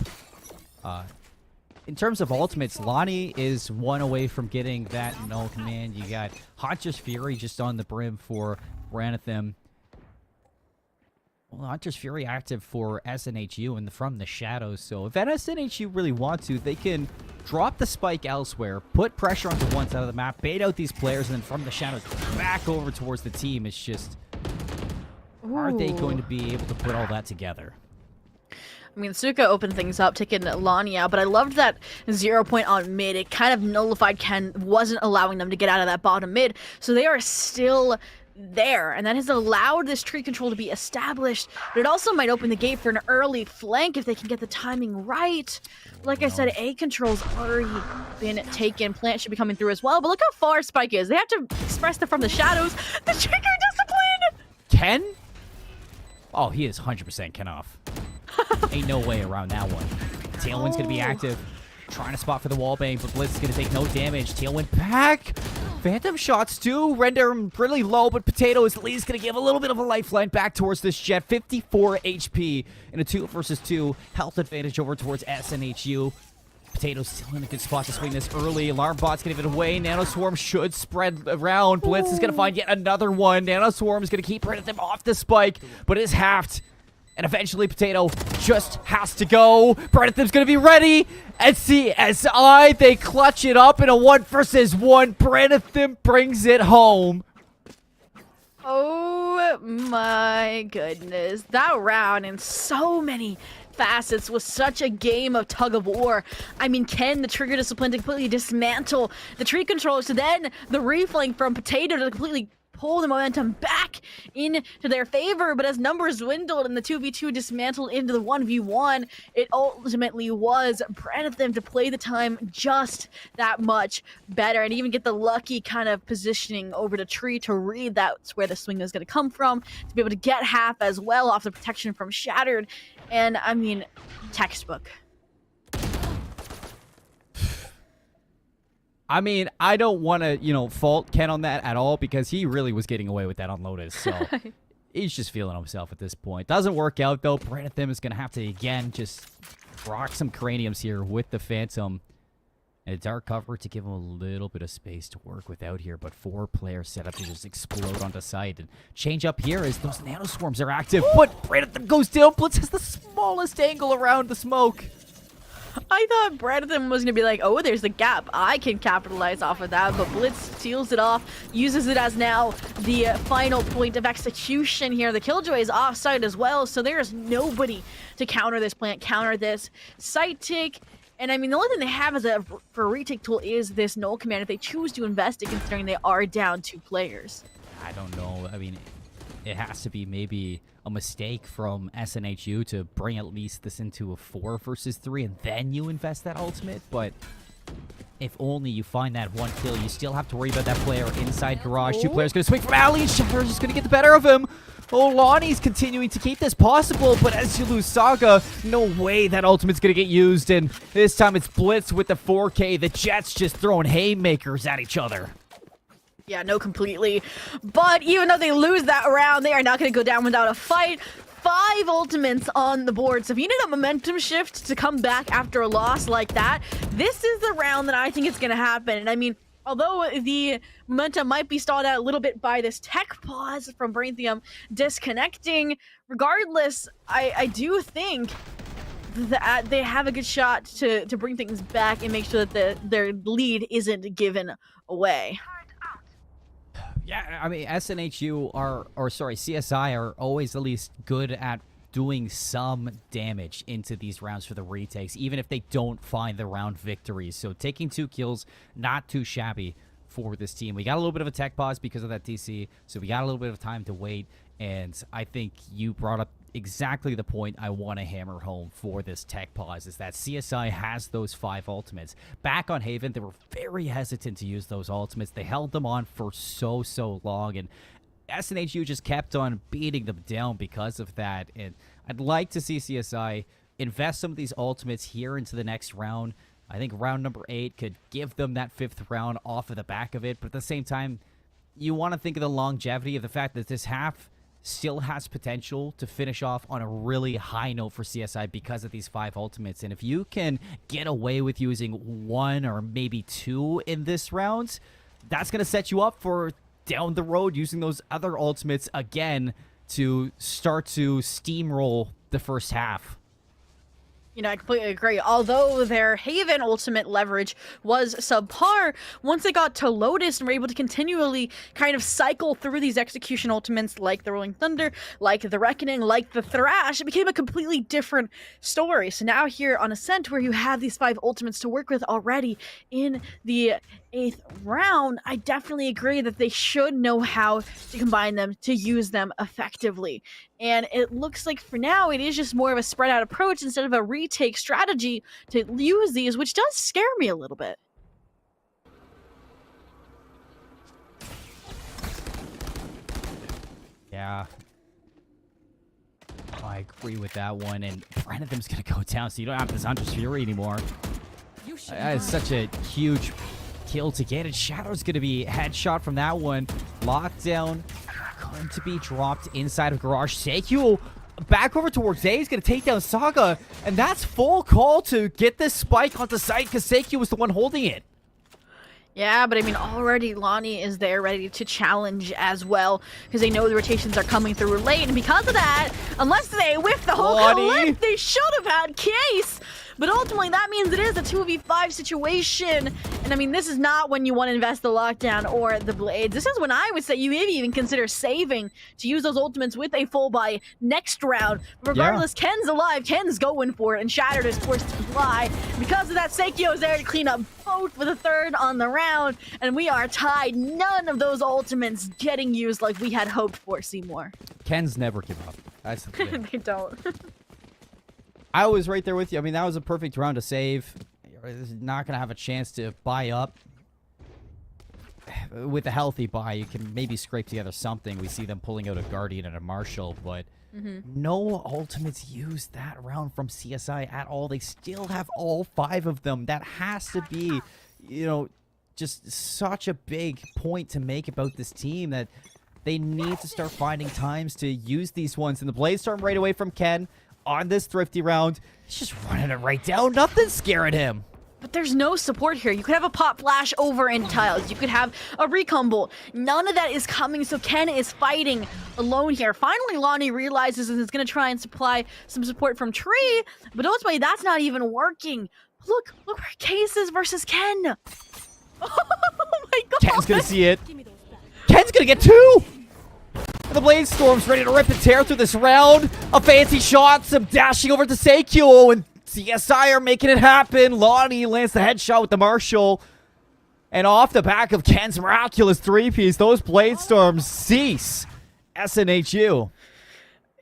In terms of ultimates, Lonnie is 1 away from getting that null command. You got Hunter's Fury just on the brim for Brantham. Well, Hunter's Fury active for SNHU and from the shadows. So if SNHU really want to, they can drop the spike elsewhere, put pressure onto one side of the map, bait out these players, and then from the shadows back over towards the team. It's just... are they going to be able to put all that together? I mean, Suka opened things up, taking Lonnie out, but I loved that 0 point on mid. It kind of nullified Ken, wasn't allowing them to get out of that bottom mid, so they are still there, and that has allowed this tree control to be established, but it also might open the gate for an early flank if they can get the timing right. Like I said, A control's already been taken. Plant should be coming through as well, but look how far Spike is. They have to express them from the shadows. The trigger discipline! Ken? Oh, he is 100% Ken off. Ain't no way around that one. Tailwind's going to be active. Trying to spot for the wallbang, but Blitz is going to take no damage. Tailwind back. Phantom shots too. Render him really low, but Potato is at least going to give a little bit of a lifeline back towards this Jet. 54 HP in a 2 versus 2 health advantage over towards SNHU. Potato's still in a good spot to swing this early. Alarm bot's going to give it away. Nanoswarm should spread around. Blitz is going to find yet another one. Nanoswarm is going to keep them off the spike, but it is halved. And eventually, Potato just has to go. Branatham's going to be ready. And CSI, they clutch it up in a 1 versus 1. Branatham brings it home. Oh my goodness. That round in so many facets was such a game of tug of war. I mean, Ken, the trigger discipline to completely dismantle the tree controls, to then the reflank from Potato to completely pull the momentum back into their favor, but as numbers dwindled and the 2v2 dismantled into the 1v1, it ultimately was Branitham to play the time just that much better and even get the lucky kind of positioning over the tree to read that's where the swing is going to come from, to be able to get half as well off the protection from Shattered. And I mean, textbook. I mean, I don't want to, fault Ken on that at all because he really was getting away with that on Lotus. So he's just feeling himself at this point. Doesn't work out, though. Branitham is going to have to, again, just rock some craniums here with the Phantom. And a dark cover to give him a little bit of space to work with out here. But 4 players set up to just explode onto site. And change up here as those nanoswarms are active. But Branitham goes down. Blitz has the smallest angle around the smoke. I thought Branitham was going to be like, oh, there's a gap. I can capitalize off of that. But Blitz seals it off, uses it as now the final point of execution here. The Killjoy is offside as well, so there's nobody to counter this plant, counter this site take. And I mean, the only thing they have as for a retake tool is this null command if they choose to invest it, considering they are down 2 players. I don't know. I mean, it has to be maybe a mistake from SNHU to bring at least this into a 4 versus 3 and then you invest that ultimate, but if only you find that 1 kill, you still have to worry about that player inside garage. 2 players going to swing from alley and Shatter's just going to get the better of him. Oh, Lonnie's continuing to keep this possible, but as you lose Saga, no way that ultimate's going to get used, and this time it's Blitz with the 4K. The Jets just throwing haymakers at each other. Yeah, no, completely. But even though they lose that round, they are not going to go down without a fight. 5 ultimates on the board. So if you need a momentum shift to come back after a loss like that, this is the round that I think it's going to happen. And I mean, although the momentum might be stalled out a little bit by this tech pause from Branitham disconnecting, regardless, I do think that they have a good shot to bring things back and make sure that their lead isn't given away. Yeah, I mean, SNHU CSI are always at least good at doing some damage into these rounds for the retakes, even if they don't find the round victories. So taking 2 kills, not too shabby for this team. We got a little bit of a tech pause because of that DC, so we got a little bit of time to wait, and I think you brought up exactly the point I want to hammer home for this tech pause, is that CSI has those 5 ultimates. Back on Haven, they were very hesitant to use those ultimates. They held them on for so long, and SNHU just kept on beating them down because of that. And I'd like to see CSI invest some of these ultimates here into the next round. I think round number 8 could give them that 5th round off of the back of it, but at the same time, you want to think of the longevity of the fact that this half still has potential to finish off on a really high note for CSI because of these 5 ultimates. And if you can get away with using 1 or maybe 2 in this round, that's going to set you up for down the road using those other ultimates again to start to steamroll the first half. You know, I completely agree. Although their Haven ultimate leverage was subpar, once they got to Lotus and were able to continually kind of cycle through these execution ultimates like the Rolling Thunder, like the Reckoning, like the Thrash, it became a completely different story. So now here on Ascent, where you have these 5 ultimates to work with already in the 8th round, I definitely agree that they should know how to combine them to use them effectively. And it looks like for now it is just more of a spread out approach instead of a retake strategy to use these, which does scare me a little bit. Yeah, I agree with that one. And Brandon's gonna go down, so you don't have this Hunter's Fury anymore. That is such a huge kill to get, and Shadow's gonna be headshot from that one. Lockdown going to be dropped inside of Garage. Seikyu back over towards A. He's gonna take down Saga, and that's full call to get this spike onto site because Seikyu was the one holding it. Yeah, but I mean, already Lonnie is there ready to challenge as well because they know the rotations are coming through late, and because of that, unless they whiff the whole clip, they should have had Case. but ultimately that means it is a 2v5 situation. And I mean, this is not when you want to invest the lockdown or the blades. This is when I would say you maybe even consider saving to use those ultimates with a full buy next round. But regardless, Ken's alive, Ken's going for it, and Shattered is forced to comply. Because of that, Seikyo is there to clean up both with a third on the round, and we are tied. None of those ultimates getting used like we had hoped for, Seymour. Ken's never give up. That's the thing. They don't. I was right there with you. I mean, that was a perfect round to save. You're not going to have a chance to buy up. With a healthy buy, you can maybe scrape together something. We see them pulling out a Guardian and a Marshall, but no ultimates used that round from CSI at all. They still have all 5 of them. That has to be, you know, just such a big point to make about this team that they need to start finding times to use these ones. And the Blade Storm right away from Ken on this Thrifty round. He's just running it right down. Nothing's scaring him. But there's no support here. You could have a pop flash over in tiles. You could have a recon bolt. None of that is coming, so Ken is fighting alone here. Finally, Lonnie realizes and is going to try and supply some support from Tree, but ultimately that's not even working. Look where Case is versus Ken. Oh my god. Ken's going to see it. Ken's going to get 2. And the Blade Storm's ready to rip and tear through this round. A fancy shot, some dashing over to Seikyo, and CSI are making it happen. Lonnie lands the headshot with the Marshall. And off the back of Ken's miraculous 3-piece, those Blade Storms cease. SNHU.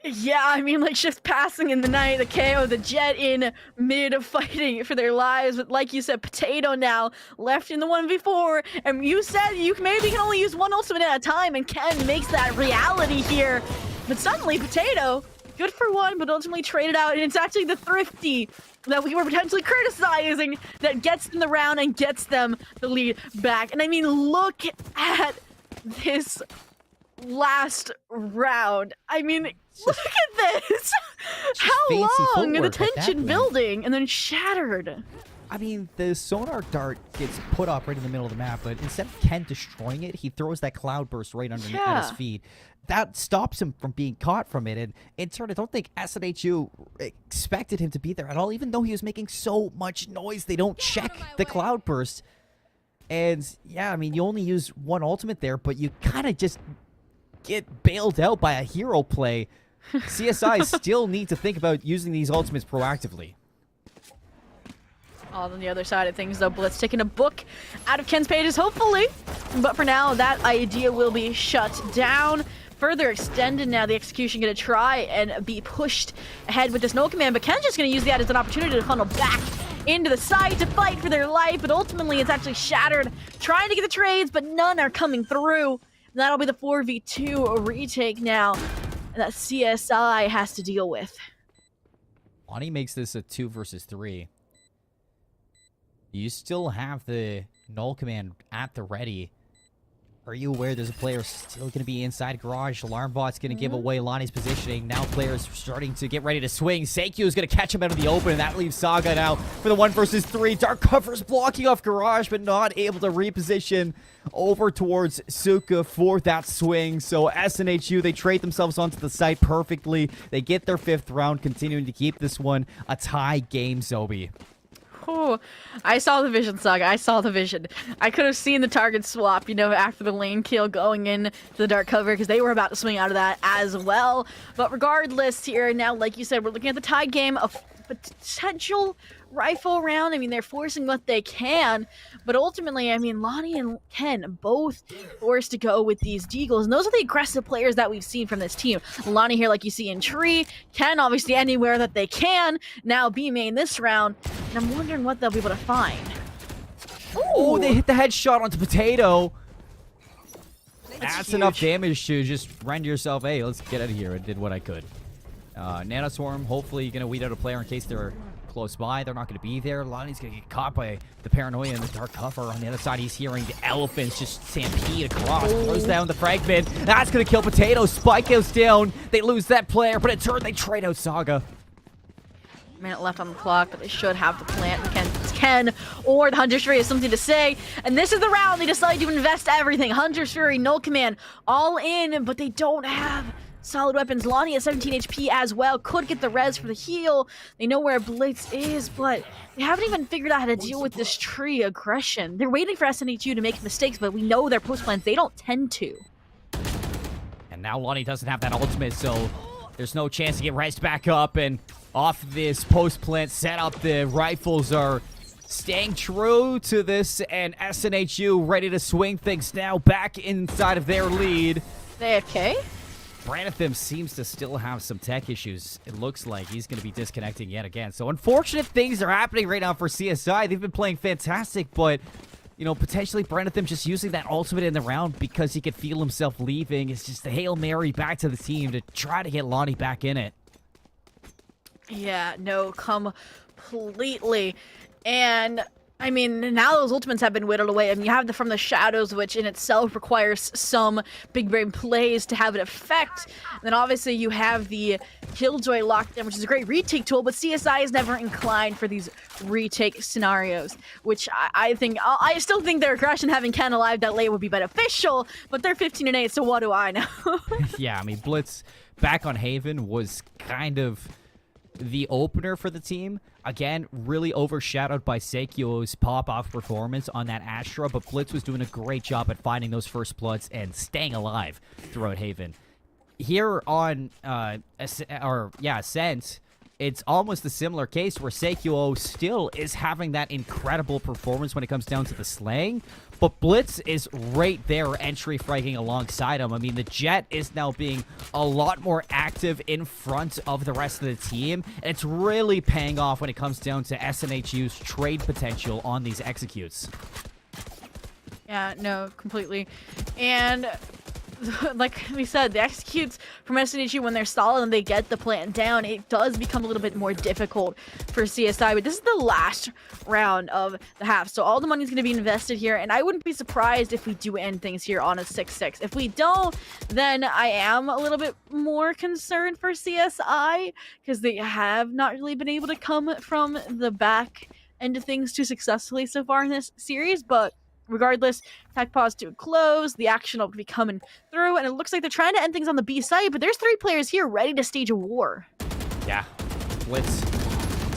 Yeah, I mean, like, shift passing in the night, the KO, the Jet in mid fighting for their lives. But like you said, Potato now left in the 1v4. And you said you maybe can only use one ultimate at a time, and Ken makes that reality here. But suddenly, Potato, good for one, but ultimately traded out. And it's actually the Thrifty that we were potentially criticizing that gets them the round and gets them the lead back. And I mean, look at this last round. I mean, look at this. How long? The tension building and then Shattered. I mean, the sonar dart gets put up right in the middle of the map, but instead of Ken destroying it, he throws that cloud burst right underneath at his feet. That stops him from being caught from it, and in turn, I don't think SNHU expected him to be there at all, even though he was making so much noise. They don't check the cloud burst. And yeah, I mean, you only use one ultimate there, but you kind of just get bailed out by a hero play. CSI still need to think about using these ultimates proactively. All on the other side of things, though, Blitz taking a book out of Ken's pages, hopefully. But for now, that idea will be shut down. Further extended now, the execution going to try and be pushed ahead with this no command, but Ken's just going to use that as an opportunity to funnel back into the side to fight for their life, but ultimately it's actually Shattered, trying to get the trades, but none are coming through. And that'll be the 4v2 retake now that CSI has to deal with. Lonnie makes this a 2 versus 3. You still have the null command at the ready. Are you aware there's a player still going to be inside garage? Alarm bot's going to give away Lonnie's positioning. Now players starting to get ready to swing. Seikyo is going to catch him out of the open, and that leaves Saga now for the 1 versus 3. Dark covers blocking off garage, but not able to reposition over towards Suka for that swing. So SNHU, they trade themselves onto the site perfectly. They get their 5th round, continuing to keep this one a tie game, Zobi. Oh, I saw the vision, Saga. I saw the vision. I could have seen the target swap, you know, after the lane kill going in to the dark cover, because they were about to swing out of that as well. But regardless here, now, like you said, we're looking at the tie game of potential rifle round. I mean, they're forcing what they can, but ultimately, I mean, Lonnie and Ken both forced to go with these deagles, and those are the aggressive players that we've seen from this team. Lonnie here, like you see in Tree, Ken obviously anywhere that they can, now B main this round, and I'm wondering what they'll be able to find. Oh, they hit the headshot onto Potato. That's enough damage to just render yourself, hey, let's get out of here. I did what I could. Nanoswarm, hopefully going to weed out a player in case they're close by. They're not going to be there. Lonnie's going to get caught by the paranoia in the dark cover. On the other side, he's hearing the elephants just stampede across. Throws down the fragment. That's going to kill Potato. Spike goes down. They lose that player, but in turn, they trade out Saga. Minute left on the clock, but they should have the plant. Ken or the Hunter's Fury has something to say. And this is the round they decide to invest everything. Hunter's Fury, no command, all in, but they don't have solid weapons. Lonnie at 17 HP as well. Could get the res for the heal. They know where Blitz is, but they haven't even figured out how to deal with this tree aggression. They're waiting for SNHU to make mistakes, but we know their post plans, they don't tend to. And now Lonnie doesn't have that ultimate, so there's no chance to get raised back up. And off this post plant setup, the rifles are staying true to this, and SNHU ready to swing things now back inside of their lead. AFK? Branitham seems to still have some tech issues. It looks like he's going to be disconnecting yet again. So unfortunate things are happening right now for CSI. They've been playing fantastic, but you know, potentially Branitham just using that ultimate in the round because he could feel himself leaving. It's just a Hail Mary back to the team to try to get Lonnie back in it. Yeah, no, completely. And I mean, now those ultimates have been whittled away. I mean, you have the From the Shadows, which in itself requires some big brain plays to have an effect. And then obviously you have the Killjoy lockdown, which is a great retake tool, but CSI is never inclined for these retake scenarios, which I still think their aggression having Ken alive that late would be beneficial, but they're 15-8, so what do I know? Yeah, I mean, Blitz back on Haven was kind of the opener for the team. Again, really overshadowed by Seikyo's pop-off performance on that Astra, but Blitz was doing a great job at finding those first bloods and staying alive throughout Haven. Here on, Ascent, it's almost a similar case where Seikyo still is having that incredible performance when it comes down to the slaying, but Blitz is right there entry fragging alongside him. I mean, the Jet is now being a lot more active in front of the rest of the team, and it's really paying off when it comes down to SNHU's trade potential on these executes. Yeah, no, completely. And like we said, the executes from SNHU, when they're solid and they get the plan down, it does become a little bit more difficult for CSI. But this is the last round of the half, so all the money is going to be invested here, and I wouldn't be surprised if we do end things here on a 6-6. If we don't, then I am a little bit more concerned for CSI, because they have not really been able to come from the back end of things too successfully so far in this series. But regardless, attack pause to a close, the action will be coming through, and it looks like they're trying to end things on the B side, but there's 3 players here ready to stage a war. Yeah, Blitz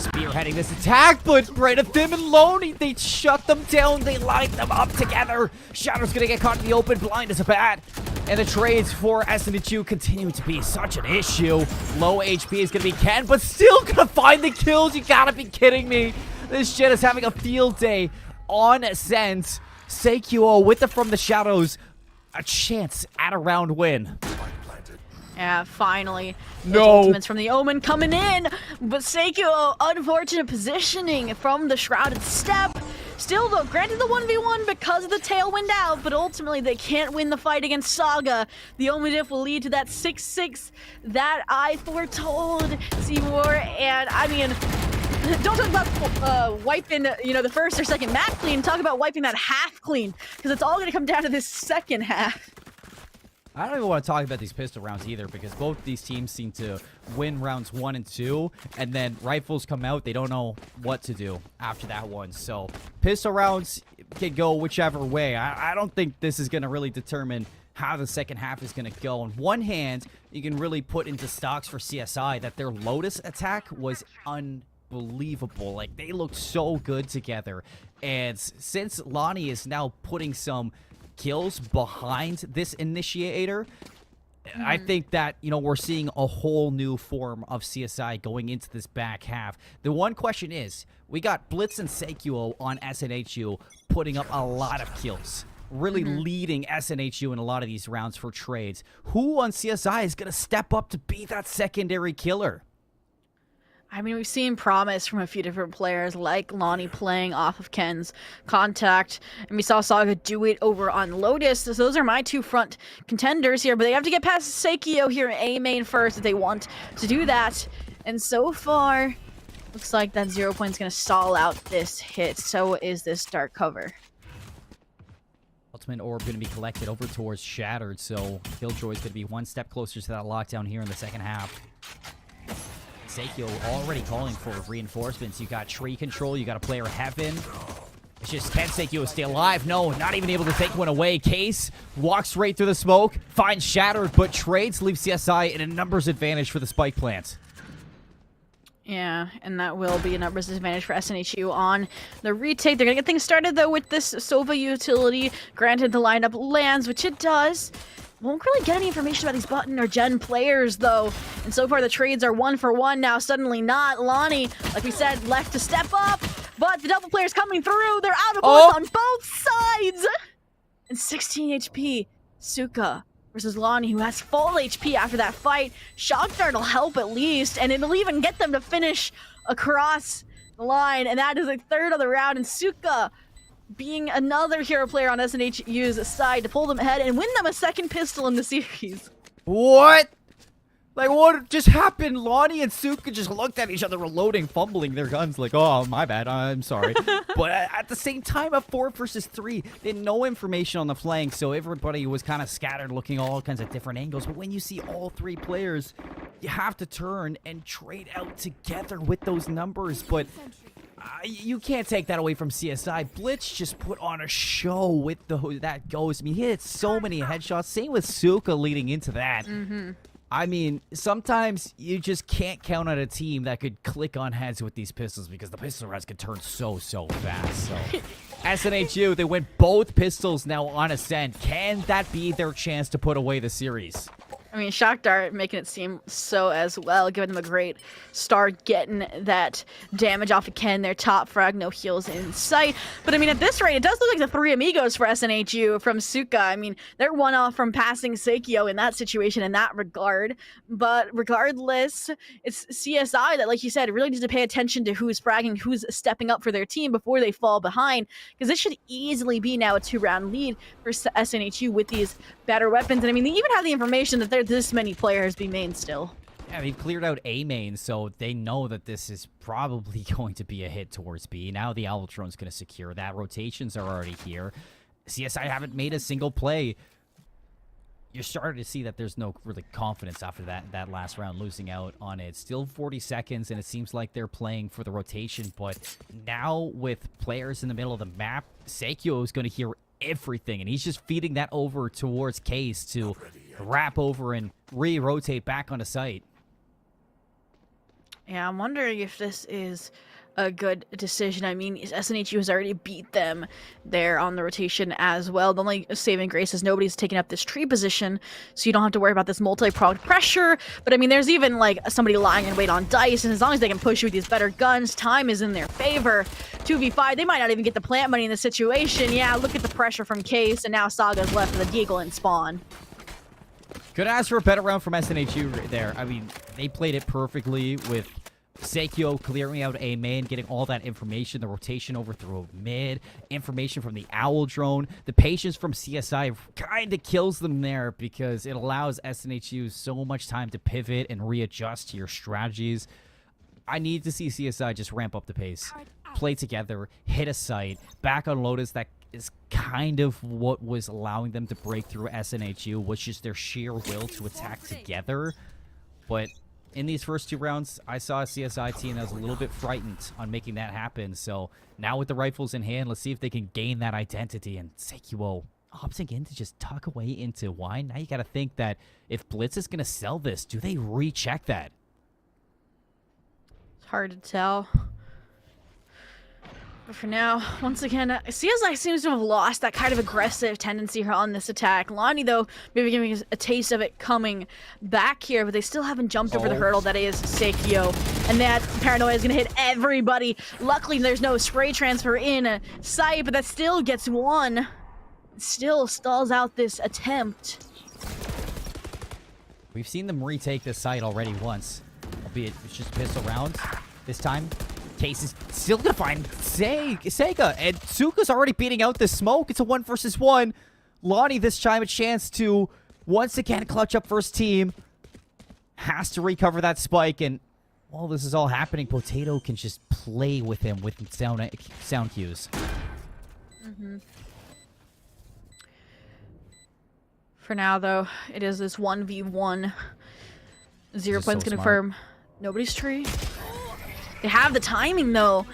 spearheading this attack, but Branitham and Loney, they shut them down, they lined them up together. Shadow's gonna get caught in the open, blind as a bat. And the trades for SNHU continue to be such an issue. Low HP is gonna be Ken, but still gonna find the kills, you gotta be kidding me. This shit is having a field day on Ascent. Seikyo with the From the Shadows, a chance at a round win. Yeah, finally. No. Ultimates from the Omen coming in, but Seikyo, unfortunate positioning from the Shrouded Step. Still though, granted the 1v1 because of the tailwind out, but ultimately they can't win the fight against Saga. The Omen diff will lead to that 6-6 that I foretold, Seymour, and I mean, don't talk about wiping, the first or second map clean. Talk about wiping that half clean, because it's all going to come down to this second half. I don't even want to talk about these pistol rounds either, because both these teams seem to win rounds 1 and 2, and then rifles come out, they don't know what to do after that one. So pistol rounds can go whichever way. I don't think this is going to really determine how the second half is going to go. On one hand, you can really put into stocks for CSI that their Lotus attack was unbelievable. Like, they looked so good together. And since Lonnie is now putting some kills behind this initiator, I think that, we're seeing a whole new form of CSI going into this back half. The one question is, we got Blitz and Seikyo on SNHU putting up a lot of kills, really leading SNHU in a lot of these rounds for trades. Who on CSI is going to step up to be that secondary killer? I mean, we've seen promise from a few different players, like Lonnie playing off of Ken's contact, and we saw Saga do it over on Lotus. So those are my 2 front contenders here, but they have to get past Seikyo here in A main first if they want to do that. And so far, looks like that 0 point's going to stall out this hit. So is this dark cover. Ultimate Orb going to be collected over towards Shattered, so Killjoy's going to be 1 step closer to that lockdown here in the second half. Seikyo already calling for reinforcements. You got tree control, you got a player Heaven. It's just, can SNHU stay alive? No, not even able to take one away. Case walks right through the smoke, finds Shattered, but trades, leaves CSI in a numbers advantage for the spike plant. Yeah, and that will be a numbers advantage for SNHU on the retake. They're going to get things started, though, with this Sova utility. Granted, the lineup lands, which it does. Won't really get any information about these button or gen players, though. And so far, the trades are 1 for 1 now. Suddenly not. Lonnie, like we said, left to step up. But the double players coming through. They're out of bullets on both sides. And 16 HP. Suka versus Lonnie, who has full HP after that fight. Shock Dart will help at least, and it'll even get them to finish across the line. And that is a third of the round. And Suka being another hero player on SNHU's side to pull them ahead and win them a second pistol in the series. What? Like, what just happened? Lonnie and Suka just looked at each other, reloading, fumbling their guns like, oh, my bad, I'm sorry. But at the same time, a 4 versus 3, they had no information on the flank, so everybody was kind of scattered, looking all kinds of different angles. But when you see all 3 players, you have to turn and trade out together with those numbers. But you can't take that away from CSI. Blitz just put on a show with that Ghost. I mean, he hit so many headshots. Same with Suka leading into that. I mean, sometimes you just can't count on a team that could click on heads with these pistols because the pistol rounds can turn so fast. So, SNHU, they win both pistols now on Ascent. Can that be their chance to put away the series? I mean, Shock Dart making it seem so as well, giving them a great start, getting that damage off of Ken, their top frag, no heals in sight. But I mean, at this rate, it does look like the 3 amigos for SNHU from Suka. I mean, they're one off from passing Seikyo in that situation in that regard. But regardless, it's CSI that, like you said, really needs to pay attention to who's fragging, who's stepping up for their team before they fall behind. Because this should easily be now a 2-round lead for SNHU with these better weapons. And I mean, they even have the information that there's this many players be main still. Yeah, they've cleared out A main, so they know that this is probably going to be a hit towards B. Now the Albatrone's going to secure that. Rotations are already here. CSI haven't made a single play. You're starting to see that there's no really confidence after that last round, losing out on it. Still 40 seconds, and it seems like they're playing for the rotation. But now with players in the middle of the map, Seikyo is going to hear everything, and he's just feeding that over towards Case to wrap over and re-rotate back onto site. Yeah, I'm wondering if this is a good decision. I mean, SNHU has already beat them there on the rotation as well. The only saving grace is nobody's taking up this tree position, so you don't have to worry about this multi-pronged pressure. But I mean, there's even like somebody lying in wait on dice, and as long as they can push you with these better guns, time is in their favor. 2v5, they might not even get the plant money in this situation. Yeah, look at the pressure from Case, and now Saga's left with a Deagle and Spawn. Could ask for a better round from SNHU there. I mean, they played it perfectly with Seikyo clearing out A main, getting all that information, the rotation over through mid, information from the Owl drone. The patience from CSI kind of kills them there because it allows SNHU so much time to pivot and readjust to your strategies. I need to see CSI just ramp up the pace, play together, hit a site, back on Lotus. That is kind of what was allowing them to break through SNHU, was just their sheer will to attack together. But in these first 2 rounds, I saw a CSI team that was a little bit frightened on making that happen. So now with the rifles in hand, let's see if they can gain that identity. And Seikyo opting in to just tuck away into wine. Now you got to think that if Blitz is going to sell this, do they recheck that? It's hard to tell. But for now, once again, CSI seems to have lost that kind of aggressive tendency on this attack. Lonnie, though, maybe giving us a taste of it coming back here, but they still haven't jumped over the hurdle that is Seikyo. And that paranoia is going to hit everybody. Luckily, there's no spray transfer in sight, but that still gets one. It still stalls out this attempt. We've seen them retake this site already once, albeit it's just pistol rounds. This time, Case is still gonna find Sega, and Suka's already beating out this smoke. It's a 1 versus 1. Lonnie this time a chance to once again clutch up first team. Has to recover that spike, and while this is all happening, Potato can just play with him with sound cues. For now, though, it is this 1v1. 0 points so confirm. Nobody's tree. They have the timing, though.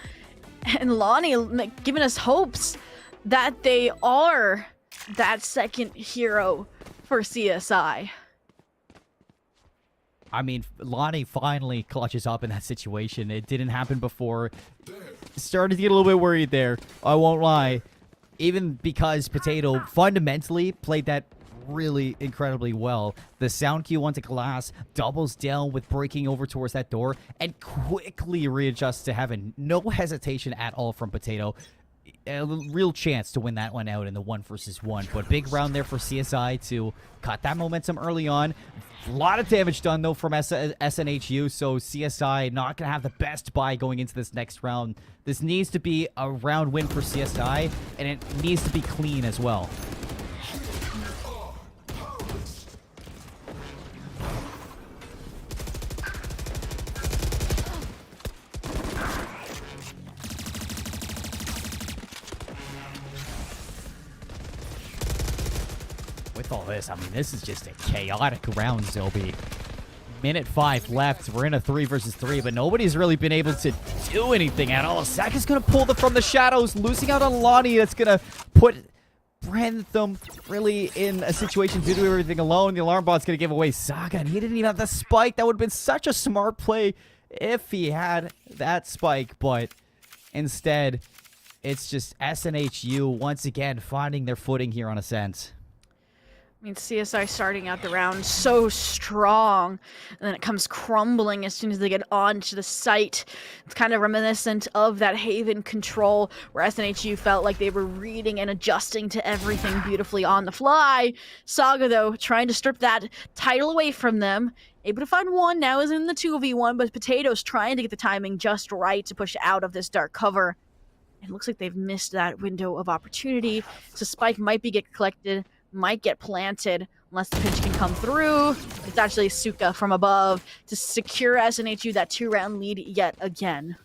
And Lonnie giving us hopes that they are that second hero for CSI. I mean, Lonnie finally clutches up in that situation. It didn't happen before. Started to get a little bit worried there. I won't lie. Even because Potato fundamentally played that really incredibly well. The sound cue onto glass, doubles down with breaking over towards that door, and quickly readjusts to heaven. No hesitation at all from Potato. A real chance to win that one out in the 1 versus 1. But big round there for CSI to cut that momentum early on. A lot of damage done, though, from SNHU, so CSI not going to have the best buy going into this next round. This needs to be a round win for CSI, and it needs to be clean as well. With all this, I mean, this is just a chaotic round, Zilby. Minute 5 left. We're in a 3 versus 3, but nobody's really been able to do anything at all. Saka's going to pull from the shadows, losing out on Lonnie. That's going to put Brentham really in a situation to do everything alone. The alarm bot's going to give away Saga, and he didn't even have the spike. That would have been such a smart play if he had that spike, but instead, it's just SNHU once again finding their footing here on Ascent. I mean, CSI starting out the round so strong, and then it comes crumbling as soon as they get onto the site. It's kind of reminiscent of that Haven control, where SNHU felt like they were reading and adjusting to everything beautifully on the fly. Saga, though, trying to strip that title away from them. Able to find one, now is in the 2v1, but Potato's trying to get the timing just right to push out of this dark cover. It looks like they've missed that window of opportunity, so Spike might be get collected, might get planted unless the pinch can come through. It's actually Suka from above to secure SNHU that 2-round lead yet again.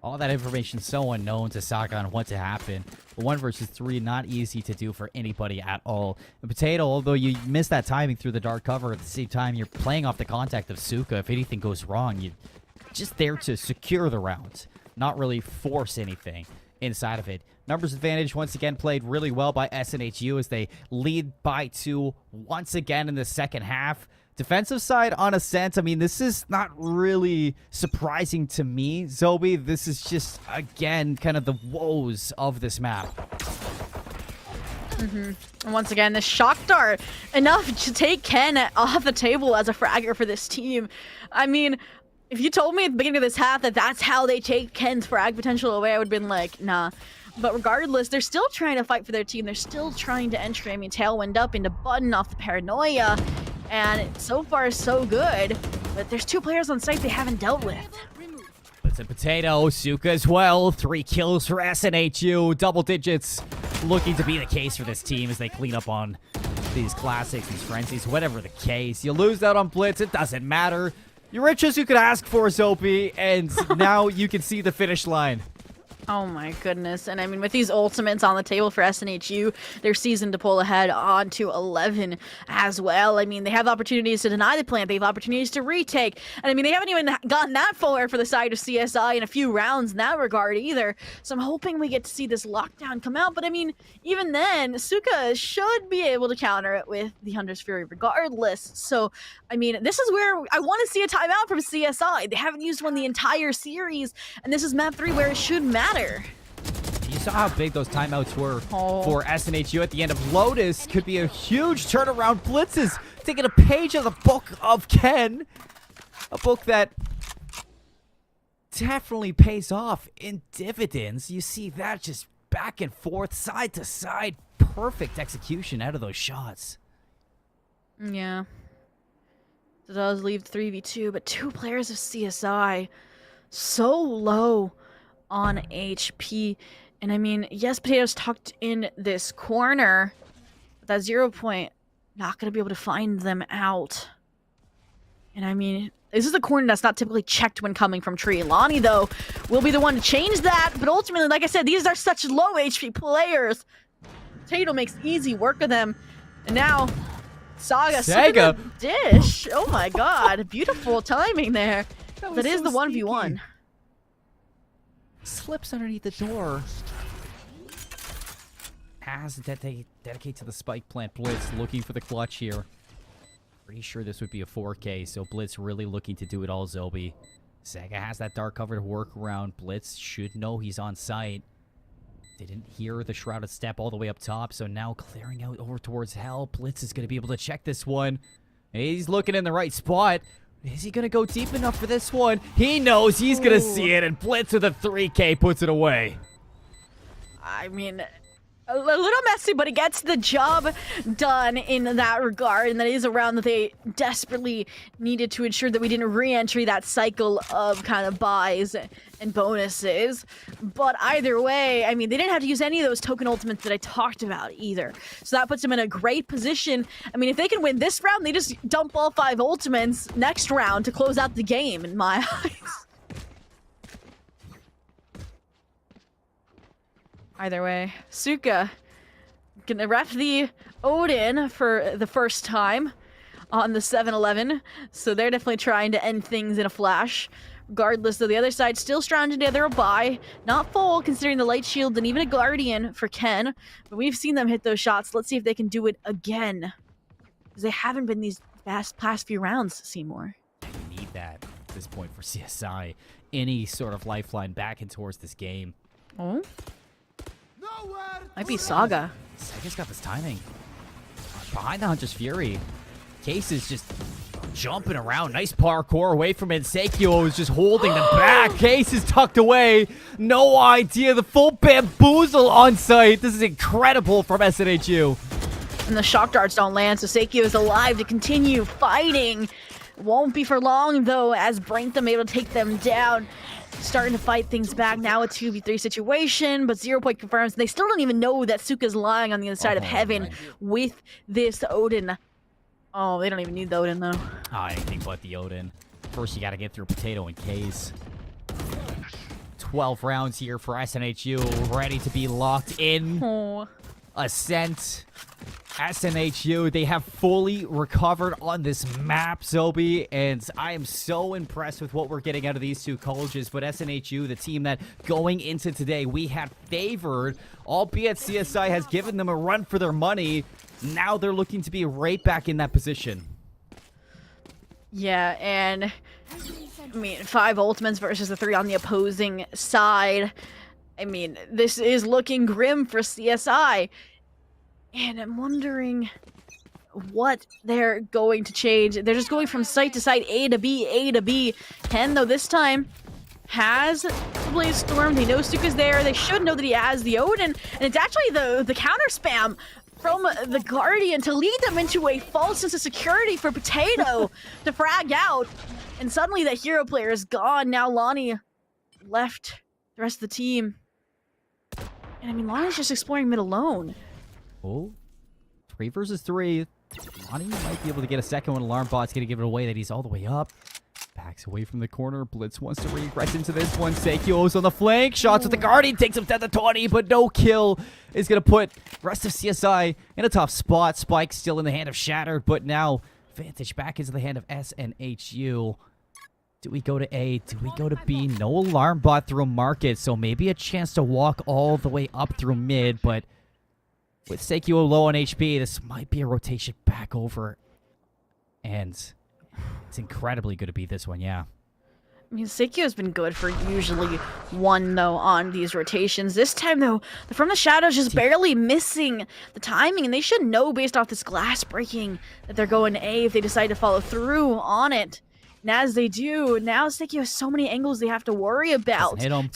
All that information so unknown to Saga on what to happen. But 1 versus 3, not easy to do for anybody at all. And Potato, although you miss that timing through the dark cover, at the same time, you're playing off the contact of Suka. If anything goes wrong, you're just there to secure the round, not really force anything inside of it. Numbers advantage once again played really well by SNHU as they lead by 2 once again in the second half. Defensive side on Ascent, I mean, this is not really surprising to me, Zobi. This is just, again, kind of the woes of this map. And once again, the shock dart, enough to take Ken off the table as a fragger for this team. I mean, if you told me at the beginning of this half that that's how they take Ken's frag potential away, I would have been like, nah. But regardless, they're still trying to fight for their team. They're still trying to enter. I mean, Tailwind up into Button off the Paranoia. And so far, so good. But there's 2 players on site they haven't dealt with. It's a Potato, Suka as well. 3 kills for SNHU. Double digits looking to be the case for this team as they clean up on these classics, these frenzies, whatever the case. You lose out on Blitz, it doesn't matter. You're rich as you could ask for, Zopi, and now you can see the finish line. Oh my goodness. And I mean, with these ultimates on the table for SNHU, they're seasoned to pull ahead on to 11 as well. I mean, they have opportunities to deny the plant. They have opportunities to retake. And I mean, they haven't even gotten that far for the side of CSI in a few rounds in that regard either. So I'm hoping we get to see this lockdown come out. But I mean, even then, Suka should be able to counter it with the Hunter's Fury regardless. So, I mean, this is where I want to see a timeout from CSI. They haven't used one the entire series. And this is map 3 where it should matter. You saw how big those timeouts were for SNHU at the end of Lotus. Could be a huge turnaround. Blitzes taking a page of the book of Ken. A book that definitely pays off in dividends. You see that just back and forth, side to side. Perfect execution out of those shots. Yeah. It does leave 3v2, but 2 players of CSI so low on HP. And I mean, yes, Potato's tucked in this corner, but that 0 point, not going to be able to find them out. And I mean, this is a corner that's not typically checked when coming from tree. Lonnie, though, will be the one to change that. But ultimately, like I said, these are such low HP players. Potato makes easy work of them. And now, Saga. Dish. Oh my god. Beautiful timing there. That is the 1v1. Slips underneath the door. Has dedicate to the spike plant. Blitz looking for the clutch here. Pretty sure this would be a 4K, so Blitz really looking to do it all, Zobi. Saga has that dark cover to work around. Blitz should know he's on site. They didn't hear the shrouded step all the way up top, so now clearing out over towards Hell. Blitz is going to be able to check this one. He's looking in the right spot. Is he going to go deep enough for this one? He knows he's going to see it, and Blitz with a 3K puts it away. I mean, a little messy, but he gets the job done in that regard, and that is a round that they desperately needed to ensure that we didn't re-entry that cycle of kind of buys and bonuses. But either way, I mean, they didn't have to use any of those token ultimates that I talked about either. So that puts them in a great position. I mean, if they can win this round, they just dump all 5 ultimates next round to close out the game, in my eyes. Either way, Suka gonna ref the Odin for the first time on the 7-11, so they're definitely trying to end things in a flash. Regardless, though, the other side still stranded together a buy, not full considering the light shield and even a guardian for Ken, but we've seen them hit those shots. Let's see if they can do it again, because they haven't been these past few rounds, Seymour. You need that at this point for CSI. Any sort of lifeline back in towards this game. Oh? Might be Saga. Saga's got this timing. Behind the Hunter's Fury. Case is just jumping around. Nice parkour away from it. Seikyo is just holding them back. Case is tucked away. No idea. The full bamboozle on site. This is incredible from SNHU. And the shock darts don't land, so Seikyo is alive to continue fighting. Won't be for long, though, as Braintham able to take them down. Starting to fight things back now, a 2v3 situation, but 0 Point confirms they still don't even know that Suka's lying on the other side of heaven with this Odin. Oh, they don't even need the Odin, though. Anything but the Odin. First, you got to get through Potato and Case. 12 rounds here for SNHU, ready to be locked in. Oh. Ascent. SNHU, they have fully recovered on this map, Zobi, and I am so impressed with what we're getting out of these two colleges, but SNHU, the team that going into today we had favored, albeit CSI has given them a run for their money, now they're looking to be right back in that position. Yeah, and I mean, 5 ultimates versus the 3 on the opposing side. I mean, this is looking grim for CSI. And I'm wondering what they're going to change. They're just going from site to site, A to B, A to B. Ken, though, this time has the Blaze Storm. They know Suka's there. They should know that he has the Odin. And it's actually the counter spam from the Guardian to lead them into a false sense of security for Potato to frag out. And suddenly that hero player is gone. Now Lonnie left the rest of the team. And I mean, Lonnie's just exploring mid alone. Oh, 3 versus 3. Lonnie might be able to get a second one. Alarm bot's going to give it away that he's all the way up. Backs away from the corner. Blitz wants to regress into this one. Seikyo's on the flank. Shots with the Guardian. Takes him down to 20, but no kill is going to put rest of CSI in a tough spot. Spike still in the hand of Shattered, but now Vantage back into the hand of SNHU. Do we go to A? Do we go to B? No alarm bot through market, so maybe a chance to walk all the way up through mid, but with Seikyo low on HP, this might be a rotation back over. And it's incredibly good to beat this one, yeah. I mean, Seikyo's been good for usually 1, though, on these rotations. This time, though, the From the Shadows just barely missing the timing, and they should know based off this glass breaking that they're going A if they decide to follow through on it. And as they do, now Seikyo has so many angles they have to worry about. Hit him.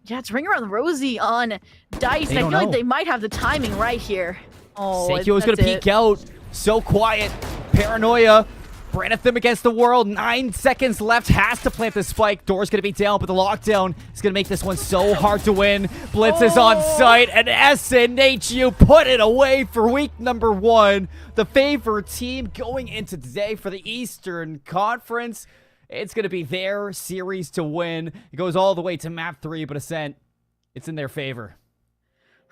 Yeah, it's Ring Around the Rosie on Dice. I feel like they might have the timing right here. Oh, Seikyo's going to peek out. So quiet. Paranoia. Branitham against the world. 9 seconds left. Has to plant the spike. Door's going to be down, but the lockdown is going to make this one so hard to win. Blitz is on site, and SNHU put it away for week number 1. The favored team going into today for the Eastern Conference. It's going to be their series to win. It goes all the way to map 3, but Ascent, it's in their favor.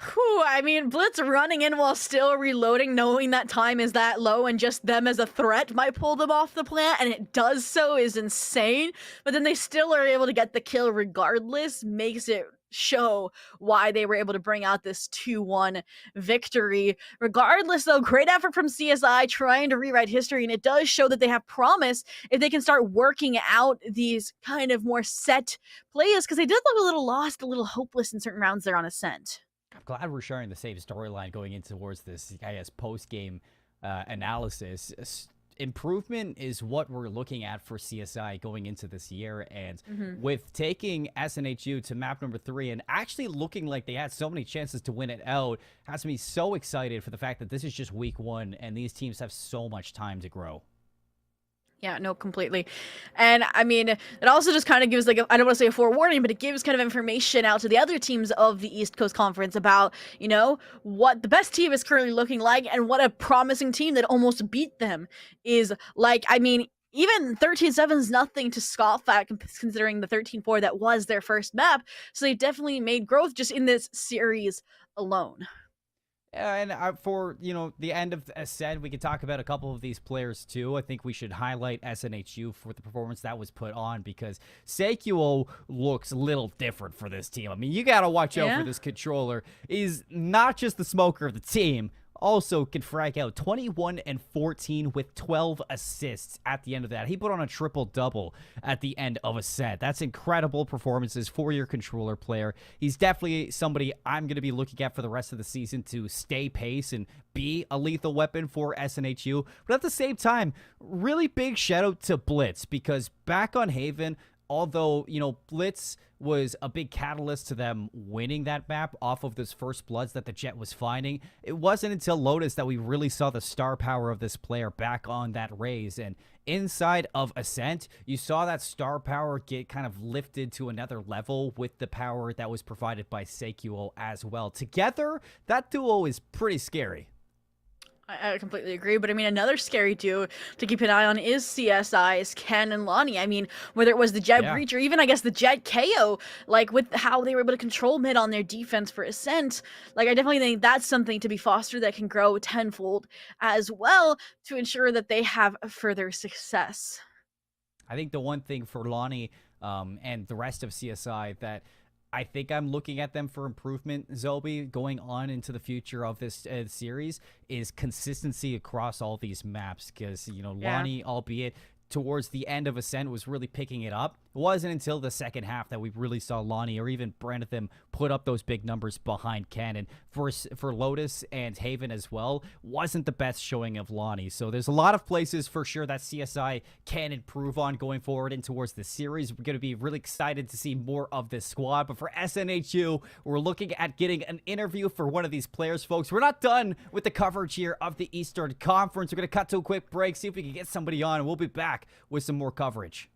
Whew, I mean, Blitz running in while still reloading, knowing that time is that low and just them as a threat might pull them off the plant, and it does so, is insane. But then they still are able to get the kill regardless, makes it show why they were able to bring out this 2-1 victory. Regardless, though, great effort from CSI trying to rewrite history, and it does show that they have promise if they can start working out these kind of more set plays, because they did look a little lost, a little hopeless in certain rounds there on Ascent. I'm glad we're sharing the same storyline going into towards this, I guess, post-game analysis. Improvement is what we're looking at for CSI going into this year, and with taking SNHU to map number 3 and actually looking like they had so many chances to win it out, has me so excited for the fact that this is just week 1 and these teams have so much time to grow. Yeah, no, completely. And I mean, it also just kind of gives, like, I don't want to say a forewarning, but it gives kind of information out to the other teams of the East Coast Conference about, you know, what the best team is currently looking like and what a promising team that almost beat them is like. I mean, even 13-7 is nothing to scoff at, considering the 13-4 that was their first map. So they definitely made growth just in this series alone. And for, you know, the end of Ascent, we could talk about a couple of these players too. I think we should highlight SNHU for the performance that was put on, because Seikuo looks a little different for this team. I mean, you got to watch out for this controller. He's not just the smoker of the team, also can frag out 21 and 14 with 12 assists at the end of that. He put on a triple-double at the end of a set. That's incredible performances for your controller player. He's definitely somebody I'm going to be looking at for the rest of the season to stay pace and be a lethal weapon for SNHU. But at the same time, really big shout out to Blitz, because back on Haven, although, you know, Blitz was a big catalyst to them winning that map off of those first bloods that the Jet was finding, it wasn't until Lotus that we really saw the star power of this player back on that Raze. And inside of Ascent, you saw that star power get kind of lifted to another level with the power that was provided by Seikuo as well. Together, that duo is pretty scary. I completely agree, but I mean, another scary duo to keep an eye on is CSI's Ken and Lonnie. I mean, whether it was the Jet Breach or even, I guess, the Jet KO, like, with how they were able to control mid on their defense for Ascent, like, I definitely think that's something to be fostered that can grow tenfold as well to ensure that they have further success. I think the one thing for Lonnie and the rest of CSI that I think I'm looking at them for improvement, Zobi, going on into the future of this series, is consistency across all these maps. Because, you know, Lonnie, albeit towards the end of Ascent, was really picking it up. It wasn't until the second half that we really saw Lonnie or even Brandatham put up those big numbers behind Ken. And for Lotus and Haven as well, wasn't the best showing of Lonnie. So there's a lot of places for sure that CSI can improve on going forward and towards the series. We're going to be really excited to see more of this squad. But for SNHU, we're looking at getting an interview for one of these players, folks. We're not done with the coverage here of the Eastern Conference. We're going to cut to a quick break, see if we can get somebody on, and we'll be back with some more coverage.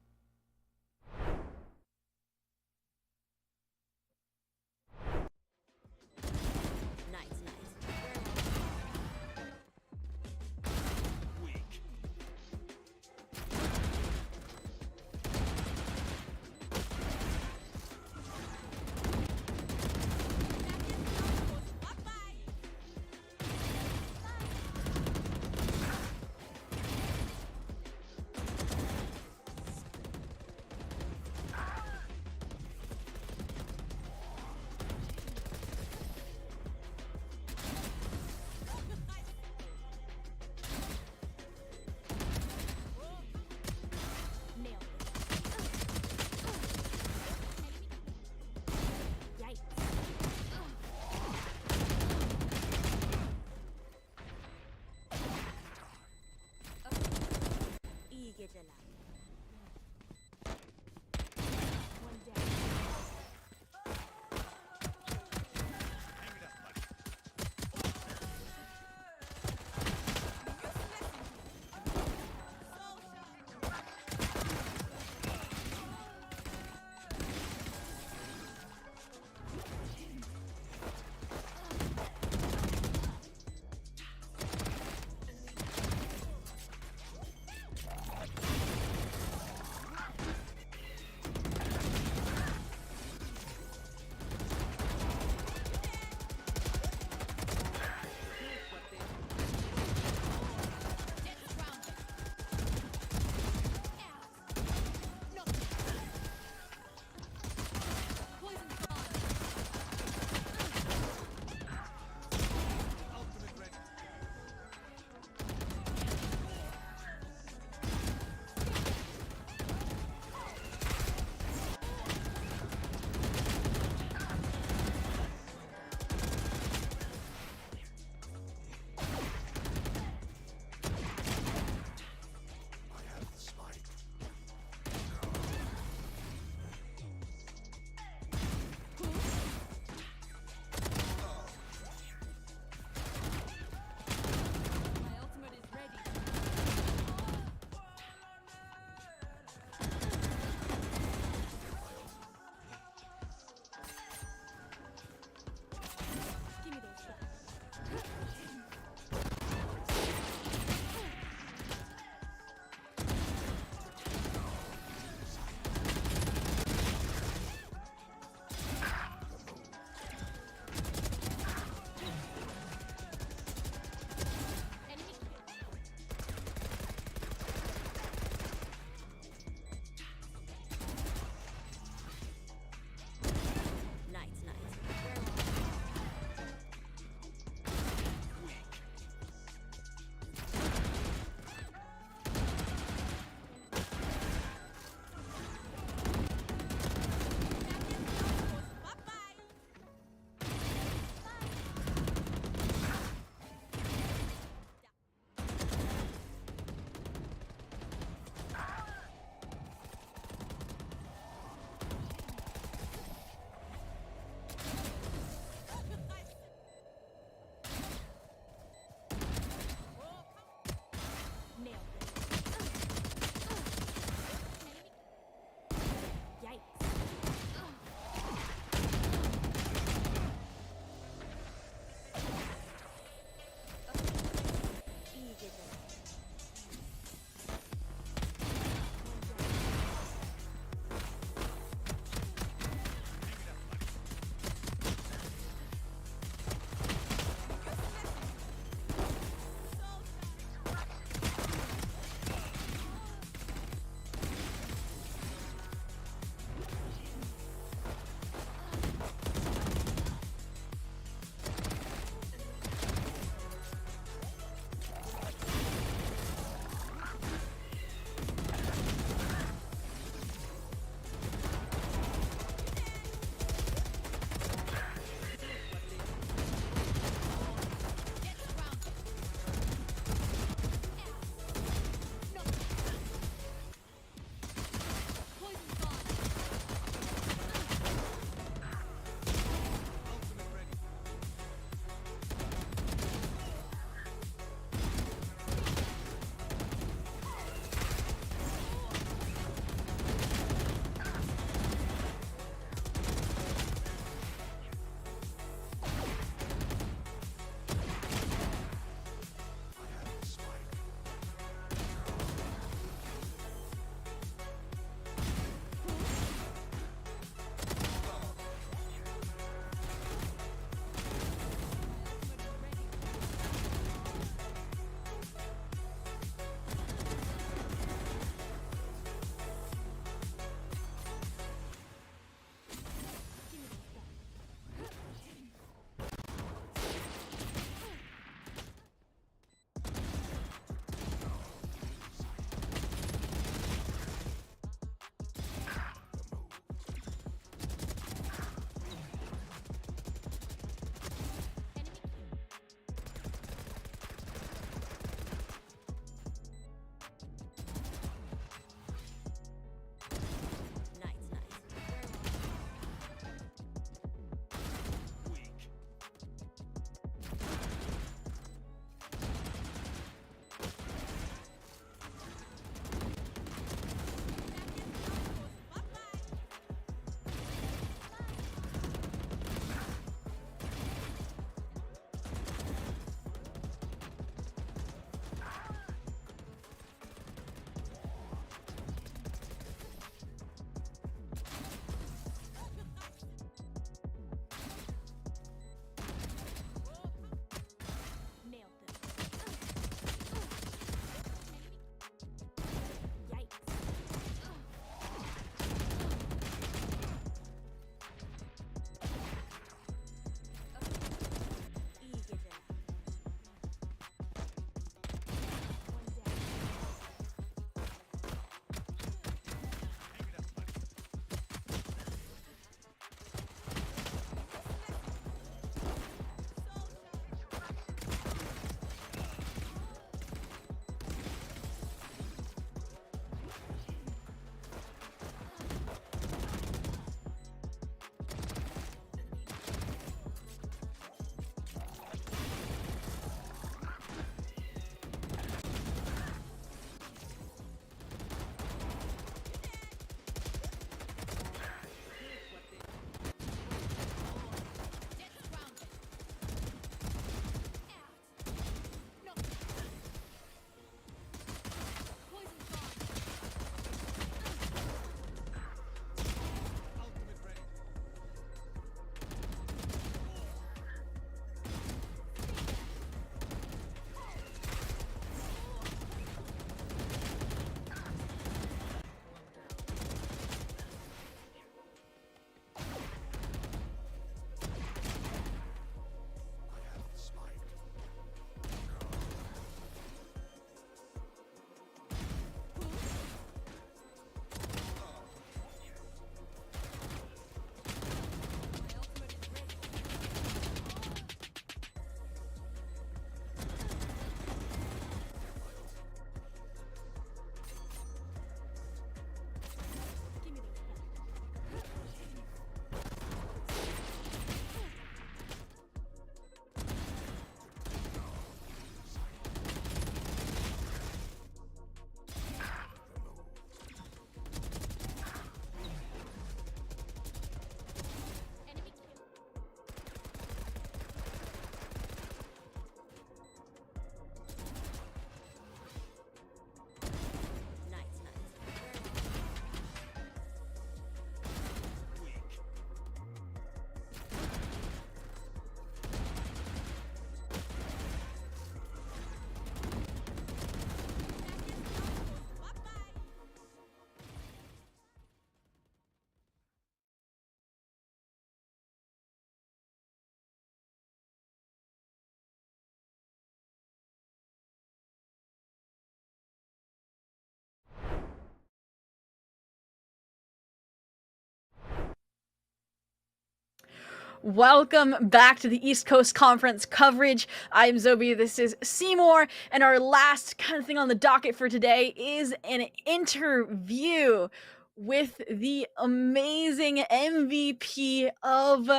Welcome back to the East Coast Conference coverage. I'm Zobi, this is Seymour, and our last kind of thing on the docket for today is an interview with the amazing MVP of,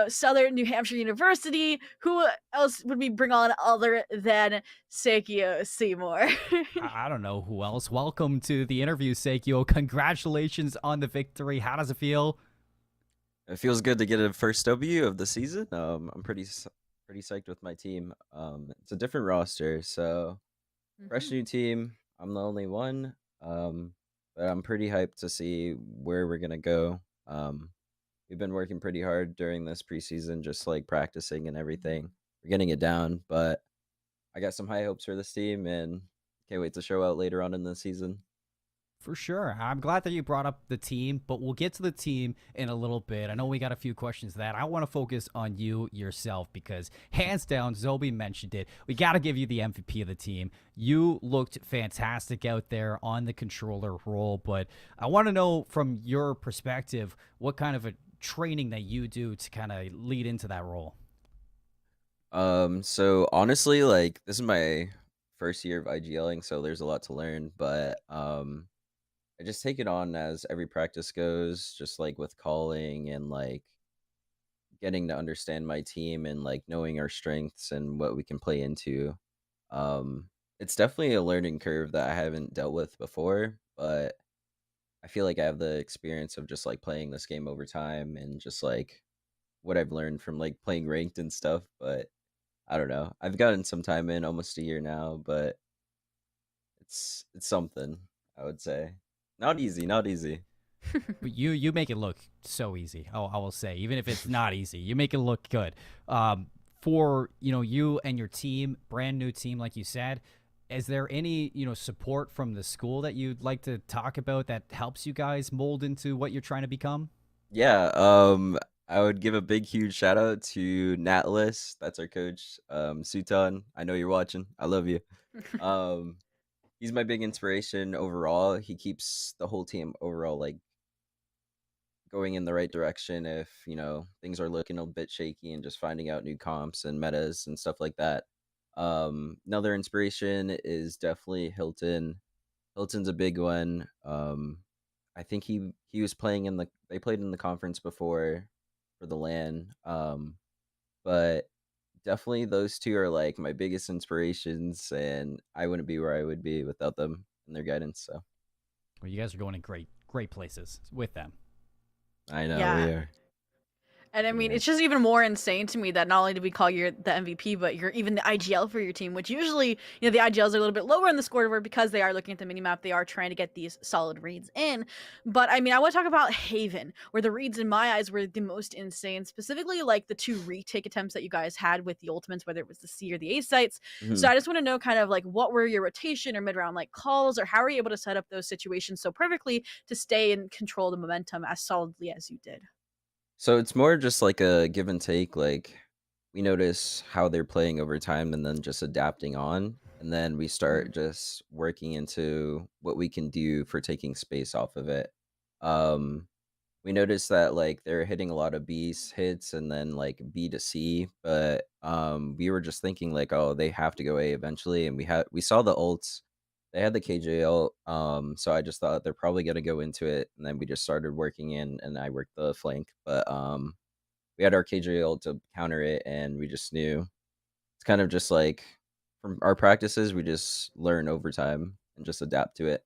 Southern New Hampshire University. Who else would we bring on other than Sakio Seymour? I don't know who else. Welcome to the interview, Seikyo. Congratulations on the victory. How does it feel? It feels good to get a first W of the season. I'm pretty psyched with my team. It's a different roster, so fresh new team. I'm the only one. But I'm pretty hyped to see where we're gonna go. We've been working pretty hard during this preseason, just like practicing and everything. We're getting it down, but I got some high hopes for this team and can't wait to show out later on in the season. For sure. I'm glad that you brought up the team, but we'll get to the team in a little bit. I know we got a few questions that I want to focus on you yourself because hands down, Zobi mentioned it. We got to give you the MVP of the team. You looked fantastic out there on the controller role, but I want to know from your perspective what kind of a training that you do to kind of lead into that role. So honestly, like this is my first year of IGLing, so there's a lot to learn, but I just take it on as every practice goes, just like with calling and like getting to understand my team and like knowing our strengths and what we can play into. It's definitely a learning curve that I haven't dealt with before, but I feel like I have the experience of just like playing this game over time and just like what I've learned from like playing ranked and stuff. But I don't know. I've gotten some time in, almost a year now, but it's something, I would say. Not easy, not easy. But you make it look so easy. Oh, I will say, even if it's not easy, you make it look good. For you and your team, brand new team, like you said, is there any support from the school that you'd like to talk about that helps you guys mold into what you're trying to become? Yeah, I would give a big, huge shout out to Natlis. That's our coach, Sutan. I know you're watching. I love you. Um, he's my big inspiration overall. He keeps the whole team overall like going in the right direction if things are looking a bit shaky and just finding out new comps and metas and stuff like that. Another inspiration is definitely Hilton. Hilton's a big one. I think he was playing in they played in the conference before for the LAN. But definitely those two are like my biggest inspirations, and I wouldn't be where I would be without them and their guidance. So Well, you guys are going in great places with them. I know we Yeah. are. And I mean, Yeah. it's just even more insane to me that not only did we call you the MVP, but you're even the IGL for your team, which usually, the IGLs are a little bit lower in the scoreboard because they are looking at the minimap. They are trying to get these solid reads in. But I mean, I want to talk about Haven, where the reads in my eyes were the most insane, specifically like the 2 retake attempts that you guys had with the ultimates, whether it was the C or the A sites. So Mhm. I just want to know kind of like what were your rotation or mid round like calls, or how are you able to set up those situations so perfectly to stay and control the momentum as solidly as you did? So it's more just like a give and take. Like we notice how they're playing over time and then just adapting on. And then we start just working into what we can do for taking space off of it. Um, we noticed that like they're hitting a lot of hits and then like B to C, but we were just thinking like, oh, they have to go A eventually, and we saw the ults. They had the KJL, so I just thought they're probably gonna go into it, and then we just started working in, and I worked the flank, but we had our KJL to counter it, and we just knew it's kind of just like from our practices, we just learn over time and just adapt to it.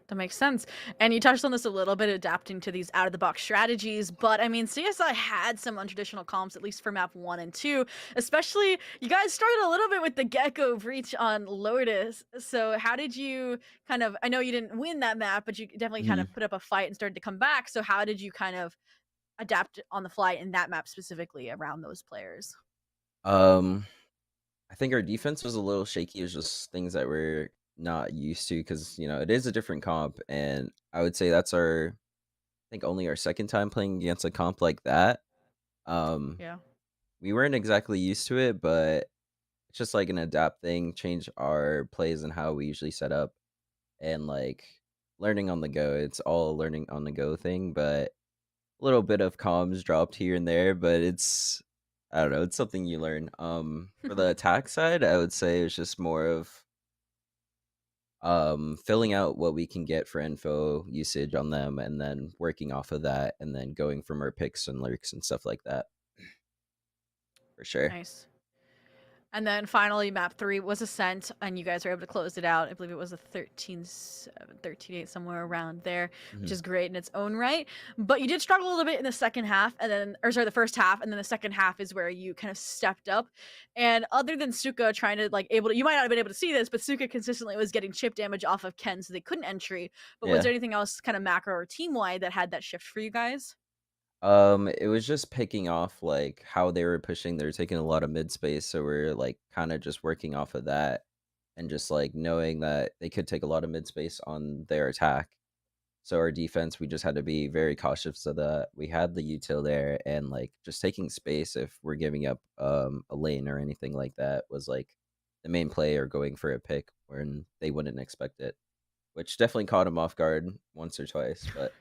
That makes sense. And you touched on this a little bit, adapting to these out of the box strategies. But I mean, CSI had some untraditional comps, at least for map 1 and 2. Especially, you guys started a little bit with the Gecko breach on Lotus. So, how did you kind of, I know you didn't win that map, but you definitely kind Mhm. of put up a fight and started to come back. So, how did you kind of adapt on the fly in that map specifically around those players? Um, I think our defense was a little shaky. It was just things that we're not used to because it is a different comp, and I would say that's I think only our second time playing against a comp like that. Um, Yeah. we weren't exactly used to it, but it's just like an adapt thing, change our plays and how we usually set up, and like learning on the go. It's all learning on the go thing, but little bit of comms dropped here and there, but it's I don't know, it's something you learn. For the attack side, I would say it's just more of filling out what we can get for info usage on them and then working off of that and then going from our picks and lurks and stuff like that. For sure. Nice. And then finally, map 3 was Ascent, and you guys were able to close it out. I believe it was a 13-7, 13-8, somewhere around there, which is great in its own right. But you did struggle a little bit in the second half, and then, or sorry, the first half, and then the second half is where you kind of stepped up. And other than Suka trying to, like, you might not have been able to see this, but Suka consistently was getting chip damage off of Ken, so they couldn't entry. But was Yeah. there anything else kind of macro or team-wide that had that shift for you guys? It was just picking off like how they were pushing. They were taking a lot of mid space, so we're like kind of just working off of that and just like knowing that they could take a lot of mid space on their attack. So our defense, we just had to be very cautious of that. We had the util there, and like just taking space if we're giving up a lane or anything like that was like the main play or going for a pick when they wouldn't expect it, which definitely caught them off guard once or twice, but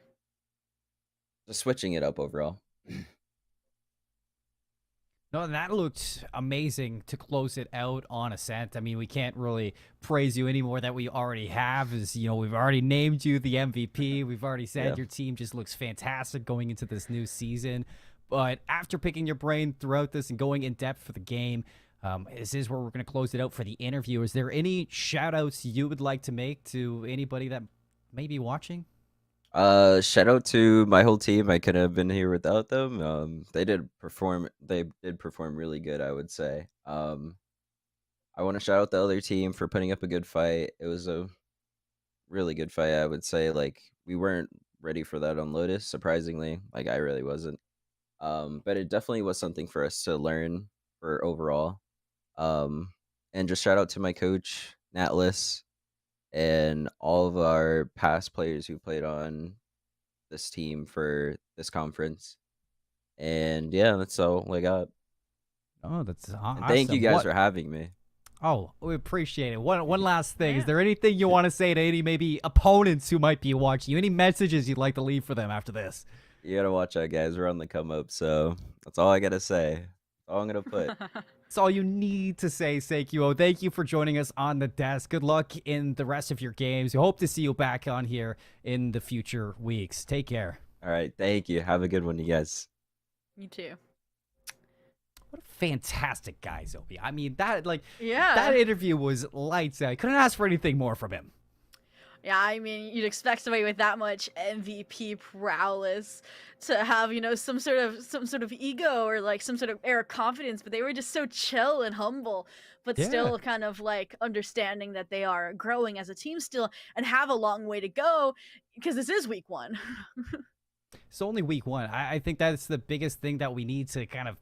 just switching it up overall. No, that looked amazing to close it out on Ascent. I mean, we can't really praise you any more that we already have. As you know, we've already named you the MVP. We've already said Yeah. your team just looks fantastic going into this new season. But after picking your brain throughout this and going in depth for the game, this is where we're going to close it out for the interview. Is there any shout outs you would like to make to anybody that may be watching? Shout out to my whole team. I couldn't have been here without them. They did perform really good, I would say. I want to shout out the other team for putting up a good fight. It was a really good fight, I would say. Like, we weren't ready for that on Lotus, surprisingly. Like, I really wasn't. But it definitely was something for us to learn for overall. And just shout out to my coach, Natlis, and all of our past players who played on this team for this conference. And yeah, that's all I got. Oh, that's awesome. And thank you guys What- for having me. Oh, we appreciate it. One last thing. Yeah. Is there anything you want to say to any maybe opponents who might be watching you? Any messages you'd like to leave for them after this? You gotta watch out, guys. We're on the come up, so that's all I gotta say. That's all I'm gonna put. That's all you need to say, Seikyo. Thank you for joining us on the desk. Good luck in the rest of your games. We hope to see you back on here in the future weeks. Take care. All right, thank you. Have a good one, you guys. You too. What a fantastic guy, Zobi. I mean, that Yeah. that interview was lights out. Couldn't ask for anything more from him. Yeah, I mean, you'd expect somebody with that much MVP prowess to have, you know, some sort of ego or like some sort of air of confidence, but they were just so chill and humble, but Yeah. still kind of like understanding that they are growing as a team still and have a long way to go because this is week 1. It's only week 1. I think that's the biggest thing that we need to kind of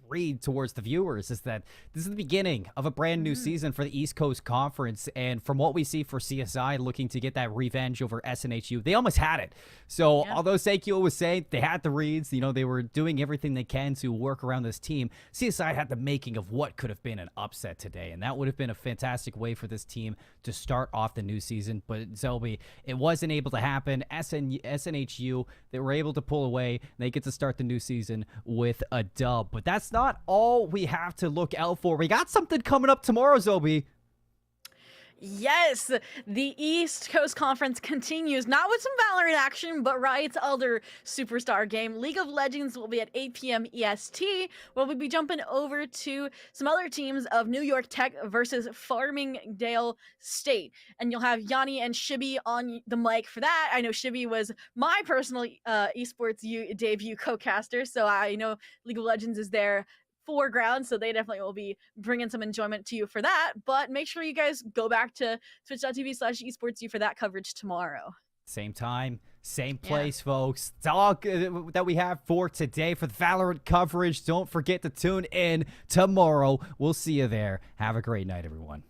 read towards the viewers is that this is the beginning of a brand new season for the East Coast Conference, and from what we see for CSI looking to get that revenge over SNHU, they almost had it. So Yeah. although Seikyo was saying they had the reads, you know, they were doing everything they can to work around this team, CSI had the making of what could have been an upset today, and that would have been a fantastic way for this team to start off the new season. But Zelby, it wasn't able to happen. SNHU, they were able to pull away. They get to start the new season with a dub, but that's not all we have to look out for. We got something coming up tomorrow, Zobi. Yes, the East Coast Conference continues, not with some Valorant action, but Riot's other superstar game, League of Legends, will be at 8 p.m. EST, where we'll be jumping over to some other teams of New York Tech versus Farmingdale State. And you'll have Yanni and Shibi on the mic for that. I know Shibi was my personal esports debut co-caster, so I know League of Legends is their foreground, so they definitely will be bringing some enjoyment to you for that. But make sure you guys go back to twitch.tv/esportsu for that coverage tomorrow. Same time, same place, folks. It's all good that we have for today for the Valorant coverage. Don't forget to tune in tomorrow. We'll see you there. Have a great night, everyone.